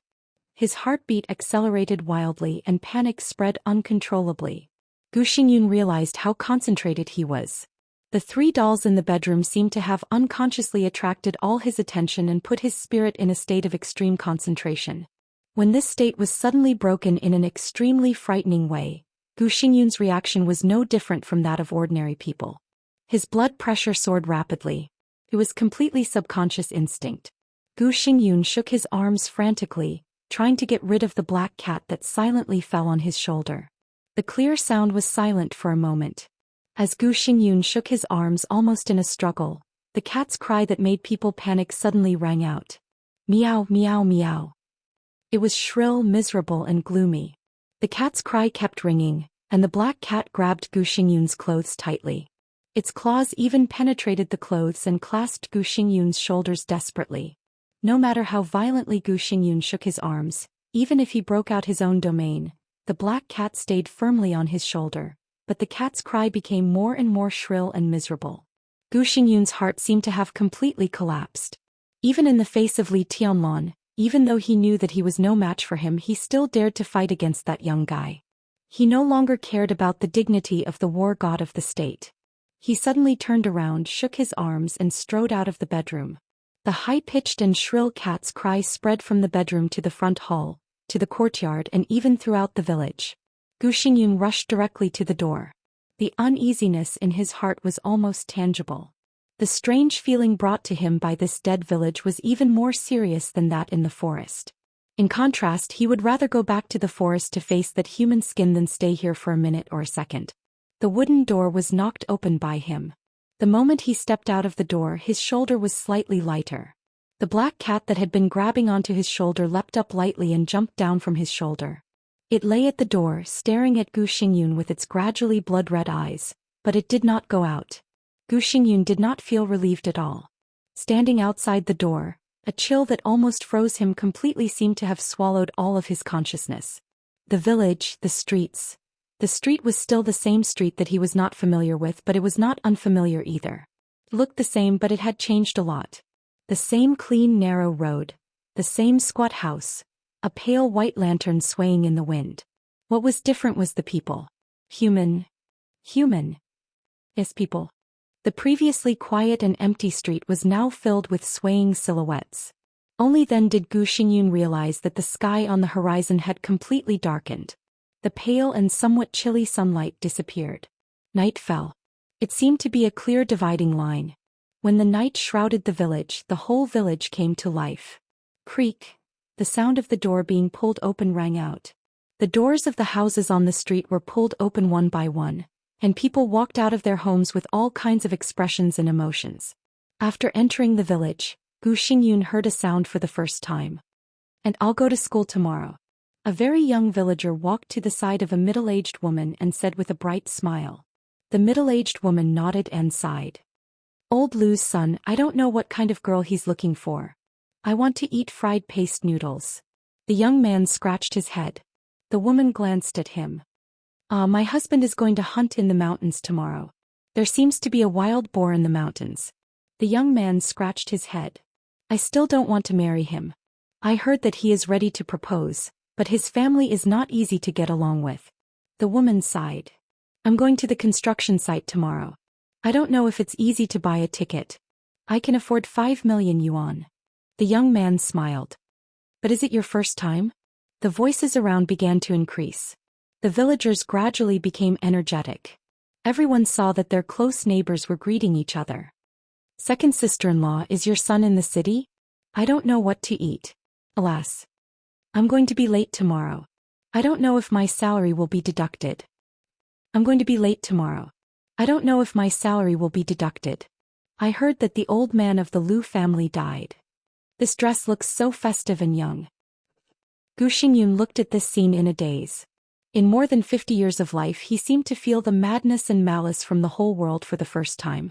His heartbeat accelerated wildly and panic spread uncontrollably. Gu Xingyun realized how concentrated he was. The 3 dolls in the bedroom seemed to have unconsciously attracted all his attention and put his spirit in a state of extreme concentration. When this state was suddenly broken in an extremely frightening way, Gu Xingyun's reaction was no different from that of ordinary people. His blood pressure soared rapidly. It was completely subconscious instinct. Gu Xingyun shook his arms frantically, trying to get rid of the black cat that silently fell on his shoulder. The clear sound was silent for a moment. As Gu Xingyun shook his arms almost in a struggle, the cat's cry that made people panic suddenly rang out. Meow, meow, meow. It was shrill, miserable and gloomy. The cat's cry kept ringing, and the black cat grabbed Gu Xingyun's clothes tightly. Its claws even penetrated the clothes and clasped Gu Xingyun's shoulders desperately. No matter how violently Gu Xingyun shook his arms, even if he broke out his own domain, the black cat stayed firmly on his shoulder, but the cat's cry became more and more shrill and miserable. Gu Xingyun's heart seemed to have completely collapsed. Even in the face of Li Tianlan, even though he knew that he was no match for him, he still dared to fight against that young guy. He no longer cared about the dignity of the war god of the state. He suddenly turned around, shook his arms and strode out of the bedroom. The high-pitched and shrill cat's cry spread from the bedroom to the front hall, to the courtyard and even throughout the village. Gu Xingyun rushed directly to the door. The uneasiness in his heart was almost tangible. The strange feeling brought to him by this dead village was even more serious than that in the forest. In contrast, he would rather go back to the forest to face that human skin than stay here for a minute or a second. The wooden door was knocked open by him. The moment he stepped out of the door, his shoulder was slightly lighter. The black cat that had been grabbing onto his shoulder leapt up lightly and jumped down from his shoulder. It lay at the door, staring at Gu Xingyun with its gradually blood-red eyes, but it did not go out. Gu Xingyun did not feel relieved at all. Standing outside the door, a chill that almost froze him completely seemed to have swallowed all of his consciousness. The village, the streets. The street was still the same street that he was not familiar with, but it was not unfamiliar either. It looked the same, but it had changed a lot. The same clean, narrow road. The same squat house. A pale white lantern swaying in the wind. What was different was the people. Human. Yes, people. The previously quiet and empty street was now filled with swaying silhouettes. Only then did Gu Xingyun realize that the sky on the horizon had completely darkened. The pale and somewhat chilly sunlight disappeared. Night fell. It seemed to be a clear dividing line. When the night shrouded the village, the whole village came to life. Creak. The sound of the door being pulled open rang out. The doors of the houses on the street were pulled open one by one, and people walked out of their homes with all kinds of expressions and emotions. After entering the village, Gu Xingyun heard a sound for the first time. "And I'll go to school tomorrow." A very young villager walked to the side of a middle-aged woman and said with a bright smile. The middle-aged woman nodded and sighed. "Old Lu's son, I don't know what kind of girl he's looking for. I want to eat fried paste noodles." The young man scratched his head. The woman glanced at him. My husband is going to hunt in the mountains tomorrow. There seems to be a wild boar in the mountains." The young man scratched his head. "I still don't want to marry him. I heard that he is ready to propose, but his family is not easy to get along with." The woman sighed. "I'm going to the construction site tomorrow. I don't know if it's easy to buy a ticket. I can afford 5 million yuan. The young man smiled. "But is it your first time?" The voices around began to increase. The villagers gradually became energetic. Everyone saw that their close neighbors were greeting each other. "Second sister-in-law, is your son in the city? I don't know what to eat. Alas. I'm going to be late tomorrow. I don't know if my salary will be deducted. I'm going to be late tomorrow. I don't know if my salary will be deducted. I heard that the old man of the Lu family died. This dress looks so festive and young." Gu Xingyun looked at this scene in a daze. In more than 50 years of life, he seemed to feel the madness and malice from the whole world for the first time.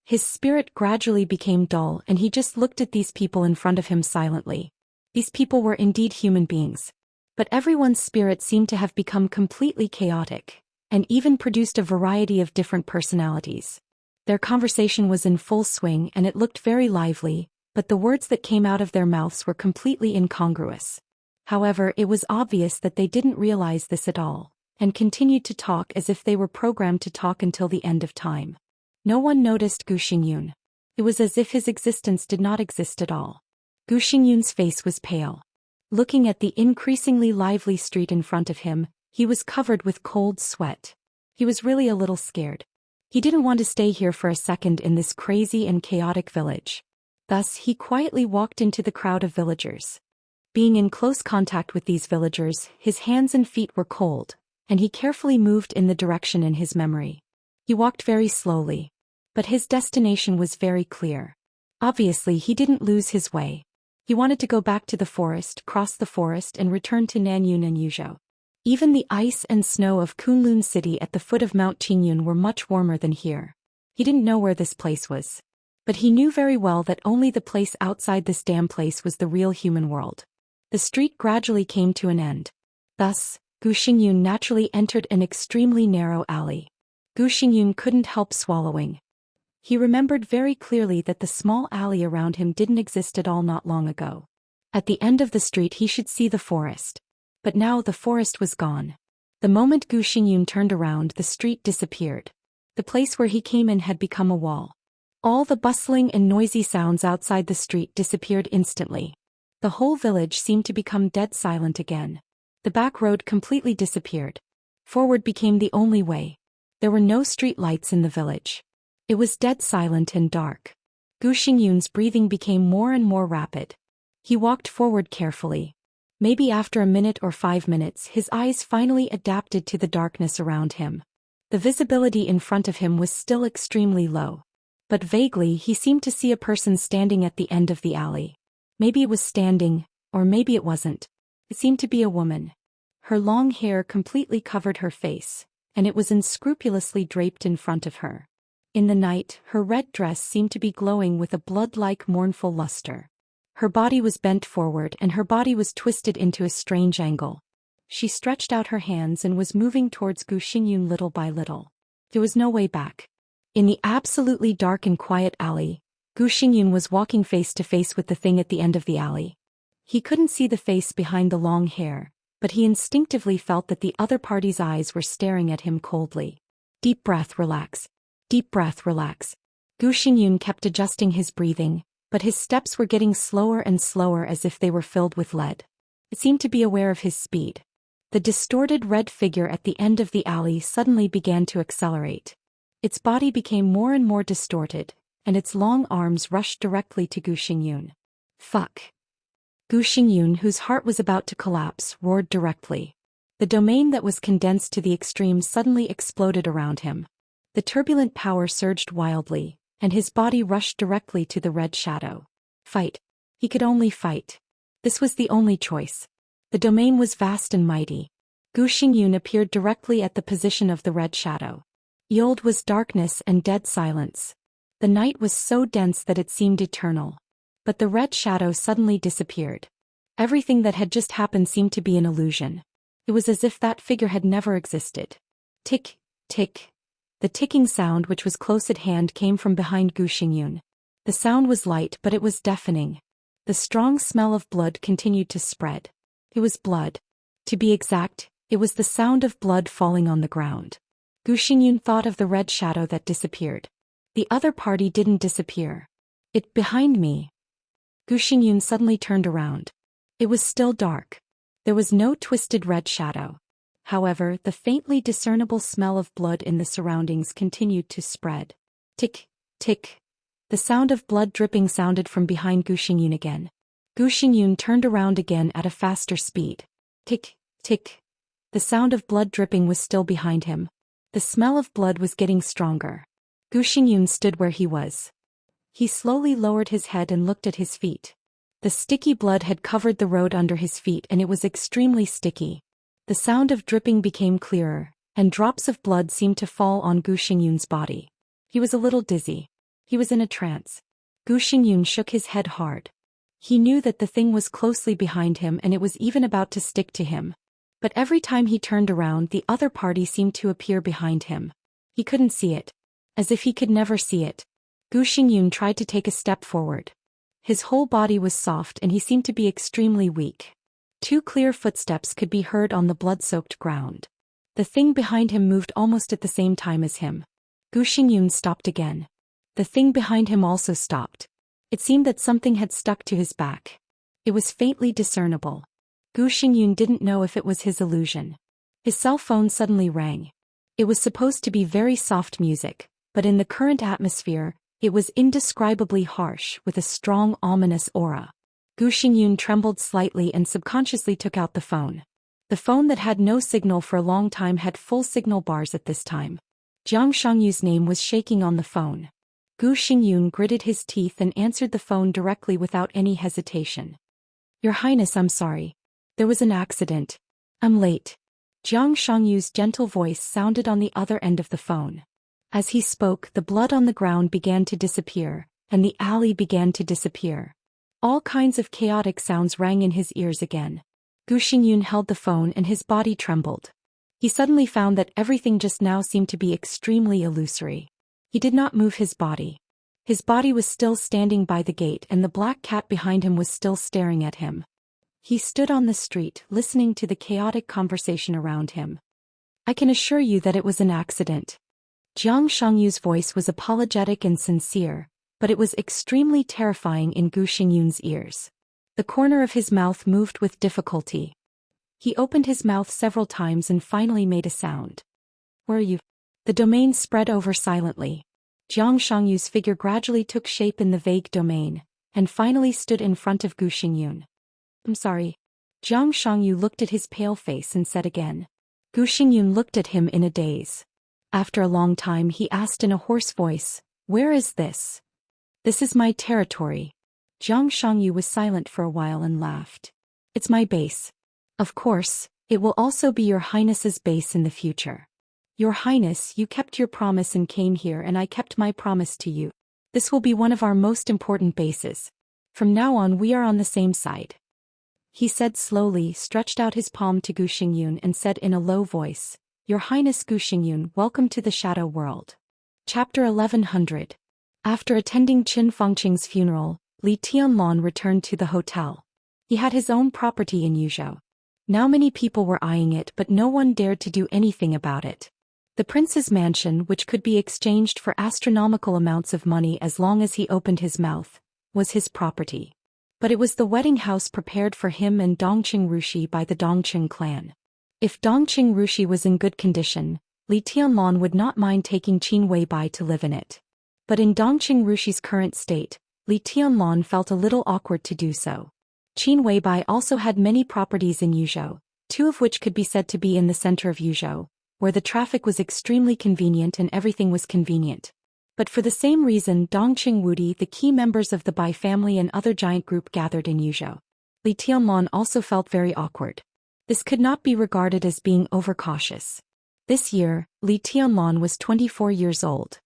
His spirit gradually became dull, and he just looked at these people in front of him silently. These people were indeed human beings. But everyone's spirit seemed to have become completely chaotic, and even produced a variety of different personalities. Their conversation was in full swing and it looked very lively, but the words that came out of their mouths were completely incongruous. However, it was obvious that they didn't realize this at all, and continued to talk as if they were programmed to talk until the end of time. No one noticed Gu Xingyun. It was as if his existence did not exist at all. Gu Xingyun's face was pale. Looking at the increasingly lively street in front of him, he was covered with cold sweat. He was really a little scared. He didn't want to stay here for a second in this crazy and chaotic village. Thus, he quietly walked into the crowd of villagers. Being in close contact with these villagers, his hands and feet were cold, and he carefully moved in the direction in his memory. He walked very slowly. But his destination was very clear. Obviously, he didn't lose his way. He wanted to go back to the forest, cross the forest and return to Nanyun and Yuzhou. Even the ice and snow of Kunlun City at the foot of Mount Qingyun were much warmer than here. He didn't know where this place was. But he knew very well that only the place outside this damn place was the real human world. The street gradually came to an end. Thus, Gu Xingyun naturally entered an extremely narrow alley. Gu Xingyun couldn't help swallowing. He remembered very clearly that the small alley around him didn't exist at all not long ago. At the end of the street he should see the forest. But now the forest was gone. The moment Gu Xingyun turned around, the street disappeared. The place where he came in had become a wall. All the bustling and noisy sounds outside the street disappeared instantly. The whole village seemed to become dead silent again. The back road completely disappeared. Forward became the only way. There were no street lights in the village. It was dead silent and dark. Gu Xingyun's breathing became more and more rapid. He walked forward carefully. Maybe after a minute or 5 minutes his eyes finally adapted to the darkness around him. The visibility in front of him was still extremely low. But vaguely he seemed to see a person standing at the end of the alley. Maybe it was standing, or maybe it wasn't. It seemed to be a woman. Her long hair completely covered her face, and it was unscrupulously draped in front of her. In the night, her red dress seemed to be glowing with a blood-like mournful luster. Her body was bent forward and her body was twisted into a strange angle. She stretched out her hands and was moving towards Gu Xingyun little by little. There was no way back. In the absolutely dark and quiet alley, Gu Xingyun was walking face to face with the thing at the end of the alley. He couldn't see the face behind the long hair, but he instinctively felt that the other party's eyes were staring at him coldly. Deep breath, relax. Deep breath, relax. Gu Xingyun kept adjusting his breathing, but his steps were getting slower and slower as if they were filled with lead. It seemed to be aware of his speed. The distorted red figure at the end of the alley suddenly began to accelerate. Its body became more and more distorted, and its long arms rushed directly to Gu Xingyun. Fuck. Gu Xingyun, whose heart was about to collapse, roared directly. The domain that was condensed to the extreme suddenly exploded around him. The turbulent power surged wildly, and his body rushed directly to the red shadow. Fight. He could only fight. This was the only choice. The domain was vast and mighty. Gu Xingyun appeared directly at the position of the red shadow. Beyond was darkness and dead silence. The night was so dense that it seemed eternal. But the red shadow suddenly disappeared. Everything that had just happened seemed to be an illusion. It was as if that figure had never existed. Tick, tick. The ticking sound, which was close at hand, came from behind Gu Xingyun. The sound was light, but it was deafening. The strong smell of blood continued to spread. It was blood. To be exact, it was the sound of blood falling on the ground. Gu Xingyun thought of the red shadow that disappeared. The other party didn't disappear. It behind me. Gu Xingyun suddenly turned around. It was still dark. There was no twisted red shadow. However, the faintly discernible smell of blood in the surroundings continued to spread. Tick, tick. The sound of blood dripping sounded from behind Gu Xingyun again. Gu Xingyun turned around again at a faster speed. Tick, tick. The sound of blood dripping was still behind him. The smell of blood was getting stronger. Gu Xingyun stood where he was. He slowly lowered his head and looked at his feet. The sticky blood had covered the road under his feet and it was extremely sticky. The sound of dripping became clearer, and drops of blood seemed to fall on Gu Xingyun's body. He was a little dizzy. He was in a trance. Gu Xingyun shook his head hard. He knew that the thing was closely behind him and it was even about to stick to him. But every time he turned around, the other party seemed to appear behind him. He couldn't see it. As if he could never see it. Gu Xingyun tried to take a step forward. His whole body was soft and he seemed to be extremely weak. 2 clear footsteps could be heard on the blood-soaked ground. The thing behind him moved almost at the same time as him. Gu Xingyun stopped again. The thing behind him also stopped. It seemed that something had stuck to his back. It was faintly discernible. Gu Xingyun didn't know if it was his illusion. His cell phone suddenly rang. It was supposed to be very soft music, but in the current atmosphere, it was indescribably harsh with a strong ominous aura. Gu Xingyun trembled slightly and subconsciously took out the phone. The phone that had no signal for a long time had full signal bars at this time. Jiang Shangyu's name was shaking on the phone. Gu Xingyun gritted his teeth and answered the phone directly without any hesitation. Your Highness, I'm sorry. There was an accident. I'm late. Jiang Shangyu's gentle voice sounded on the other end of the phone. As he spoke, the blood on the ground began to disappear, and the alley began to disappear. All kinds of chaotic sounds rang in his ears again. Gu Xingyun held the phone and his body trembled. He suddenly found that everything just now seemed to be extremely illusory. He did not move his body. His body was still standing by the gate and the black cat behind him was still staring at him. He stood on the street, listening to the chaotic conversation around him. I can assure you that it was an accident. Jiang Shangyu's voice was apologetic and sincere, but it was extremely terrifying in Gu Xingyun's ears. The corner of his mouth moved with difficulty. He opened his mouth several times and finally made a sound. Where are you? The domain spread over silently. Jiang Shangyu's figure gradually took shape in the vague domain, and finally stood in front of Gu Xingyun. I'm sorry. Jiang Shangyu looked at his pale face and said again. Gu Xingyun looked at him in a daze. After a long time he asked in a hoarse voice, Where is this? This is my territory. Jiang Shangyu was silent for a while and laughed. It's my base. Of course, it will also be your highness's base in the future. Your highness, you kept your promise and came here and I kept my promise to you. This will be one of our most important bases. From now on we are on the same side. He said slowly, stretched out his palm to Gu Xingyun and said in a low voice, Your Highness Gu Xingyun, welcome to the Shadow World. Chapter 1100. After attending Qin Fengqing's funeral, Li Tianlan returned to the hotel. He had his own property in Yuzhou. Now many people were eyeing it but no one dared to do anything about it. The prince's mansion, which could be exchanged for astronomical amounts of money as long as he opened his mouth, was his property. But it was the wedding house prepared for him and Dongqing Rushi by the Dongqing clan. If Dongqing Rushi was in good condition, Li Tianlan would not mind taking Qin Weibai to live in it. But in Dongqing Rushi's current state, Li Tianlan felt a little awkward to do so. Qin Weibai also had many properties in Yuzhou, two of which could be said to be in the center of Yuzhou, where the traffic was extremely convenient and everything was convenient. But for the same reason Dongqing Wudi, the key members of the Bai family and other giant group gathered in Yuzhou. Li Tianlan also felt very awkward. This could not be regarded as being overcautious. This year, Li Tianlan was 24 years old.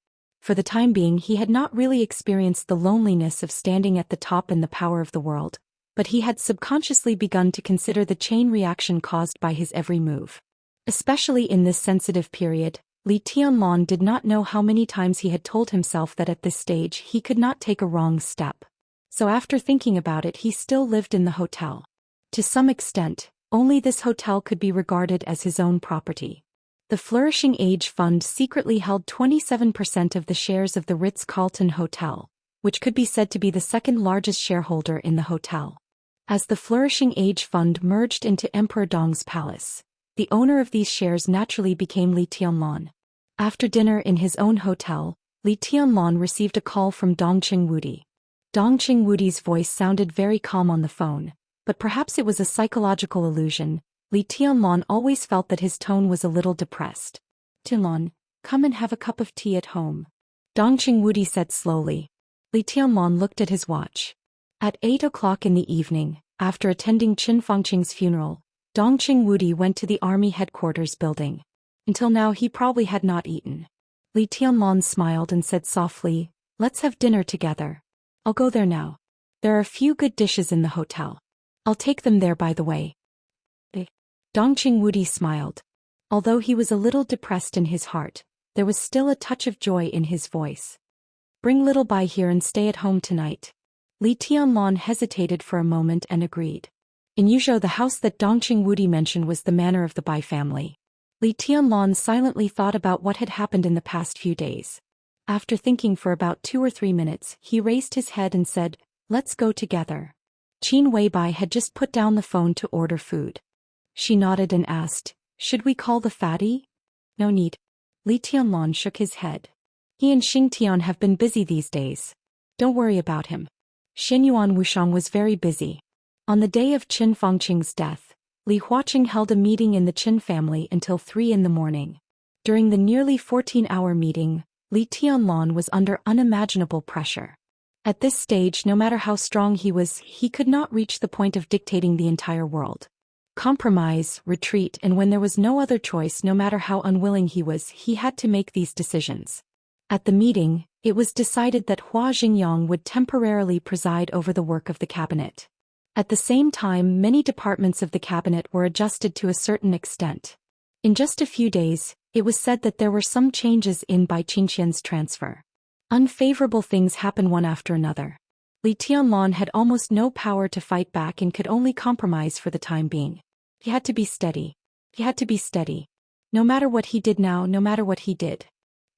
For the time being he had not really experienced the loneliness of standing at the top in the power of the world, but he had subconsciously begun to consider the chain reaction caused by his every move. Especially in this sensitive period, Li Tianlan did not know how many times he had told himself that at this stage he could not take a wrong step. So after thinking about it he still lived in the hotel. To some extent, only this hotel could be regarded as his own property. The Flourishing Age Fund secretly held 27% of the shares of the Ritz-Carlton Hotel, which could be said to be the second largest shareholder in the hotel. As the Flourishing Age Fund merged into Emperor Dong's palace, the owner of these shares naturally became Li Tianlan. After dinner in his own hotel, Li Tianlan received a call from Dongqing Wudi. Dongqing Wudi's voice sounded very calm on the phone, but perhaps it was a psychological illusion. Li Tianlan always felt that his tone was a little depressed. Tianlan, come and have a cup of tea at home. Dongqing Wudi said slowly. Li Tianlan looked at his watch. At 8 o'clock in the evening, after attending Qin Fengqing's funeral, Dongqing Wudi went to the army headquarters building. Until now he probably had not eaten. Li Tianlan smiled and said softly, Let's have dinner together. I'll go there now. There are a few good dishes in the hotel. I'll take them there by the way. Dongqing Wudi smiled. Although he was a little depressed in his heart, there was still a touch of joy in his voice. Bring little Bai here and stay at home tonight. Li Tianlan hesitated for a moment and agreed. In Yuzhou the house that Dongqing Wudi mentioned was the manor of the Bai family. Li Tianlan silently thought about what had happened in the past few days. After thinking for about 2 or 3 minutes, he raised his head and said, Let's go together. Qin Weibai had just put down the phone to order food. She nodded and asked, Should we call the fatty? No need. Li Tianlan shook his head. He and Xingtian have been busy these days. Don't worry about him. Xianyuan Wuxian was very busy. On the day of Qin Fengqing's death, Li Huaqing held a meeting in the Qin family until 3 in the morning. During the nearly 14-hour meeting, Li Tianlan was under unimaginable pressure. At this stage, no matter how strong he was, he could not reach the point of dictating the entire world. Compromise, retreat, and when there was no other choice, no matter how unwilling he was, he had to make these decisions. At the meeting, it was decided that Hua Xingyang would temporarily preside over the work of the cabinet. At the same time, many departments of the cabinet were adjusted to a certain extent. In just a few days, it was said that there were some changes in by Qinxian's transfer. Unfavorable things happened one after another. Li Tianlan had almost no power to fight back and could only compromise for the time being. He had to be steady. He had to be steady. No matter what he did now, no matter what he did,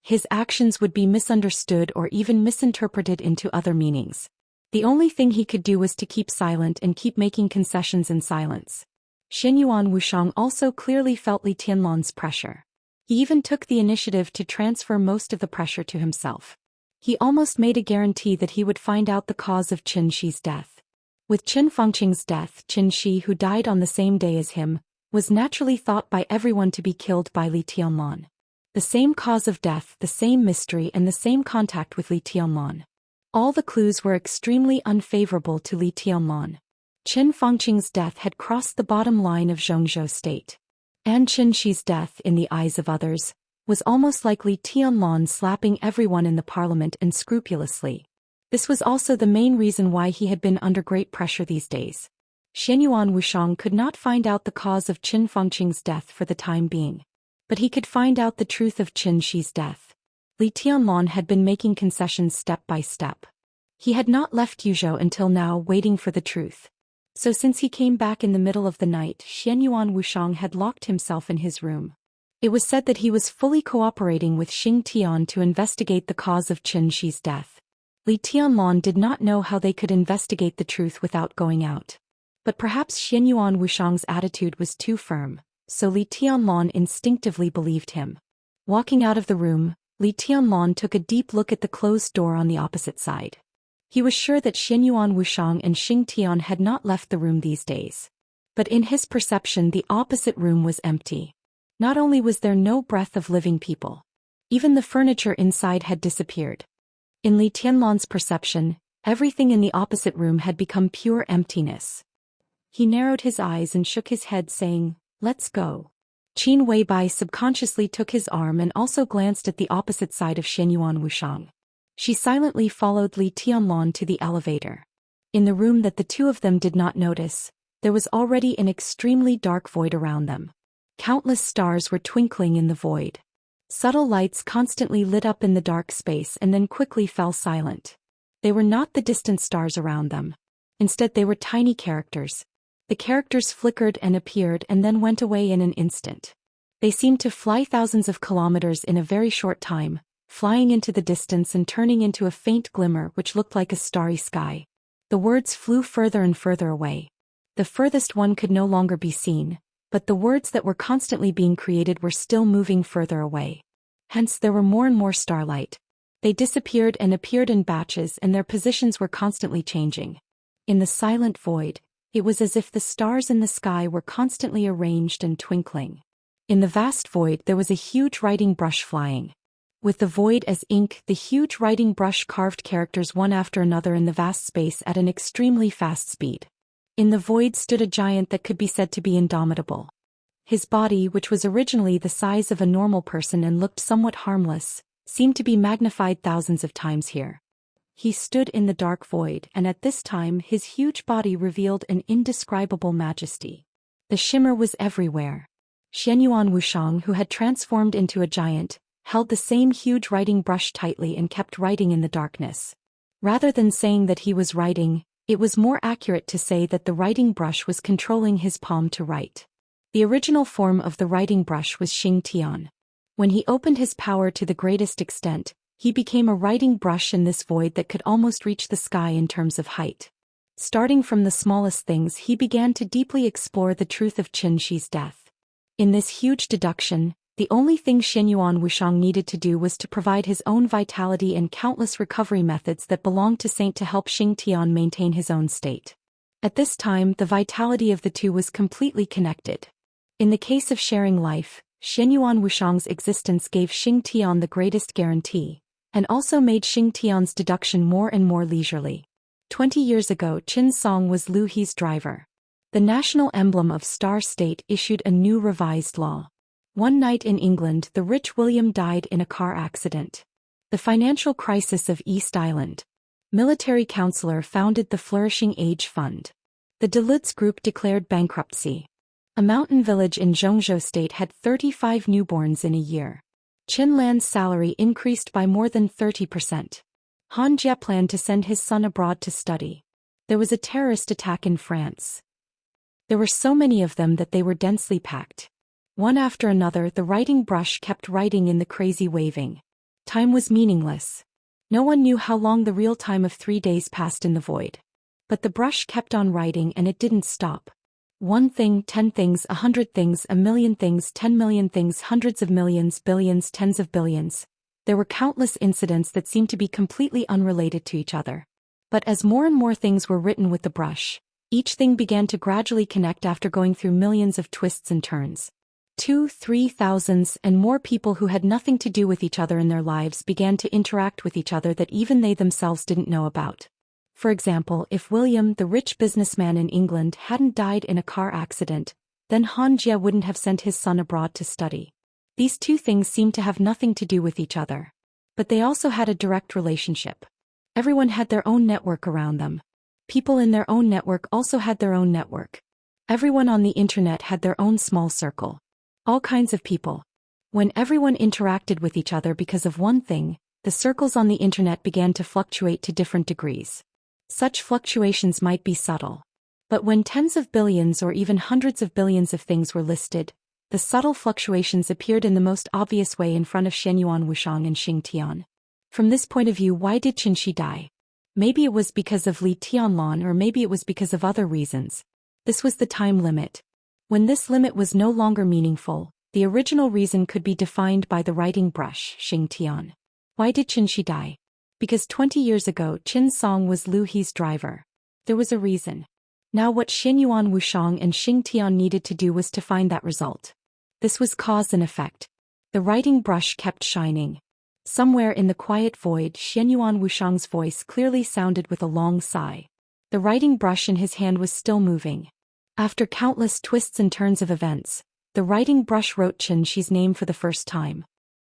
his actions would be misunderstood or even misinterpreted into other meanings. The only thing he could do was to keep silent and keep making concessions in silence. Xianyuan Wushang also clearly felt Li Tianlan's pressure. He even took the initiative to transfer most of the pressure to himself. He almost made a guarantee that he would find out the cause of Qin Shi's death. With Qin Fengqing's death, Qin Shi, who died on the same day as him, was naturally thought by everyone to be killed by Li Tianlan. The same cause of death, the same mystery, and the same contact with Li Tianlan. All the clues were extremely unfavorable to Li Tianlan. Qin Fengqing's death had crossed the bottom line of Zhongzhou state. And Qin Shi's death, in the eyes of others, was almost like Li Tianlan slapping everyone in the parliament unscrupulously. This was also the main reason why he had been under great pressure these days. Xianyuan Wushang could not find out the cause of Qin Fengqing's death for the time being. But he could find out the truth of Qin Shi's death. Li Tianlan had been making concessions step by step. He had not left Yuzhou until now, waiting for the truth. So since he came back in the middle of the night, Xianyuan Wushang had locked himself in his room. It was said that he was fully cooperating with Xing Tian to investigate the cause of Qin Shi's death. Li Tianlan did not know how they could investigate the truth without going out. But perhaps Xianyuan Wushang's attitude was too firm, so Li Tianlan instinctively believed him. Walking out of the room, Li Tianlan took a deep look at the closed door on the opposite side. He was sure that Xianyuan Wushang and Xing Tian had not left the room these days. But in his perception, the opposite room was empty. Not only was there no breath of living people, even the furniture inside had disappeared. In Li Tianlan's perception, everything in the opposite room had become pure emptiness. He narrowed his eyes and shook his head, saying, "Let's go." Qin Weibai subconsciously took his arm and also glanced at the opposite side of Xianyuan Wushang. She silently followed Li Tianlan to the elevator. In the room that the two of them did not notice, there was already an extremely dark void around them. Countless stars were twinkling in the void. Subtle lights constantly lit up in the dark space and then quickly fell silent. They were not the distant stars around them. Instead, they were tiny characters. The characters flickered and appeared and then went away in an instant. They seemed to fly thousands of kilometers in a very short time, flying into the distance and turning into a faint glimmer which looked like a starry sky. The words flew further and further away. The furthest one could no longer be seen, but the words that were constantly being created were still moving further away. Hence there were more and more starlight. They disappeared and appeared in batches, and their positions were constantly changing. In the silent void, it was as if the stars in the sky were constantly arranged and twinkling. In the vast void there was a huge writing brush flying. With the void as ink, the huge writing brush carved characters one after another in the vast space at an extremely fast speed. In the void stood a giant that could be said to be indomitable. His body, which was originally the size of a normal person and looked somewhat harmless, seemed to be magnified thousands of times here. He stood in the dark void, and at this time his huge body revealed an indescribable majesty. The shimmer was everywhere. Xianyuan Wushang, who had transformed into a giant, held the same huge writing brush tightly and kept writing in the darkness. Rather than saying that he was writing, it was more accurate to say that the writing brush was controlling his palm to write. The original form of the writing brush was Xing Tian. When he opened his power to the greatest extent, he became a writing brush in this void that could almost reach the sky in terms of height. Starting from the smallest things, he began to deeply explore the truth of Qin Shi's death. In this huge deduction, the only thing Xianyuan Wushang needed to do was to provide his own vitality and countless recovery methods that belonged to Saint to help Xing Tian maintain his own state. At this time, the vitality of the two was completely connected. In the case of sharing life, Xianyuan Wushang's existence gave Xing Tian the greatest guarantee, and also made Xing Tian's deduction more and more leisurely. 20 years ago, Qin Song was Liu He's driver. The national emblem of Star State issued a new revised law. One night in England, the rich William died in a car accident. The financial crisis of East Island. Military counselor founded the Flourishing Age Fund. The Duluth Group declared bankruptcy. A mountain village in Zhou State had 35 newborns in a year. Qin Lan's salary increased by more than 30%. Han Jie planned to send his son abroad to study. There was a terrorist attack in France. There were so many of them that they were densely packed. One after another, the writing brush kept writing in the crazy waving. Time was meaningless. No one knew how long the real time of 3 days passed in the void. But the brush kept on writing and it didn't stop. 1 thing, 10 things, 100 things, 1,000,000 things, 10 million things, hundreds of millions, billions, tens of billions. There were countless incidents that seemed to be completely unrelated to each other. But as more and more things were written with the brush, each thing began to gradually connect after going through millions of twists and turns. 2, 3 thousands and more people who had nothing to do with each other in their lives began to interact with each other that even they themselves didn't know about. For example, if William, the rich businessman in England, hadn't died in a car accident, then Han Jie wouldn't have sent his son abroad to study. These two things seemed to have nothing to do with each other. But they also had a direct relationship. Everyone had their own network around them. People in their own network also had their own network. Everyone on the internet had their own small circle. All kinds of people. When everyone interacted with each other because of one thing, the circles on the internet began to fluctuate to different degrees. Such fluctuations might be subtle. But when tens of billions or even hundreds of billions of things were listed, the subtle fluctuations appeared in the most obvious way in front of Xianyuan Wuxiang and Xing Tian. From this point of view, why did Qin die? Maybe it was because of Li Tianlan, or maybe it was because of other reasons. This was the time limit. When this limit was no longer meaningful, the original reason could be defined by the writing brush, Xing Tian. Why did Qin die? Because 20 years ago Qin Song was Lu He's driver. There was a reason. Now what Xianyuan Wuxiang and Xing Tian needed to do was to find that result. This was cause and effect. The writing brush kept shining. Somewhere in the quiet void, Xianyuan Wuxiang's voice clearly sounded with a long sigh. The writing brush in his hand was still moving. After countless twists and turns of events, the writing brush wrote Qin Shi's name for the first time.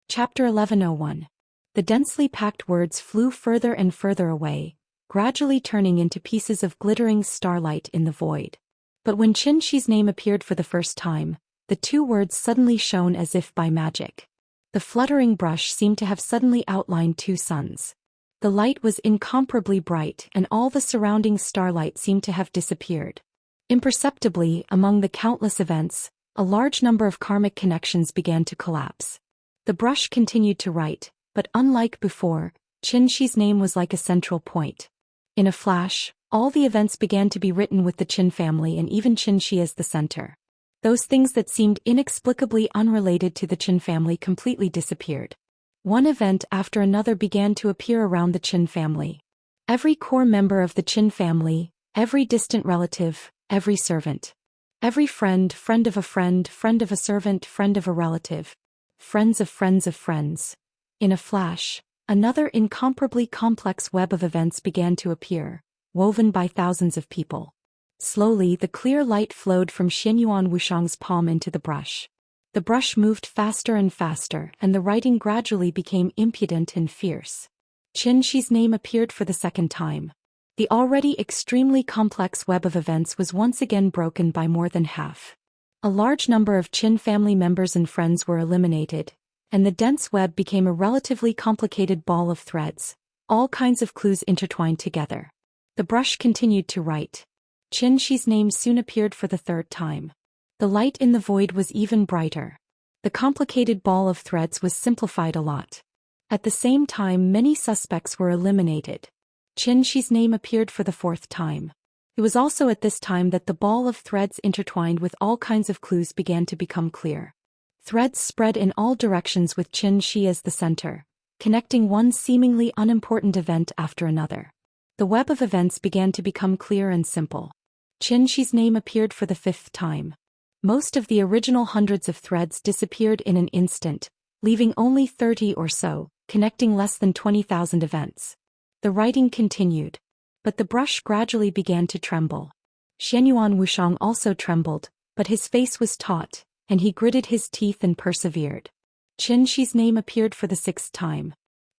Chapter 1101. The densely packed words flew further and further away, gradually turning into pieces of glittering starlight in the void. But when Qin Shi's name appeared for the first time, the two words suddenly shone as if by magic. The fluttering brush seemed to have suddenly outlined two suns. The light was incomparably bright and all the surrounding starlight seemed to have disappeared. Imperceptibly, among the countless events, a large number of karmic connections began to collapse. The brush continued to write, but unlike before, Qin Shi's name was like a central point. In a flash, all the events began to be written with the Qin family and even Qin Shi as the center. Those things that seemed inexplicably unrelated to the Qin family completely disappeared. One event after another began to appear around the Qin family. Every core member of the Qin family, every distant relative, every servant. Every friend, friend of a friend, friend of a servant, friend of a relative. Friends of friends of friends. In a flash, another incomparably complex web of events began to appear, woven by thousands of people. Slowly, the clear light flowed from Xianyuan Wuxiang's palm into the brush. The brush moved faster and faster, and the writing gradually became impudent and fierce. Qin Shi's name appeared for the second time. The already extremely complex web of events was once again broken by more than half. A large number of Qin family members and friends were eliminated, and the dense web became a relatively complicated ball of threads, all kinds of clues intertwined together. The brush continued to write. Qin Shi's name soon appeared for the third time. The light in the void was even brighter. The complicated ball of threads was simplified a lot. At the same time, many suspects were eliminated. Qin Shi's name appeared for the fourth time. It was also at this time that the ball of threads intertwined with all kinds of clues began to become clear. Threads spread in all directions with Qin Shi as the center, connecting one seemingly unimportant event after another. The web of events began to become clear and simple. Qin Shi's name appeared for the fifth time. Most of the original hundreds of threads disappeared in an instant, leaving only 30 or so, connecting less than 20,000 events. The writing continued. But the brush gradually began to tremble. Xianyuan Wuxiang also trembled, but his face was taut, and he gritted his teeth and persevered. Qin Shi's name appeared for the sixth time.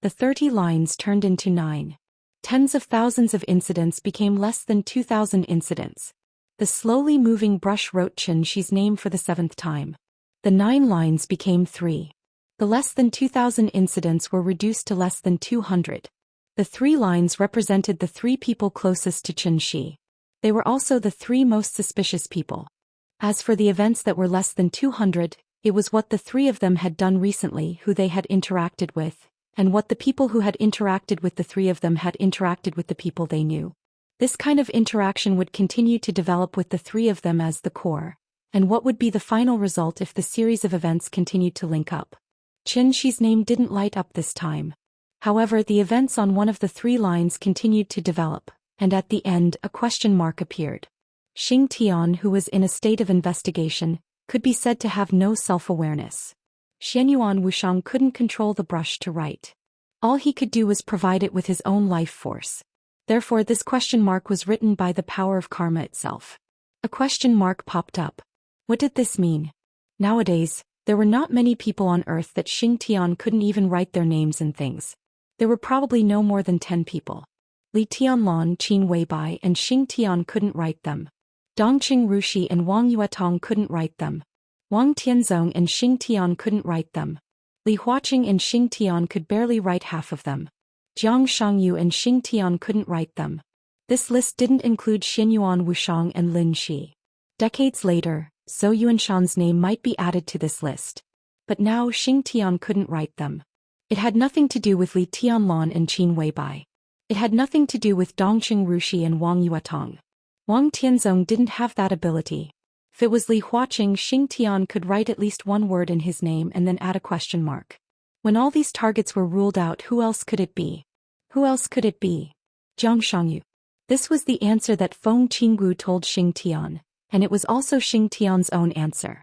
The 30 lines turned into 9. Tens of thousands of incidents became less than 2,000 incidents. The slowly moving brush wrote Xianxia's name for the 7th time. The 9 lines became 3. The less than 2,000 incidents were reduced to less than 200. The 3 lines represented the 3 people closest to Xianxia. They were also the 3 most suspicious people. As for the events that were less than 200, it was what the 3 of them had done recently, who they had interacted with, and what the people who had interacted with the 3 of them had interacted with the people they knew. This kind of interaction would continue to develop with the 3 of them as the core, and what would be the final result if the series of events continued to link up. Xianxia's name didn't light up this time. However, the events on one of the 3 lines continued to develop, and at the end a question mark appeared. Xianxia, who was in a state of investigation, could be said to have no self-awareness. Xianyuan Wuxiang couldn't control the brush to write. All he could do was provide it with his own life force. Therefore this question mark was written by the power of karma itself. A question mark popped up. What did this mean? Nowadays, there were not many people on earth that Xianxia couldn't even write their names and things. There were probably no more than 10 people. Li Tianlan, Qin Weibai and Xianxia couldn't write them. Dongqing Rushi and Wang Yuetong couldn't write them. Wang Tianzong and Xianxia couldn't write them. Li Huaqing and Xianxia could barely write half of them. Jiang Shangyu and Xianxia couldn't write them. This list didn't include Xianyuan Wuxiang and Lin Shi. Decades later, Zhou Yuanshan's name might be added to this list. But now Xianxia couldn't write them. It had nothing to do with Li Tianlan and Qin Weibai. It had nothing to do with Dongqing Rushi and Wang Yuetong. Wang Tianzong didn't have that ability. If it was Li Huaqing, Xianxia could write at least one word in his name and then add a question mark. When all these targets were ruled out, who else could it be? Who else could it be? Jiang Shangyu. This was the answer that Feng Qinggu told Xianxia, and it was also Xianxia's own answer.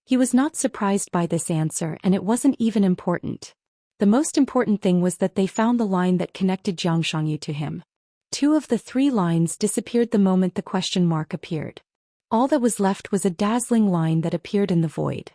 He was not surprised by this answer, and it wasn't even important. The most important thing was that they found the line that connected Jiang Shangyu to him. 2 of the 3 lines disappeared the moment the question mark appeared. All that was left was a dazzling line that appeared in the void.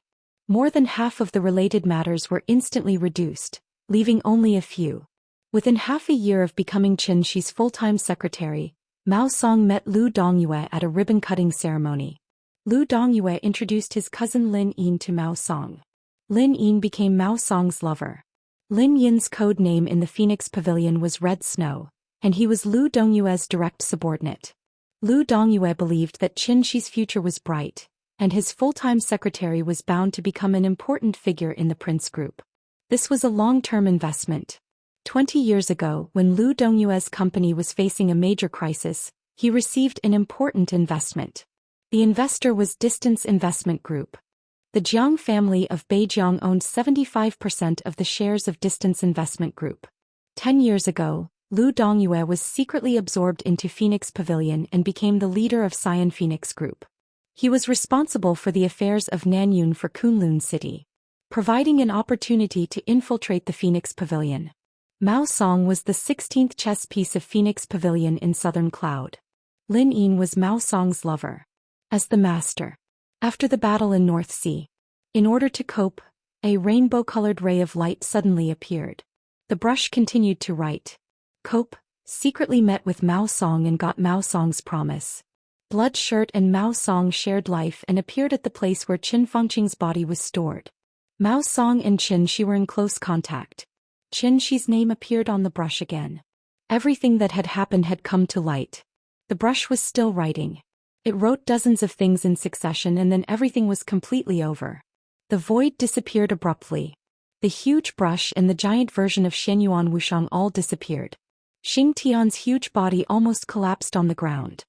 More than half of the related matters were instantly reduced, leaving only a few. Within half a year of becoming Qianxi's full-time secretary, Mao Song met Lu Dongyue at a ribbon-cutting ceremony. Lu Dongyue introduced his cousin Lin Yin to Mao Song. Lin Yin became Mao Song's lover. Lin Yin's code name in the Phoenix Pavilion was Red Snow, and he was Lu Dongyue's direct subordinate. Lu Dongyue believed that Qianxi's future was bright, and his full-time secretary was bound to become an important figure in the Prince Group. This was a long-term investment. 20 years ago, when Lu Dongyue's company was facing a major crisis, he received an important investment. The investor was Distance Investment Group. The Jiang family of Beijiang owned 75% of the shares of Distance Investment Group. 10 years ago, Lu Dongyue was secretly absorbed into Phoenix Pavilion and became the leader of Xian Phoenix Group. He was responsible for the affairs of Nanyun for Kunlun City, providing an opportunity to infiltrate the Phoenix Pavilion. Mao Song was the 16th chess piece of Phoenix Pavilion in Southern Cloud. Lin Yin was Mao Song's lover. As the master. After the battle in North Sea. In order to cope, a rainbow-colored ray of light suddenly appeared. The brush continued to write. Cope secretly met with Mao Song and got Mao Song's promise. Blood Shirt and Mao Song shared life and appeared at the place where Qin Fengqing's body was stored. Mao Song and Qianxia were in close contact. Qianxi's name appeared on the brush again. Everything that had happened had come to light. The brush was still writing. It wrote dozens of things in succession and then everything was completely over. The void disappeared abruptly. The huge brush and the giant version of Xianyuan Wuxiang all disappeared. Xianxia's huge body almost collapsed on the ground.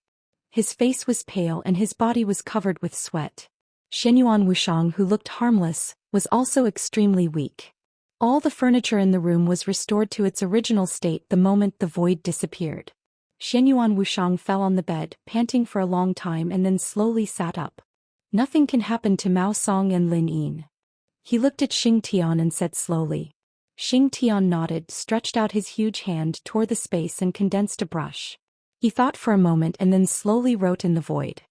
His face was pale and his body was covered with sweat. Xianyuan Wuxiang, who looked harmless, was also extremely weak. All the furniture in the room was restored to its original state the moment the void disappeared. Xianyuan Wuxiang fell on the bed, panting for a long time and then slowly sat up. Nothing can happen to Mao Song and Lin Yin. He looked at Xianxia and said slowly. Xianxia nodded, stretched out his huge hand, tore the space and condensed a brush. He thought for a moment and then slowly wrote in the void.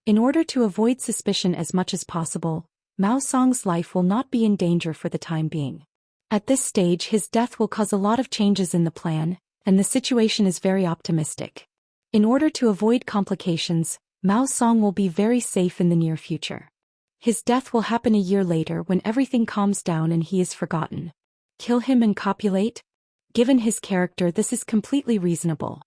In order to avoid suspicion as much as possible, Mao Song's life will not be in danger for the time being. At this stage his death will cause a lot of changes in the plan, and the situation is very optimistic. In order to avoid complications, Mao Song will be very safe in the near future. His death will happen a year later when everything calms down and he is forgotten. Kill him and copulate? Given his character, this is completely reasonable.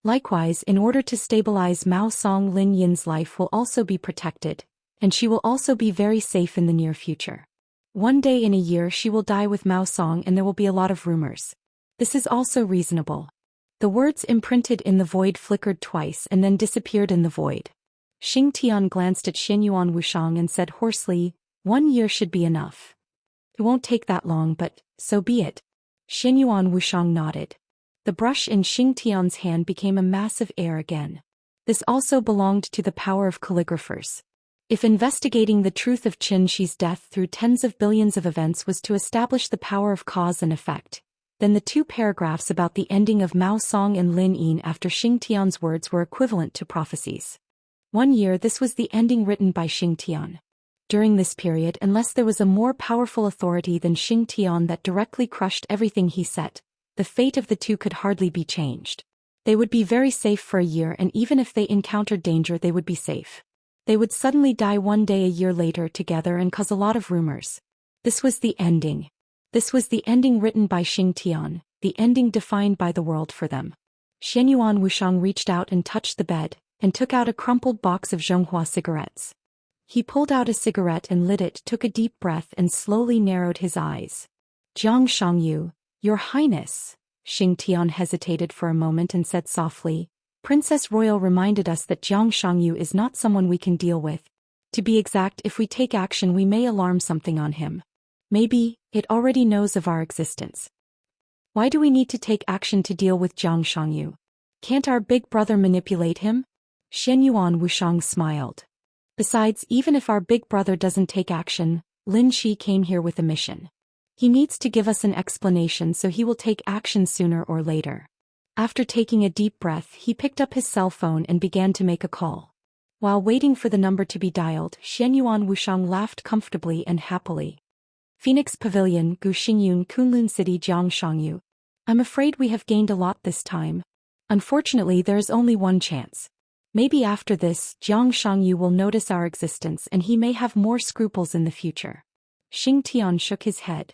Likewise, in order to stabilize Mao Song, Lin Yin's life will also be protected, and she will also be very safe in the near future. One day in a year she will die with Mao Song and there will be a lot of rumors. This is also reasonable. The words imprinted in the void flickered twice and then disappeared in the void. Xing Tian glanced at Xianyuan Wushang and said hoarsely, 1 year should be enough. It won't take that long, but so be it. Xianyuan Wushang nodded. The brush in Xing Tian's hand became a mass of air again. This also belonged to the power of calligraphers. If investigating the truth of Qin Shi's death through tens of billions of events was to establish the power of cause and effect, then the 2 paragraphs about the ending of Mao Song and Lin Yin after Xing Tian's words were equivalent to prophecies. 1 year, this was the ending written by Xing Tian. During this period, unless there was a more powerful authority than Xing Tian that directly crushed everything he set, the fate of the 2 could hardly be changed. They would be very safe for a year, and even if they encountered danger they would be safe. They would suddenly die one day a year later together and cause a lot of rumors. This was the ending. This was the ending written by Xing Tian, the ending defined by the world for them. Xianyuan Wushang reached out and touched the bed, and took out a crumpled box of Zhonghua cigarettes. He pulled out a cigarette and lit it, took a deep breath and slowly narrowed his eyes. Jiang Shangyu, Your Highness. Xing Tian hesitated for a moment and said softly, Princess Royal reminded us that Jiang Shangyu is not someone we can deal with. To be exact, if we take action we may alarm something on him. Maybe it already knows of our existence. Why do we need to take action to deal with Jiang Shangyu? Can't our big brother manipulate him? Xianyuan Wushang smiled. Besides, even if our big brother doesn't take action, Lin Shi came here with a mission. He needs to give us an explanation, so he will take action sooner or later. After taking a deep breath, he picked up his cell phone and began to make a call. While waiting for the number to be dialed, Xianyuan Wushang laughed comfortably and happily. Phoenix Pavilion, Gu Xingyun, Kunlun City, Jiang Shangyu. I'm afraid we have gained a lot this time. Unfortunately, there is only one chance. Maybe after this, Jiang Shangyu will notice our existence and he may have more scruples in the future. Xing Tian shook his head.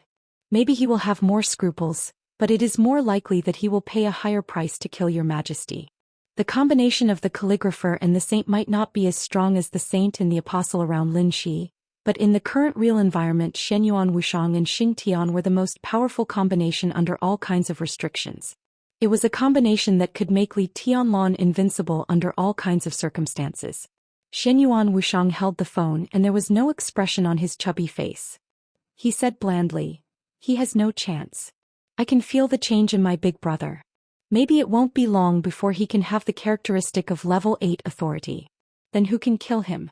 Maybe he will have more scruples, but it is more likely that he will pay a higher price to kill your majesty. The combination of the calligrapher and the saint might not be as strong as the saint and the apostle around Lin Shi, but in the current real environment Xianyuan Wushang and Xing Tian were the most powerful combination under all kinds of restrictions. It was a combination that could make Li Tianlan invincible under all kinds of circumstances. Xianyuan Wushang held the phone and there was no expression on his chubby face. He said blandly, he has no chance. I can feel the change in my big brother. Maybe it won't be long before he can have the characteristic of level 8 authority. Then who can kill him?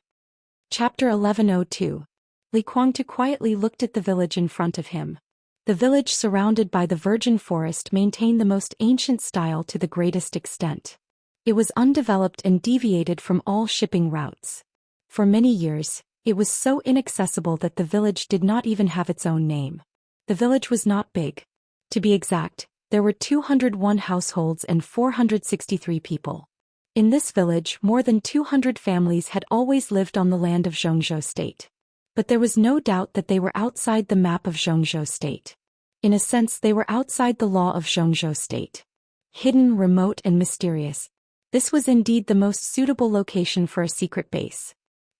Chapter 1102. Li Kuangtu quietly looked at the village in front of him. The village surrounded by the virgin forest maintained the most ancient style to the greatest extent. It was undeveloped and deviated from all shipping routes. For many years, it was so inaccessible that the village did not even have its own name. The village was not big. To be exact, there were 201 households and 463 people. In this village, more than 200 families had always lived on the land of Zhongzhou State. But there was no doubt that they were outside the map of Zhongzhou State. In a sense, they were outside the law of Zhongzhou State. Hidden, remote, and mysterious. This was indeed the most suitable location for a secret base.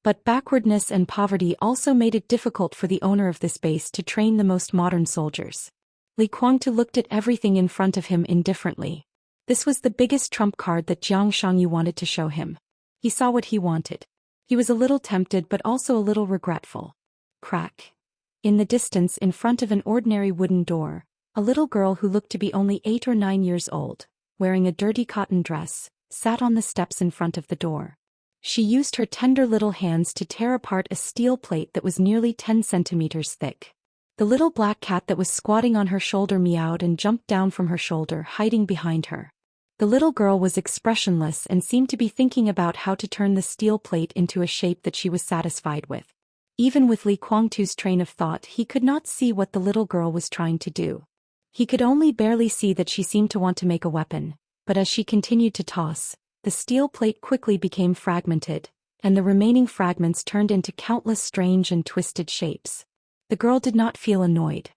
But backwardness and poverty also made it difficult for the owner of this base to train the most modern soldiers. Li Kuangtu looked at everything in front of him indifferently. This was the biggest trump card that Jiang Shangyu wanted to show him. He saw what he wanted. He was a little tempted but also a little regretful. Crack. In the distance, in front of an ordinary wooden door, a little girl who looked to be only 8 or 9 years old, wearing a dirty cotton dress, sat on the steps in front of the door. She used her tender little hands to tear apart a steel plate that was nearly 10 centimeters thick. The little black cat that was squatting on her shoulder meowed and jumped down from her shoulder, hiding behind her. The little girl was expressionless and seemed to be thinking about how to turn the steel plate into a shape that she was satisfied with. Even with Li Guangtu's train of thought, he could not see what the little girl was trying to do. He could only barely see that she seemed to want to make a weapon, but as she continued to toss, the steel plate quickly became fragmented, and the remaining fragments turned into countless strange and twisted shapes. The girl did not feel annoyed.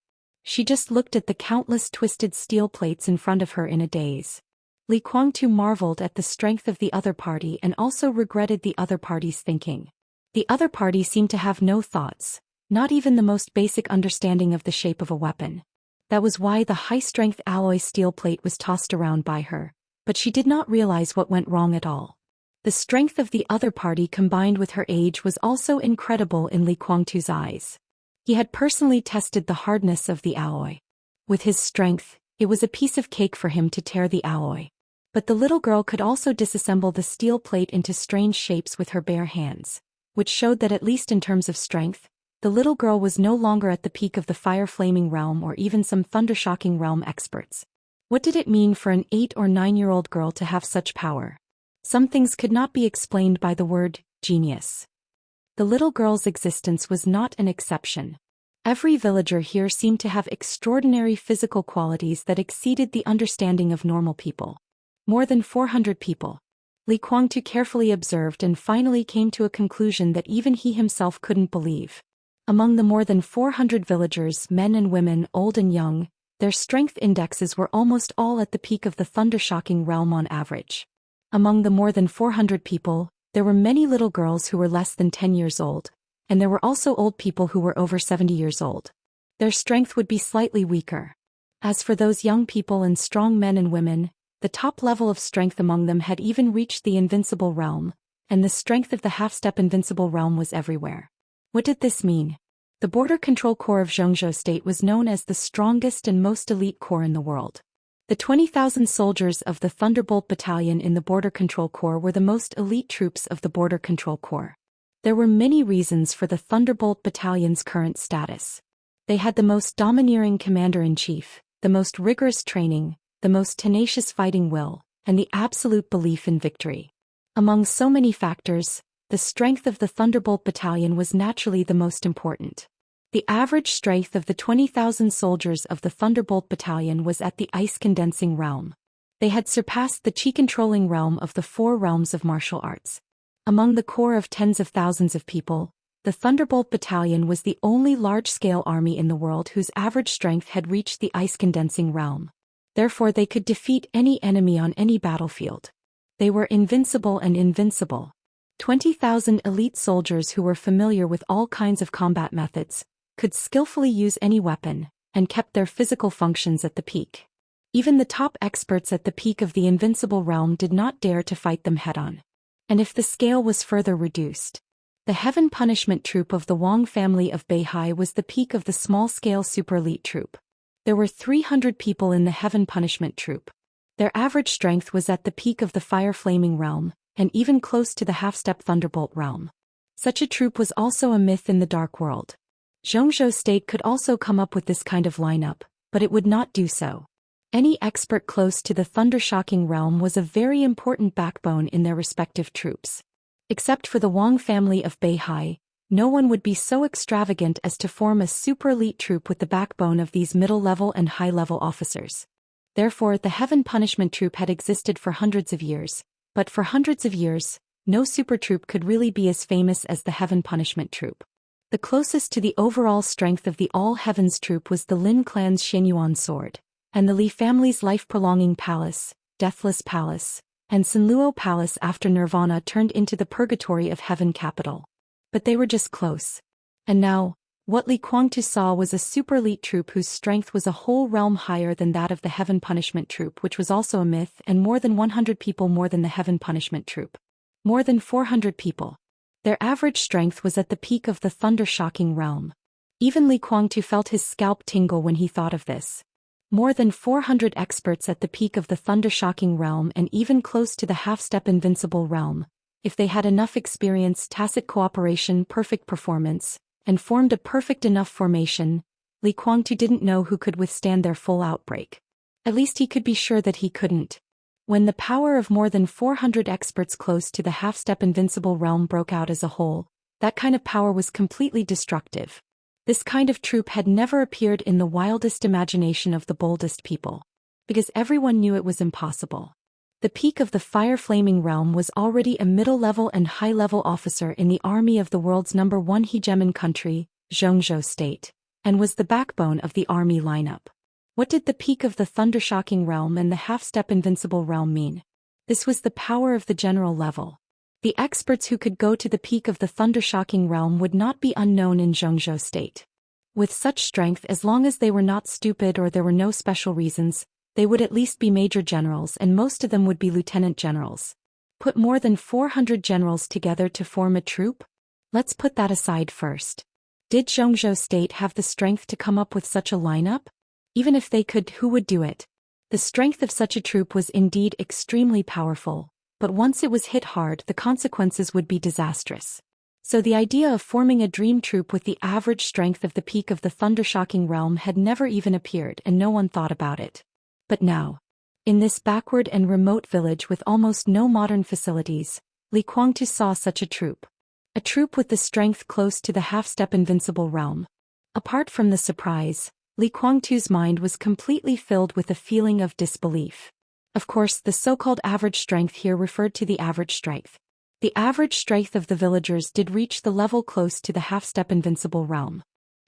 She just looked at the countless twisted steel plates in front of her in a daze. Li Guangtu marveled at the strength of the other party and also regretted the other party's thinking. The other party seemed to have no thoughts, not even the most basic understanding of the shape of a weapon. That was why the high-strength alloy steel plate was tossed around by her, but she did not realize what went wrong at all. The strength of the other party combined with her age was also incredible in Li Guangtu's eyes. He had personally tested the hardness of the alloy. With his strength, it was a piece of cake for him to tear the alloy. But the little girl could also disassemble the steel plate into strange shapes with her bare hands, which showed that at least in terms of strength, the little girl was no longer at the peak of the fire-flaming realm or even some thunder-shocking realm experts. What did it mean for an 8 or 9-year-old girl to have such power? Some things could not be explained by the word genius. The little girl's existence was not an exception. Every villager here seemed to have extraordinary physical qualities that exceeded the understanding of normal people. More than 400 people. Li Guangtu carefully observed and finally came to a conclusion that even he himself couldn't believe. Among the more than 400 villagers, men and women, old and young, their strength indexes were almost all at the peak of the thunder-shocking realm on average. Among the more than 400 people, there were many little girls who were less than 10 years old, and there were also old people who were over 70 years old. Their strength would be slightly weaker. As for those young people and strong men and women, the top level of strength among them had even reached the invincible realm, and the strength of the half-step invincible realm was everywhere. What did this mean? The border control corps of Xianxia state was known as the strongest and most elite corps in the world. The 20,000 soldiers of the Thunderbolt Battalion in the Border Control Corps were the most elite troops of the Border Control Corps. There were many reasons for the Thunderbolt Battalion's current status. They had the most domineering commander-in-chief, the most rigorous training, the most tenacious fighting will, and the absolute belief in victory. Among so many factors, the strength of the Thunderbolt Battalion was naturally the most important. The average strength of the 20,000 soldiers of the Thunderbolt Battalion was at the ice-condensing realm. They had surpassed the chi-controlling realm of the 4 realms of martial arts. Among the corps of tens of thousands of people, the Thunderbolt Battalion was the only large-scale army in the world whose average strength had reached the ice-condensing realm. Therefore they could defeat any enemy on any battlefield. They were invincible and invincible. 20,000 elite soldiers who were familiar with all kinds of combat methods, could skillfully use any weapon, and kept their physical functions at the peak. Even the top experts at the peak of the invincible realm did not dare to fight them head-on. And if the scale was further reduced, the Heaven Punishment Troop of the Wang family of Beihai was the peak of the small-scale super-elite troop. There were 300 people in the Heaven Punishment Troop. Their average strength was at the peak of the fire-flaming realm, and even close to the half-step thunderbolt realm. Such a troop was also a myth in the dark world. Zhongzhou state could also come up with this kind of lineup, but it would not do so. Any expert close to the thunder-shocking realm was a very important backbone in their respective troops. Except for the Wang family of Beihai, no one would be so extravagant as to form a super-elite troop with the backbone of these middle-level and high-level officers. Therefore, the Heaven Punishment Troop had existed for hundreds of years, but for hundreds of years, no super troop could really be as famous as the Heaven Punishment Troop. The closest to the overall strength of the All Heavens Troop was the Lin clan's Xianyuan sword, and the Li family's life-prolonging palace, Deathless Palace, and Sinluo Palace after Nirvana turned into the Purgatory of Heaven capital. But they were just close. And now, what Li Guangtu saw was a super-elite troop whose strength was a whole realm higher than that of the Heaven Punishment Troop, which was also a myth, and more than 100 people more than the Heaven Punishment Troop. More than 400 people. Their average strength was at the peak of the thunder-shocking realm. Even Li Guangtu felt his scalp tingle when he thought of this. More than 400 experts at the peak of the thunder-shocking realm and even close to the half-step invincible realm. If they had enough experience, tacit cooperation, perfect performance, and formed a perfect enough formation, Li Guangtu didn't know who could withstand their full outbreak. At least he could be sure that he couldn't. When the power of more than 400 experts close to the half-step invincible realm broke out as a whole, That kind of power was completely destructive. This kind of troop had never appeared in the wildest imagination of the boldest people. Because everyone knew it was impossible. The peak of the fire-flaming realm was already a middle-level and high-level officer in the army of the world's #1 hegemon country, Zhou state, and was the backbone of the army lineup. What did the peak of the thunder-shocking realm and the half-step invincible realm mean? This was the power of the general level. The experts who could go to the peak of the thunder-shocking realm would not be unknown in Zhou state. With such strength, as long as they were not stupid or there were no special reasons, they would at least be major generals, and most of them would be lieutenant generals. Put more than 400 generals together to form a troop? Let's put that aside first. Did Zhou state have the strength to come up with such a lineup? Even if they could, who would do it? The strength of such a troop was indeed extremely powerful, but once it was hit hard, the consequences would be disastrous. So the idea of forming a dream troop with the average strength of the peak of the thunder-shocking realm had never even appeared, and no one thought about it. But now, in this backward and remote village with almost no modern facilities, Li Kuangtu saw such a troop. A troop with the strength close to the half-step invincible realm. Apart from the surprise, Li Kuangtu's mind was completely filled with a feeling of disbelief. Of course, the so-called average strength here referred to the average strength. The average strength of the villagers did reach the level close to the half-step invincible realm.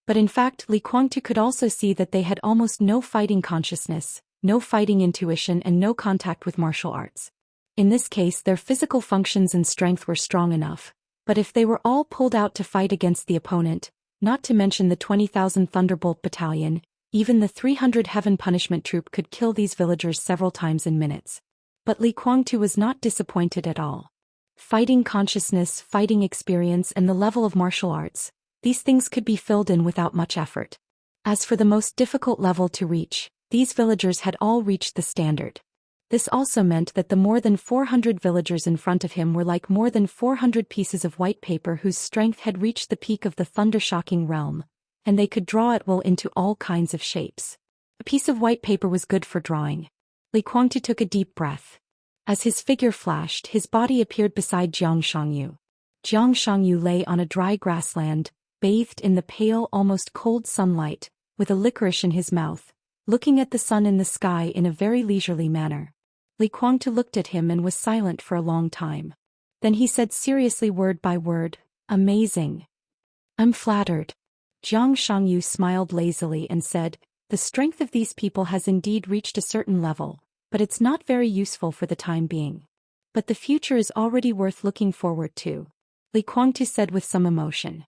But in fact, Li Kuangtu could also see that they had almost no fighting consciousness, no fighting intuition, and no contact with martial arts. In this case, their physical functions and strength were strong enough, but if they were all pulled out to fight against the opponent, not to mention the 20,000 Thunderbolt Battalion, even the 300 Heaven Punishment Troop could kill these villagers several times in minutes. But Li Kuangtu was not disappointed at all. Fighting consciousness, fighting experience, and the level of martial arts, these things could be filled in without much effort. As for the most difficult level to reach, these villagers had all reached the standard. This also meant that the more than 400 villagers in front of him were like more than 400 pieces of white paper whose strength had reached the peak of the thunder-shocking realm, and they could draw at will into all kinds of shapes. A piece of white paper was good for drawing. Li Kuangtu took a deep breath. As his figure flashed, his body appeared beside Jiang Shangyu. Jiang Shangyu lay on a dry grassland, bathed in the pale, almost cold sunlight, with a licorice in his mouth, looking at the sun in the sky in a very leisurely manner. Li Kuangtu looked at him and was silent for a long time. Then he said seriously, word by word, "Amazing. I'm flattered." Jiang Shangyu smiled lazily and said, "The strength of these people has indeed reached a certain level, but it's not very useful for the time being. But the future is already worth looking forward to," Li Kuangtu said with some emotion.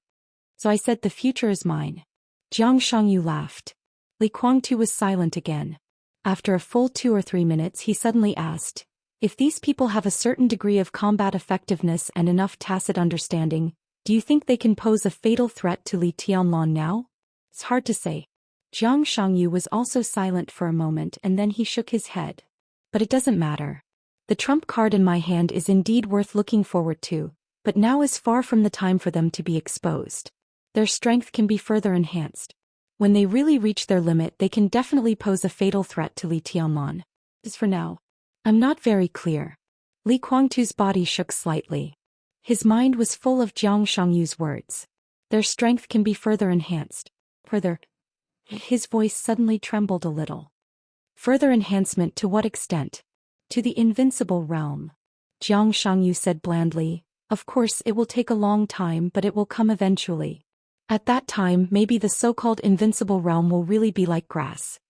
"So I said the future is mine." Jiang Shangyu laughed. Li Kuangtu was silent again. After a full 2 or 3 minutes he suddenly asked, "If these people have a certain degree of combat effectiveness and enough tacit understanding, do you think they can pose a fatal threat to Li Tianlan now?" "It's hard to say." Jiang Shangyu was also silent for a moment and then he shook his head. "But it doesn't matter. The trump card in my hand is indeed worth looking forward to, but now is far from the time for them to be exposed. Their strength can be further enhanced. When they really reach their limit, they can definitely pose a fatal threat to Li Tianlan. As for now, I'm not very clear." Li Kuangtu's body shook slightly. His mind was full of Jiang Shangyu's words. Their strength can be further enhanced. Further. His voice suddenly trembled a little. Further enhancement to what extent? To the invincible realm. Jiang Shangyu said blandly, "Of course it will take a long time, but it will come eventually. At that time, maybe the so-called invincible realm will really be like grass."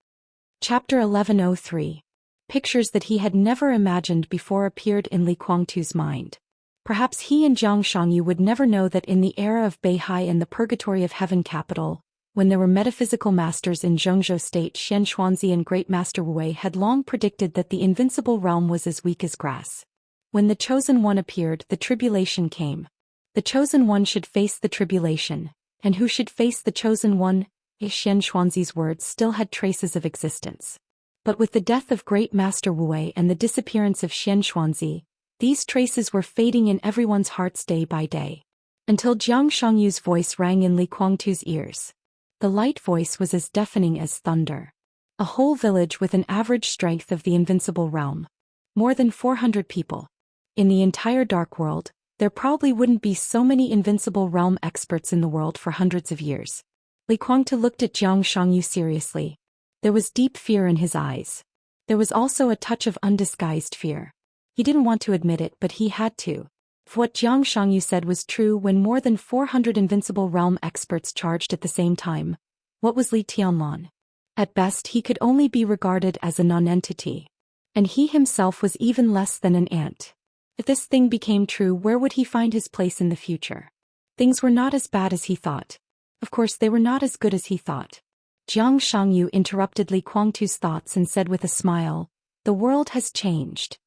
Chapter 1103. Pictures that he had never imagined before appeared in Li Kuangtu's mind. Perhaps he and Jiang Shangyu would never know that in the era of Beihai and the Purgatory of Heaven capital, when there were metaphysical masters in Zhou state, Xianxia and Great Master Wu had long predicted that the invincible realm was as weak as grass. When the Chosen One appeared, the tribulation came. The Chosen One should face the tribulation. And who should face the Chosen One? Xianxuanzi's words still had traces of existence. But with the death of Great Master Wu and the disappearance of Xianxuanzi, these traces were fading in everyone's hearts day by day. Until Jiang Shangyu's voice rang in Li Kuangtu's ears. The light voice was as deafening as thunder. A whole village with an average strength of the invincible realm. More than 400 people. In the entire dark world, there probably wouldn't be so many invincible realm experts in the world for hundreds of years. Li Guangtu looked at Zhang Shangyu seriously. There was deep fear in his eyes. There was also a touch of undisguised fear. He didn't want to admit it, but he had to. If what Zhang Shangyu said was true, when more than 400 invincible realm experts charged at the same time, what was Li Tianlan? At best he could only be regarded as a non-entity. And he himself was even less than an ant. If this thing became true, where would he find his place in the future? Things were not as bad as he thought. Of course they were not as good as he thought. Zhang Shangyu interrupted Li Guangtu's thoughts and said with a smile, "The world has changed."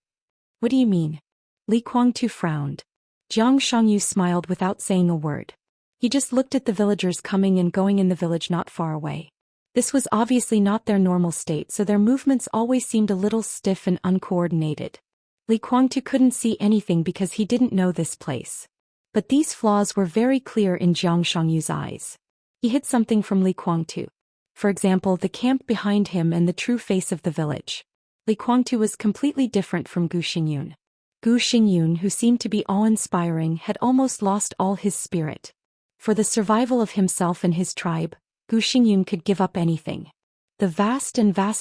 "What do you mean?" Li Guangtu frowned. Zhang Shangyu smiled without saying a word. He just looked at the villagers coming and going in the village not far away. This was obviously not their normal state, so their movements always seemed a little stiff and uncoordinated. Li Guangtu couldn't see anything because he didn't know this place. But these flaws were very clear in Zhang Shangyu's eyes. He hid something from Li Guangtu. For example, the camp behind him and the true face of the village. Li Guangtu was completely different from Gu Xingyun. Gu Xingyun, who seemed to be awe-inspiring, had almost lost all his spirit. For the survival of himself and his tribe, Gu Xingyun could give up anything. The vast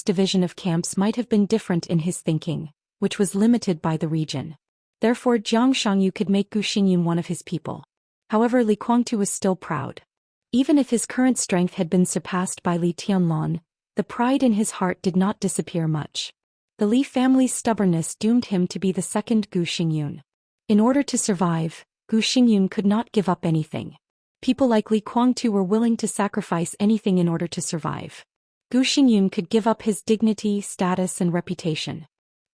division of camps might have been different in his thinking, which was limited by the region. Therefore Zhang Shangyu could make Gu Xingyun one of his people. However, Li Guangtu was still proud. Even if his current strength had been surpassed by Li Tianlan, the pride in his heart did not disappear much. The Li family's stubbornness doomed him to be the second Gu Xingyun. In order to survive, Gu Xingyun could not give up anything. People like Li Guangtu were willing to sacrifice anything in order to survive. Gu Xingyun could give up his dignity, status, and reputation.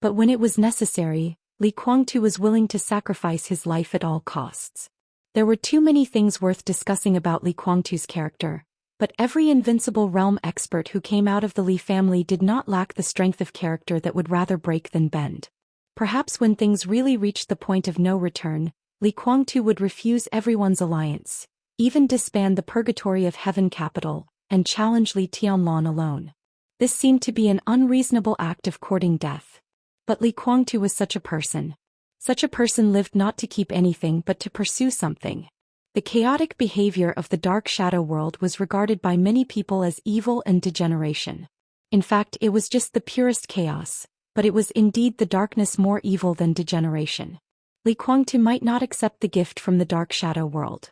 But when it was necessary, Li Guangtu was willing to sacrifice his life at all costs. There were too many things worth discussing about Li Guangtu's character, but every invincible realm expert who came out of the Li family did not lack the strength of character that would rather break than bend. Perhaps when things really reached the point of no return, Li Guangtu would refuse everyone's alliance, even disband the Purgatory of Heaven capital, and challenge Li Tianlan alone. This seemed to be an unreasonable act of courting death. But Li Guangtu was such a person. Such a person lived not to keep anything but to pursue something. The chaotic behavior of the dark shadow world was regarded by many people as evil and degeneration. In fact, it was just the purest chaos, but it was indeed the darkness more evil than degeneration. Li Guangtu might not accept the gift from the dark shadow world.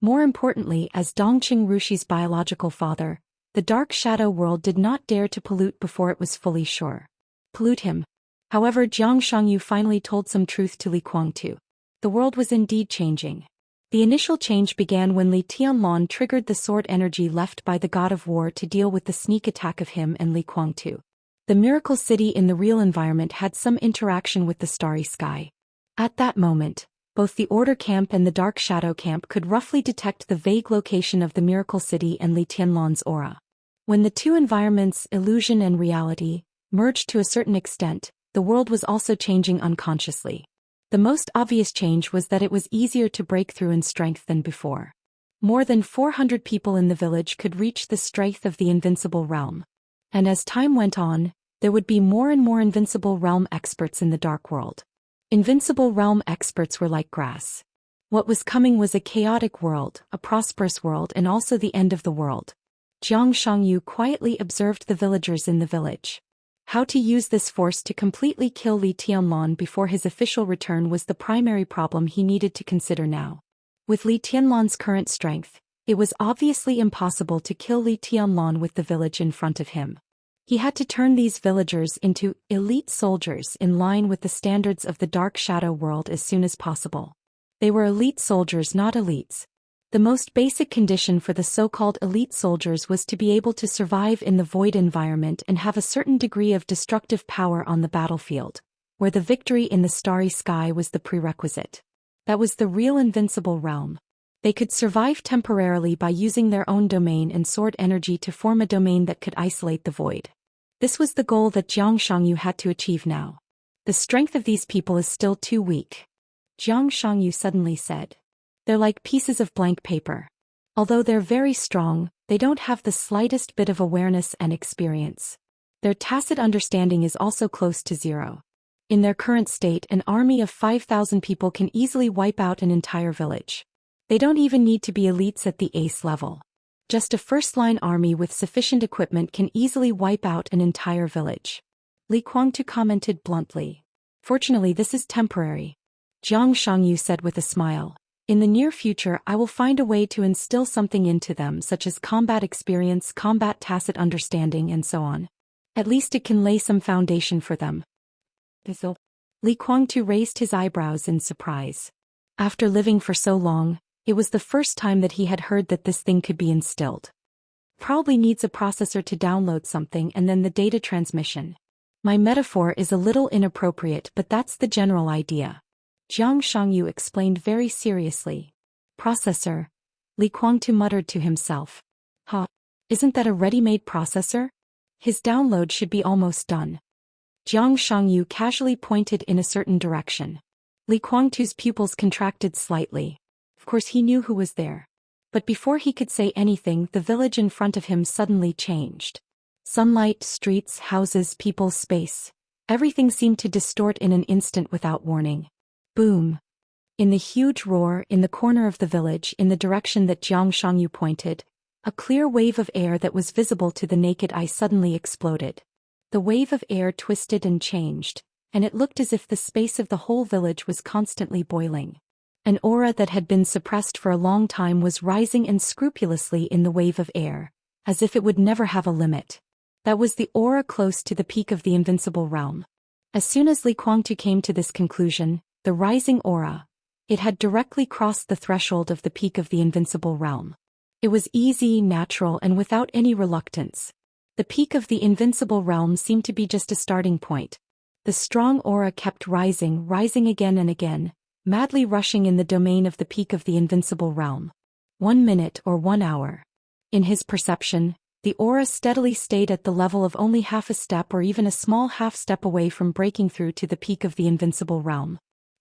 More importantly, as Dongqing Rushi's biological father, the dark shadow world did not dare to pollute before it was fully sure. Pollute him. However, Zhang Shangyu finally told some truth to Li Guangtu. The world was indeed changing. The initial change began when Li Tianlan triggered the sword energy left by the god of war to deal with the sneak attack of him and Li Guangtu. The miracle city in the real environment had some interaction with the starry sky. At that moment, both the Order Camp and the Dark Shadow Camp could roughly detect the vague location of the miracle city and Li Tianlan's aura. When the two environments, illusion and reality, merged to a certain extent, the world was also changing unconsciously. The most obvious change was that it was easier to break through in strength than before. More than 400 people in the village could reach the strength of the invincible realm. And as time went on, there would be more and more invincible realm experts in the dark world. Invincible realm experts were like grass. What was coming was a chaotic world, a prosperous world, and also the end of the world. Zhang Shangyu quietly observed the villagers in the village. How to use this force to completely kill Li Tianlan before his official return was the primary problem he needed to consider now. With Li Tianlan's current strength, it was obviously impossible to kill Li Tianlan with the village in front of him. He had to turn these villagers into elite soldiers in line with the standards of the dark shadow world as soon as possible. They were elite soldiers, not elites. The most basic condition for the so-called elite soldiers was to be able to survive in the void environment and have a certain degree of destructive power on the battlefield, where the victory in the starry sky was the prerequisite. That was the real invincible realm. They could survive temporarily by using their own domain and sword energy to form a domain that could isolate the void. This was the goal that Zhang Shangyu had to achieve now. The strength of these people is still too weak. Zhang Shangyu suddenly said. They're like pieces of blank paper. Although they're very strong, they don't have the slightest bit of awareness and experience. Their tacit understanding is also close to zero. In their current state, an army of 5,000 people can easily wipe out an entire village. They don't even need to be elites at the ace level. Just a first-line army with sufficient equipment can easily wipe out an entire village. Li Guangtu commented bluntly. Fortunately, this is temporary. Zhang Shangyu said with a smile. In the near future, I will find a way to instill something into them, such as combat experience, combat tacit understanding, and so on. At least it can lay some foundation for them. Li Guangtu raised his eyebrows in surprise. After living for so long, it was the first time that he had heard that this thing could be instilled. Probably needs a processor to download something and then the data transmission. My metaphor is a little inappropriate, but that's the general idea. Zhang Shangyu explained very seriously. Processor? Li Guangtu muttered to himself. Isn't that a ready-made processor? His download should be almost done. Zhang Shangyu casually pointed in a certain direction. Li Guangtu's pupils contracted slightly. Of course he knew who was there. But before he could say anything, the village in front of him suddenly changed. Sunlight, streets, houses, people, space. Everything seemed to distort in an instant without warning. Boom. In the huge roar, in the corner of the village, in the direction that Zhang Shangyu pointed, a clear wave of air that was visible to the naked eye suddenly exploded. The wave of air twisted and changed, and it looked as if the space of the whole village was constantly boiling. An aura that had been suppressed for a long time was rising unscrupulously in the wave of air, as if it would never have a limit. That was the aura close to the peak of the invincible realm. As soon as Li Guangtu came to this conclusion, the rising aura, it had directly crossed the threshold of the peak of the invincible realm. It was easy, natural, and without any reluctance. The peak of the invincible realm seemed to be just a starting point. The strong aura kept rising again and again, madly rushing in the domain of the peak of the invincible realm. 1 minute or 1 hour. In his perception, the aura steadily stayed at the level of only half a step or even a small half step away from breaking through to the peak of the invincible realm.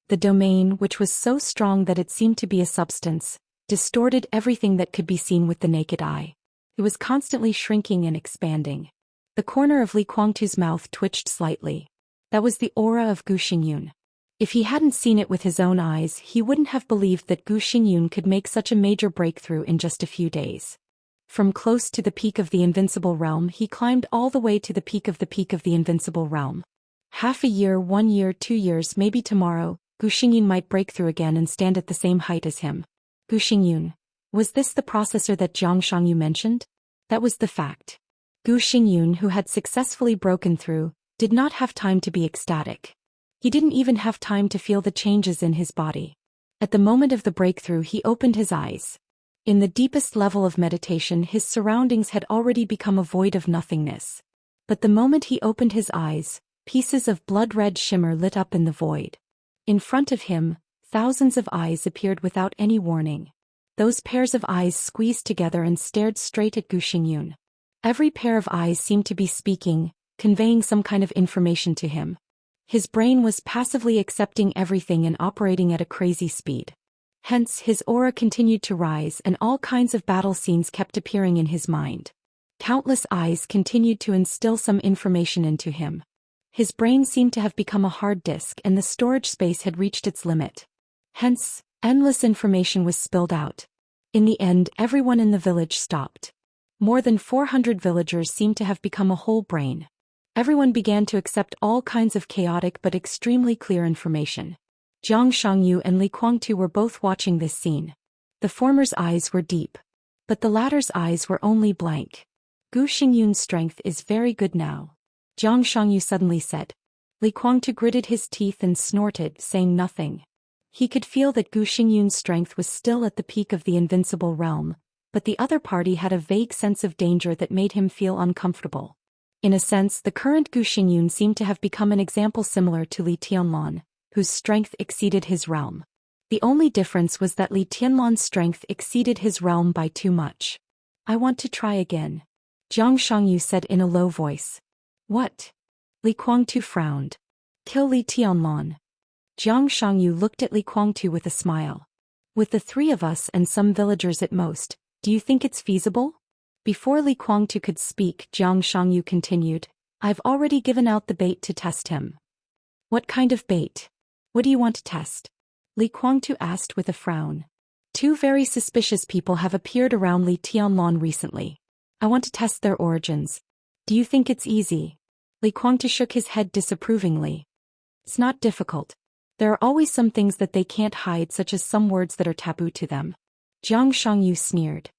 The domain, which was so strong that it seemed to be a substance, distorted everything that could be seen with the naked eye. It was constantly shrinking and expanding. The corner of Li Guangtu's mouth twitched slightly. That was the aura of Gu Xingyun. If he hadn't seen it with his own eyes, he wouldn't have believed that Gu Xingyun could make such a major breakthrough in just a few days. From close to the peak of the invincible realm, he climbed all the way to the peak of the invincible realm. Half a year, 1 year, 2 years, maybe tomorrow, Gu Xingyun might break through again and stand at the same height as him. Gu Xingyun. Was this the processor that Zhang Shangyu mentioned? That was the fact. Gu Xingyun, who had successfully broken through, did not have time to be ecstatic. He didn't even have time to feel the changes in his body. At the moment of the breakthrough, he opened his eyes. In the deepest level of meditation, his surroundings had already become a void of nothingness. But the moment he opened his eyes, pieces of blood-red shimmer lit up in the void. In front of him, thousands of eyes appeared without any warning. Those pairs of eyes squeezed together and stared straight at Gu Xingyun. Every pair of eyes seemed to be speaking, conveying some kind of information to him. His brain was passively accepting everything and operating at a crazy speed. Hence, his aura continued to rise and all kinds of battle scenes kept appearing in his mind. Countless eyes continued to instill some information into him. His brain seemed to have become a hard disk and the storage space had reached its limit. Hence, endless information was spilled out. In the end, everyone in the village stopped. More than 400 villagers seemed to have become a whole brain. Everyone began to accept all kinds of chaotic but extremely clear information. Zhang Shangyu and Li Guangtu were both watching this scene. The former's eyes were deep, but the latter's eyes were only blank. Gu Xingyun's strength is very good now, Zhang Shangyu suddenly said. Li Guangtu gritted his teeth and snorted, saying nothing. He could feel that Gu Xingyun's strength was still at the peak of the invincible realm, but the other party had a vague sense of danger that made him feel uncomfortable. In a sense, the current Gu Xingyun seemed to have become an example similar to Li Tianlan, whose strength exceeded his realm. The only difference was that Li Tianlan's strength exceeded his realm by too much. I want to try again, Zhang Shangyu said in a low voice. What? Li Guangtu frowned. Kill Li Tianlan. Zhang Shangyu looked at Li Guangtu with a smile. With the 3 of us and some villagers at most, do you think it's feasible? Before Li Guangtu could speak, Zhang Shangyu continued, I've already given out the bait to test him. What kind of bait? What do you want to test? Li Guangtu asked with a frown. Two very suspicious people have appeared around Li Tianlong recently. I want to test their origins. Do you think it's easy? Li Guangtu shook his head disapprovingly. It's not difficult. There are always some things that they can't hide, such as some words that are taboo to them. Jiang Shangyu sneered.